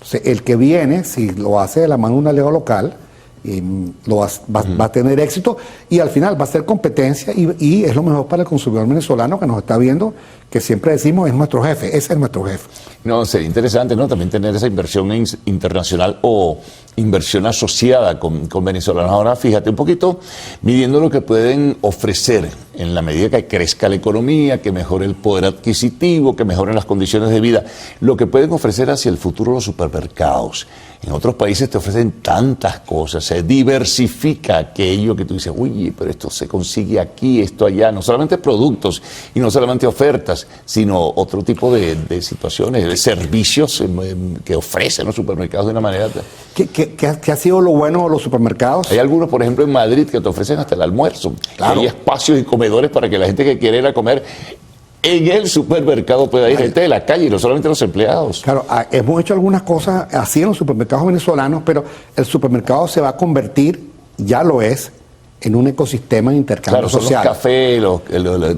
O sea, el que viene, si lo hace de la mano de un aliado local, va a tener éxito y al final va a ser competencia y es lo mejor para el consumidor venezolano que nos está viendo, que siempre decimos es nuestro jefe, ese es nuestro jefe. No, sería interesante, ¿no? También tener esa inversión internacional o inversión asociada con venezolanos. Ahora, fíjate, un poquito midiendo lo que pueden ofrecer en la medida que crezca la economía, que mejore el poder adquisitivo, que mejoren las condiciones de vida, lo que pueden ofrecer hacia el futuro los supermercados. En otros países te ofrecen tantas cosas, se diversifica aquello que tú dices, uy, pero esto se consigue aquí, esto allá, no solamente productos y no solamente ofertas, sino otro tipo de situaciones, de servicios que ofrecen los supermercados de una manera... ¿Qué ha sido lo bueno de los supermercados? Hay algunos, por ejemplo, en Madrid que te ofrecen hasta el almuerzo. Claro. Hay espacios y comedores para que la gente que quiere ir a comer en el supermercado pueda ir, gente de la calle, no solamente los empleados. Claro, hemos hecho algunas cosas así en los supermercados venezolanos, pero el supermercado se va a convertir, ya lo es, en un ecosistema de intercambio social. Los cafés,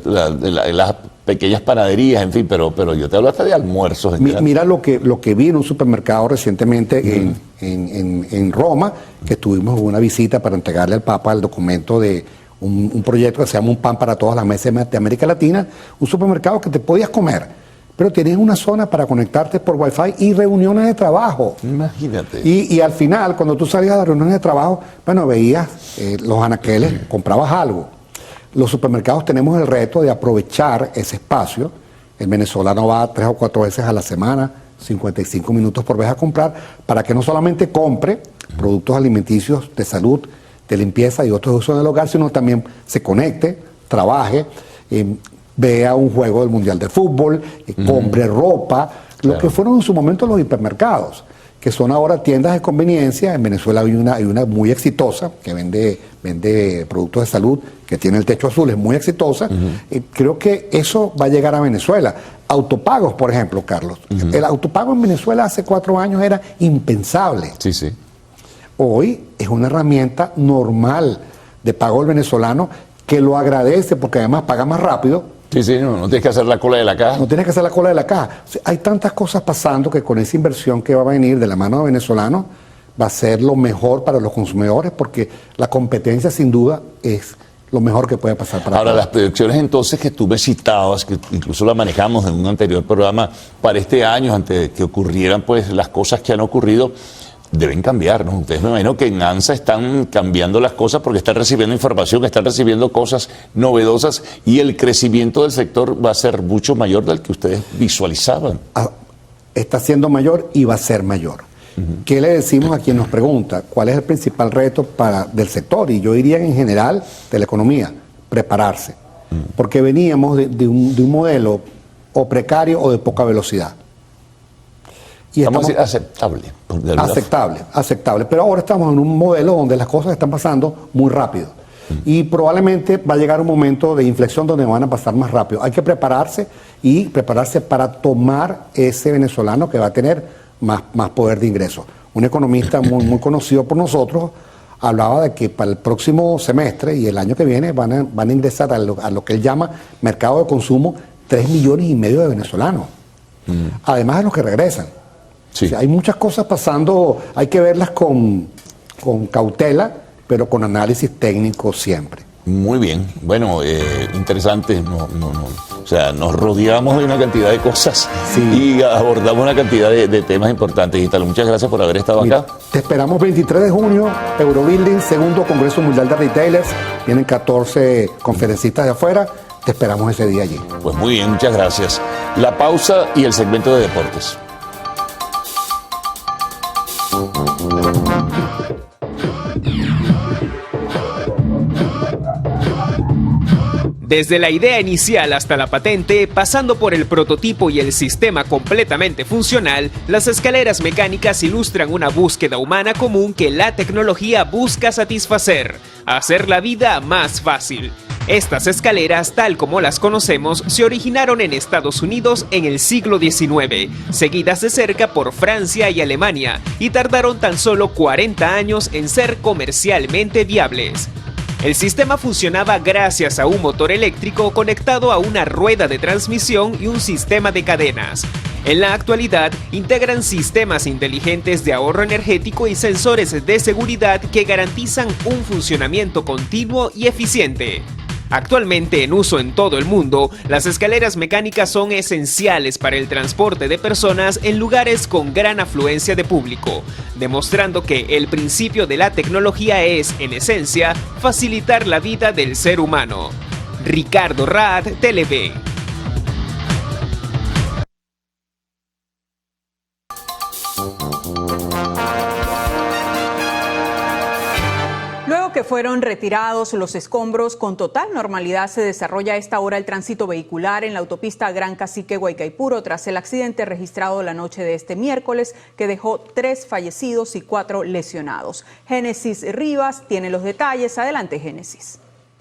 las pequeñas panaderías, en fin, pero yo te hablo hasta de almuerzos. Mira lo que vi en un supermercado recientemente en Roma, que tuvimos una visita para entregarle al Papa el documento de un proyecto que se llama Un Pan para Todas las Mesas de América Latina, un supermercado que te podías comer, pero tienes una zona para conectarte por Wi-Fi y reuniones de trabajo. Imagínate. Y al final, cuando tú salías a las reuniones de trabajo, bueno, veías los anaqueles, comprabas algo. Los supermercados tenemos el reto de aprovechar ese espacio. El venezolano va 3 o 4 veces a la semana, 55 minutos por vez a comprar, para que no solamente compre productos alimenticios de salud, de limpieza y otros usos del hogar, sino también se conecte, trabaje, vea un juego del Mundial de Fútbol, compre ropa, lo que fueron en su momento los hipermercados, que son ahora tiendas de conveniencia. En Venezuela hay una muy exitosa que vende productos de salud, que tiene el techo azul, es muy exitosa. Creo que eso va a llegar a Venezuela. Autopagos, por ejemplo, Carlos. El autopago en Venezuela hace 4 años era impensable. Sí, sí. Hoy es una herramienta normal de pago del venezolano que lo agradece porque además paga más rápido. Sí, no tienes que hacer la cola de la caja. No tienes que hacer la cola de la caja. O sea, hay tantas cosas pasando que con esa inversión que va a venir de la mano de venezolanos va a ser lo mejor para los consumidores, porque la competencia sin duda es lo mejor que puede pasar para Ahora, todos. las proyecciones entonces que tú me citabas, que incluso las manejamos en un anterior programa, para este año, antes de que ocurrieran pues las cosas que han ocurrido, deben cambiar, ¿no? Ustedes me imagino que en ANSA están cambiando las cosas porque están recibiendo información, están recibiendo cosas novedosas y el crecimiento del sector va a ser mucho mayor del que ustedes visualizaban. Está siendo mayor y va a ser mayor. ¿Qué le decimos a quien nos pregunta? ¿Cuál es el principal reto del sector? Y yo diría en general de la economía, prepararse. Porque veníamos de un modelo o precario o de poca velocidad. Vamos a decir aceptable. Aceptable. Pero ahora estamos en un modelo donde las cosas están pasando muy rápido. Y probablemente va a llegar un momento de inflexión donde van a pasar más rápido. Hay que prepararse para tomar ese venezolano que va a tener más poder de ingreso. Un economista muy conocido por nosotros hablaba de que para el próximo semestre y el año que viene van a ingresar a lo que él llama mercado de consumo 3,5 millones de venezolanos. Además de los que regresan. Sí. O sea, hay muchas cosas pasando, hay que verlas con cautela, pero con análisis técnico siempre. Muy bien, bueno, interesante, o sea, nos rodeamos de una cantidad de cosas y abordamos una cantidad de temas importantes. Italo, muchas gracias por haber estado acá. Te esperamos 23 de junio, Eurobuilding, segundo Congreso Mundial de Retailers, vienen 14 conferencistas de afuera, te esperamos ese día allí. Pues muy bien, muchas gracias. La pausa y el segmento de deportes. Desde la idea inicial hasta la patente, pasando por el prototipo y el sistema completamente funcional, las escaleras mecánicas ilustran una búsqueda humana común que la tecnología busca satisfacer: hacer la vida más fácil. Estas escaleras, tal como las conocemos, se originaron en Estados Unidos en el siglo XIX, seguidas de cerca por Francia y Alemania, y tardaron tan solo 40 años en ser comercialmente viables. El sistema funcionaba gracias a un motor eléctrico conectado a una rueda de transmisión y un sistema de cadenas. En la actualidad, integran sistemas inteligentes de ahorro energético y sensores de seguridad que garantizan un funcionamiento continuo y eficiente. Actualmente en uso en todo el mundo, las escaleras mecánicas son esenciales para el transporte de personas en lugares con gran afluencia de público, demostrando que el principio de la tecnología es, en esencia, facilitar la vida del ser humano. Ricardo Rad, Televé. Luego que fueron retirados los escombros, con total normalidad se desarrolla a esta hora el tránsito vehicular en la autopista Gran Cacique Guaycaipuro tras el accidente registrado la noche de este miércoles que dejó 3 fallecidos y 4 lesionados. Génesis Rivas tiene los detalles. Adelante, Génesis.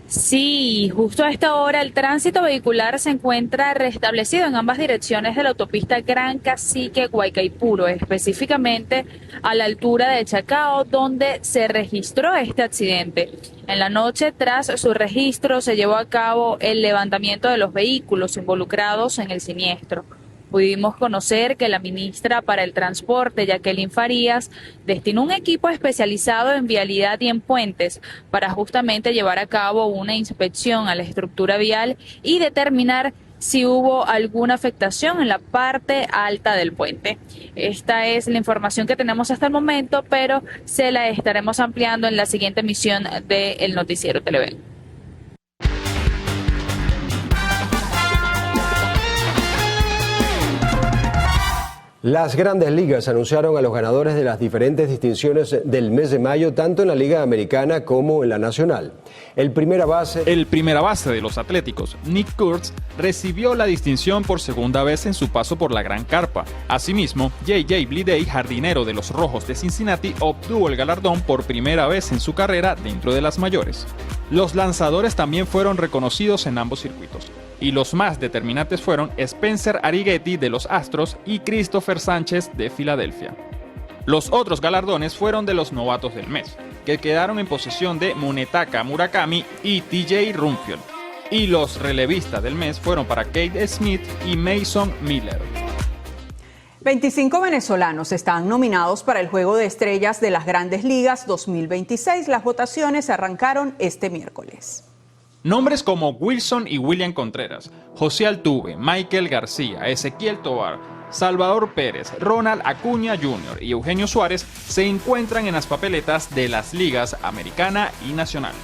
Sí, justo a esta hora el tránsito vehicular se encuentra restablecido en ambas direcciones de la autopista Gran Cacique Guaycaipuro, específicamente a la altura de Chacao, donde se registró este accidente. En la noche, tras su registro, se llevó a cabo el levantamiento de los vehículos involucrados en el siniestro. Pudimos conocer que la ministra para el Transporte, Jacqueline Farías, destinó un equipo especializado en vialidad y en puentes para justamente llevar a cabo una inspección a la estructura vial y determinar si hubo alguna afectación en la parte alta del puente. Esta es la información que tenemos hasta el momento, pero se la estaremos ampliando en la siguiente emisión del Noticiero Televen. Las Grandes Ligas anunciaron a los ganadores de las diferentes distinciones del mes de mayo, tanto en la Liga Americana como en la Nacional. El primera base de los Atléticos, Nick Kurtz, recibió la distinción por segunda vez en su paso por la Gran Carpa. Asimismo, J.J. Bleday, jardinero de los Rojos de Cincinnati, obtuvo el galardón por primera vez en su carrera dentro de las mayores. Los lanzadores también fueron reconocidos en ambos circuitos, y los más determinantes fueron Spencer Arrighetti de los Astros y Christopher Sánchez de Filadelfia. Los otros galardones fueron de los novatos del mes, que quedaron en posesión de Munetaka Murakami y TJ Rumfield, y los relevistas del mes fueron para Kate Smith y Mason Miller. 25 venezolanos están nominados para el Juego de Estrellas de las Grandes Ligas 2026. Las votaciones arrancaron este miércoles. Nombres como Wilson y William Contreras, José Altuve, Michael García, Ezequiel Tovar, Salvador Pérez, Ronald Acuña Jr. y Eugenio Suárez se encuentran en las papeletas de las ligas americana y nacional.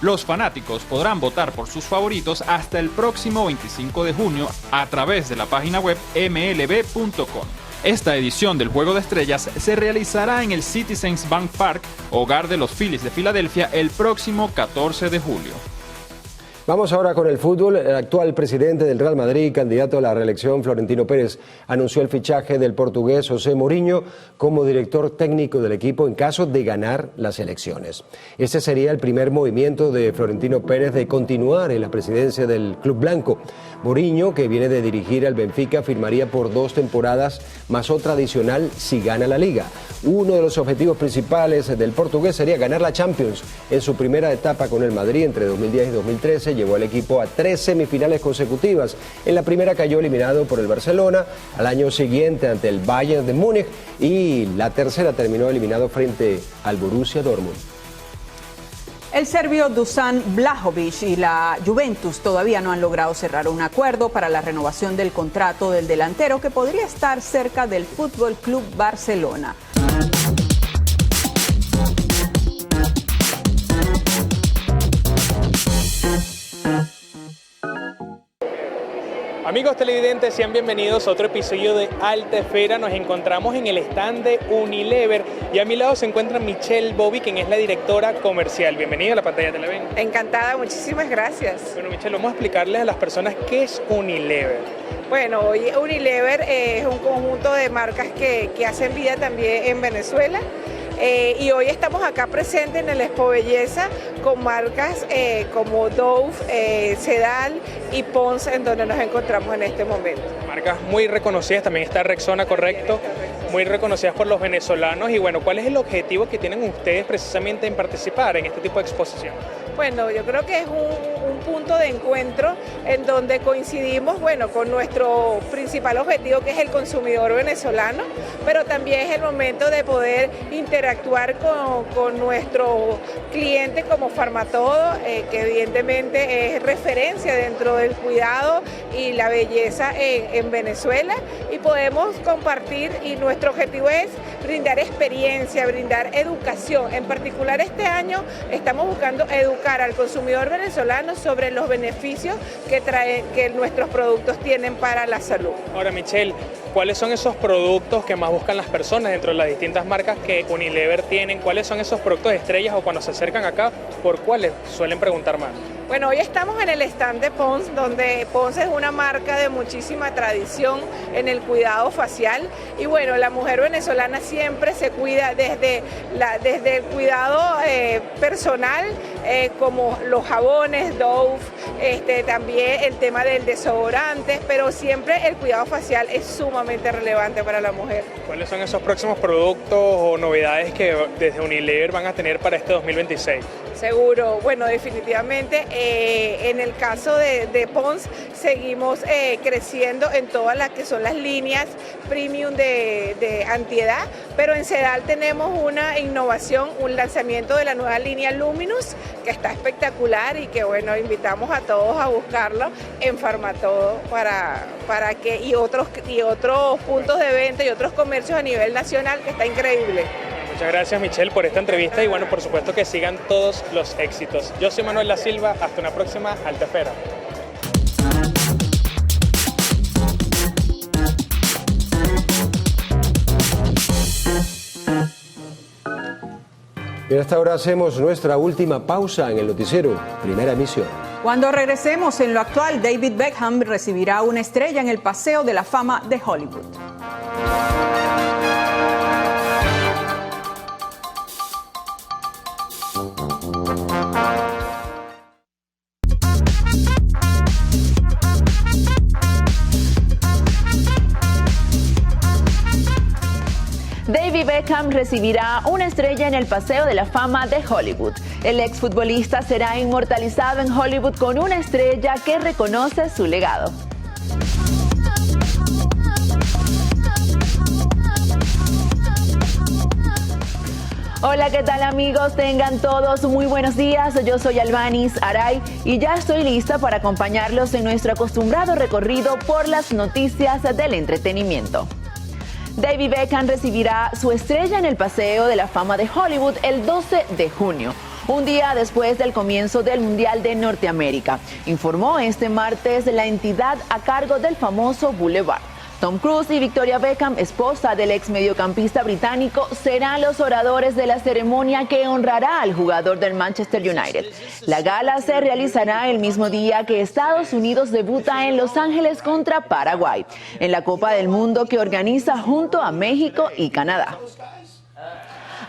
Los fanáticos podrán votar por sus favoritos hasta el próximo 25 de junio a través de la página web mlb.com. Esta edición del Juego de Estrellas se realizará en el Citizens Bank Park, hogar de los Phillies de Filadelfia, el próximo 14 de julio. Vamos ahora con el fútbol. El actual presidente del Real Madrid, candidato a la reelección, Florentino Pérez, anunció el fichaje del portugués José Mourinho como director técnico del equipo en caso de ganar las elecciones. Este sería el primer movimiento de Florentino Pérez de continuar en la presidencia del club blanco. Mourinho, que viene de dirigir al Benfica, firmaría por 2 temporadas más otra adicional si gana la Liga. Uno de los objetivos principales del portugués sería ganar la Champions. En su primera etapa con el Madrid entre 2010 y 2013 llevó al equipo a 3 semifinales consecutivas. En la primera cayó eliminado por el Barcelona, al año siguiente ante el Bayern de Múnich y la tercera terminó eliminado frente al Borussia Dortmund. El serbio Dusan Vlahovic y la Juventus todavía no han logrado cerrar un acuerdo para la renovación del contrato del delantero, que podría estar cerca del Fútbol Club Barcelona. Amigos televidentes, sean bienvenidos a otro episodio de Alta Esfera. Nos encontramos en el stand de Unilever y a mi lado se encuentra Michelle Bobby, quien es la directora comercial. Bienvenida a la pantalla Televen. Encantada, muchísimas gracias. Bueno, Michelle, vamos a explicarles a las personas qué es Unilever. Bueno, hoy Unilever es un conjunto de marcas que hacen vida también en Venezuela. Y hoy estamos acá presentes en el Expo Belleza con marcas como Dove, Sedal y Pond's, en donde nos encontramos en este momento. Marcas muy reconocidas, también está Rexona, correcto, muy reconocidas por los venezolanos. Y bueno, ¿cuál es el objetivo que tienen ustedes precisamente en participar en este tipo de exposición? Bueno, yo creo que es un punto de encuentro en donde coincidimos, bueno, con nuestro principal objetivo, que es el consumidor venezolano, pero también es el momento de poder interactuar con nuestro cliente como Farmatodo, que evidentemente es referencia dentro del cuidado y la belleza en Venezuela, y podemos compartir, y nuestro objetivo es brindar experiencia, brindar educación. En particular este año estamos buscando educar al consumidor venezolano sobre los beneficios que nuestros productos tienen para la salud. Ahora, Michelle, ¿cuáles son esos productos que más buscan las personas dentro de las distintas marcas que Unilever tienen? ¿Cuáles son esos productos estrellas, o cuando se acercan acá, por cuáles suelen preguntar más? Bueno, hoy estamos en el stand de Pond's, donde Pond's es una marca de muchísima tradición en el cuidado facial, y bueno, la mujer venezolana siempre se cuida desde el cuidado personal, como los jabones, Dove, también el tema del desodorante, pero siempre el cuidado facial es sumamente relevante para la mujer. ¿Cuáles son esos próximos productos o novedades que desde Unilever van a tener para este 2026? Seguro, bueno, definitivamente en el caso de Pond's seguimos creciendo en todas las que son las líneas premium de antiedad, pero en Sedal tenemos una innovación, un lanzamiento de la nueva línea Luminous, que está espectacular y que bueno, invitamos a todos a buscarlo en Farmatodo para que y otros puntos de venta y otros comercios a nivel nacional, que está increíble. Muchas gracias, Michelle, por esta entrevista, y bueno, por supuesto que sigan todos los éxitos. Yo soy Manuel Da Silva, hasta una próxima Alta Esfera. Y hasta ahora hacemos nuestra última pausa en el noticiero, primera emisión. Cuando regresemos, en lo actual, David Beckham recibirá una estrella en el Paseo de la Fama de Hollywood. David Beckham recibirá una estrella en el Paseo de la Fama de Hollywood. El exfutbolista será inmortalizado en Hollywood con una estrella que reconoce su legado. Hola, ¿qué tal amigos? Tengan todos muy buenos días. Yo soy Albanis Aray y ya estoy lista para acompañarlos en nuestro acostumbrado recorrido por las noticias del entretenimiento. David Beckham recibirá su estrella en el Paseo de la Fama de Hollywood el 12 de junio, un día después del comienzo del Mundial de Norteamérica, informó este martes la entidad a cargo del famoso Boulevard. Tom Cruise y Victoria Beckham, esposa del ex mediocampista británico, serán los oradores de la ceremonia que honrará al jugador del Manchester United. La gala se realizará el mismo día que Estados Unidos debuta en Los Ángeles contra Paraguay, en la Copa del Mundo que organiza junto a México y Canadá.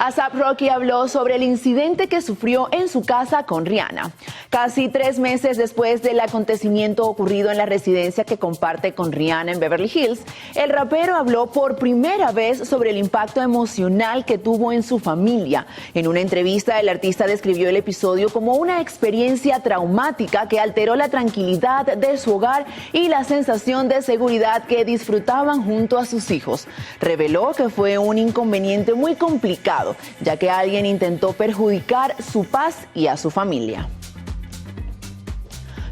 A$AP Rocky habló sobre el incidente que sufrió en su casa con Rihanna. Casi 3 meses después del acontecimiento ocurrido en la residencia que comparte con Rihanna en Beverly Hills, el rapero habló por primera vez sobre el impacto emocional que tuvo en su familia. En una entrevista, el artista describió el episodio como una experiencia traumática que alteró la tranquilidad de su hogar y la sensación de seguridad que disfrutaban junto a sus hijos. Reveló que fue un inconveniente muy complicado delicado, ya que alguien intentó perjudicar su paz y a su familia.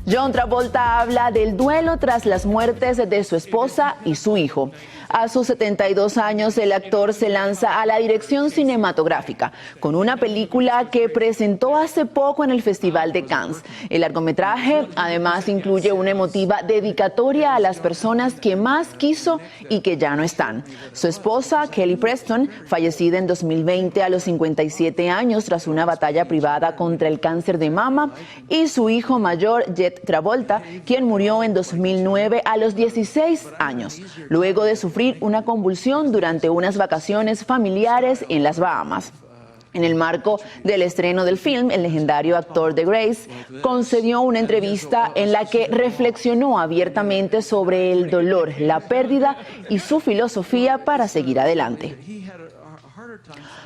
John Travolta habla del duelo tras las muertes de su esposa y su hijo. A sus 72 años, el actor se lanza a la dirección cinematográfica con una película que presentó hace poco en el Festival de Cannes. El largometraje además incluye una emotiva dedicatoria a las personas que más quiso y que ya no están. Su esposa, Kelly Preston, fallecida en 2020 a los 57 años tras una batalla privada contra el cáncer de mama, y su hijo mayor, Jet Travolta, quien murió en 2009 a los 16 años, luego de sufrir una convulsión durante unas vacaciones familiares en las Bahamas. En el marco del estreno del film, el legendario actor de Grace concedió una entrevista en la que reflexionó abiertamente sobre el dolor, la pérdida y su filosofía para seguir adelante.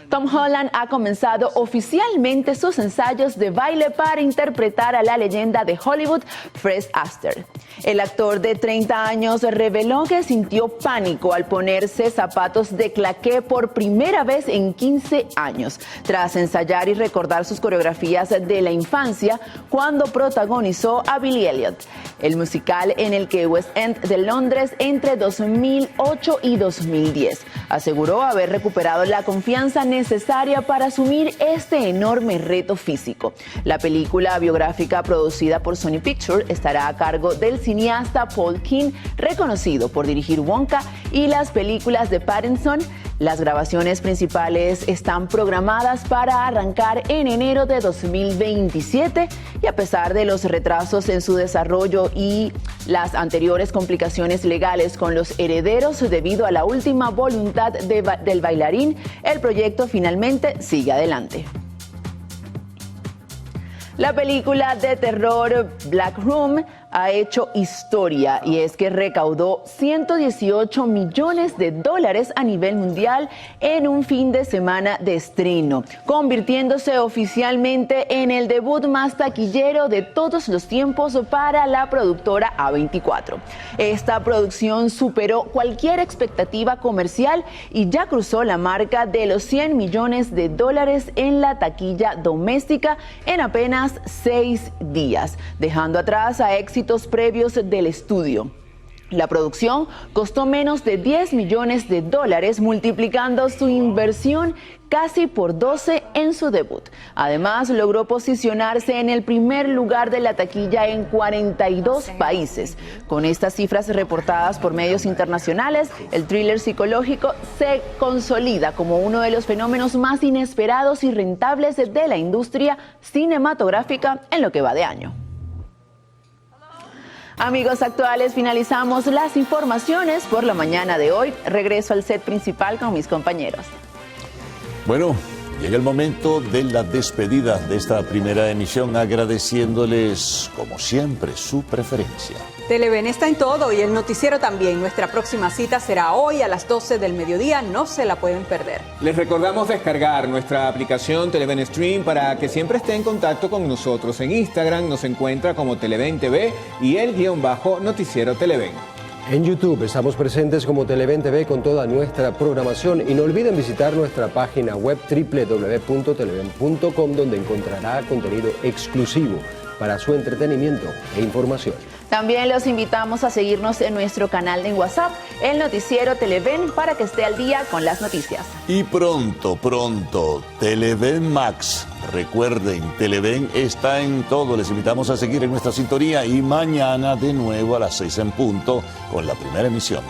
Tom Holland ha comenzado oficialmente sus ensayos de baile para interpretar a la leyenda de Hollywood, Fred Astaire. El actor de 30 años reveló que sintió pánico al ponerse zapatos de claqué por primera vez en 15 años, tras ensayar y recordar sus coreografías de la infancia cuando protagonizó a Billy Elliot, el musical en el que West End de Londres entre 2008 y 2010. Aseguró haber recuperado la confianza necesaria para asumir este enorme reto físico. La película biográfica producida por Sony Pictures estará a cargo del cineasta Paul King, reconocido por dirigir Wonka y las películas de Pattinson. Las grabaciones principales están programadas para arrancar en enero de 2027 y a pesar de los retrasos en su desarrollo y las anteriores complicaciones legales con los herederos debido a la última voluntad del bailarín, el proyecto finalmente sigue adelante. La película de terror Black Room ha hecho historia y es que recaudó $118 millones a nivel mundial en un fin de semana de estreno, convirtiéndose oficialmente en el debut más taquillero de todos los tiempos para la productora A24. Esta producción superó cualquier expectativa comercial y ya cruzó la marca de los $100 millones en la taquilla doméstica en apenas 6 días, dejando atrás a éxitos previos del estudio. La producción costó menos de $10 millones, multiplicando su inversión casi por 12 en su debut. Además, logró posicionarse en el primer lugar de la taquilla en 42 países. Con estas cifras reportadas por medios internacionales, el thriller psicológico se consolida como uno de los fenómenos más inesperados y rentables de la industria cinematográfica en lo que va de año. Amigos actuales, finalizamos las informaciones por la mañana de hoy. Regreso al set principal con mis compañeros. Bueno, llega el momento de la despedida de esta primera emisión, agradeciéndoles, como siempre, su preferencia. Televen está en todo y el noticiero también. Nuestra próxima cita será hoy a las 12 del mediodía. No se la pueden perder. Les recordamos descargar nuestra aplicación Televen Stream para que siempre esté en contacto con nosotros. En Instagram nos encuentra como Televen TV y el _noticiero Televen. En YouTube estamos presentes como Televen TV con toda nuestra programación y no olviden visitar nuestra página web www.televen.com, donde encontrará contenido exclusivo para su entretenimiento e información. También los invitamos a seguirnos en nuestro canal de WhatsApp, el noticiero Televen, para que esté al día con las noticias. Y pronto, Televen Max. Recuerden, Televen está en todo. Les invitamos a seguir en nuestra sintonía y mañana de nuevo a las 6 en punto con la primera emisión.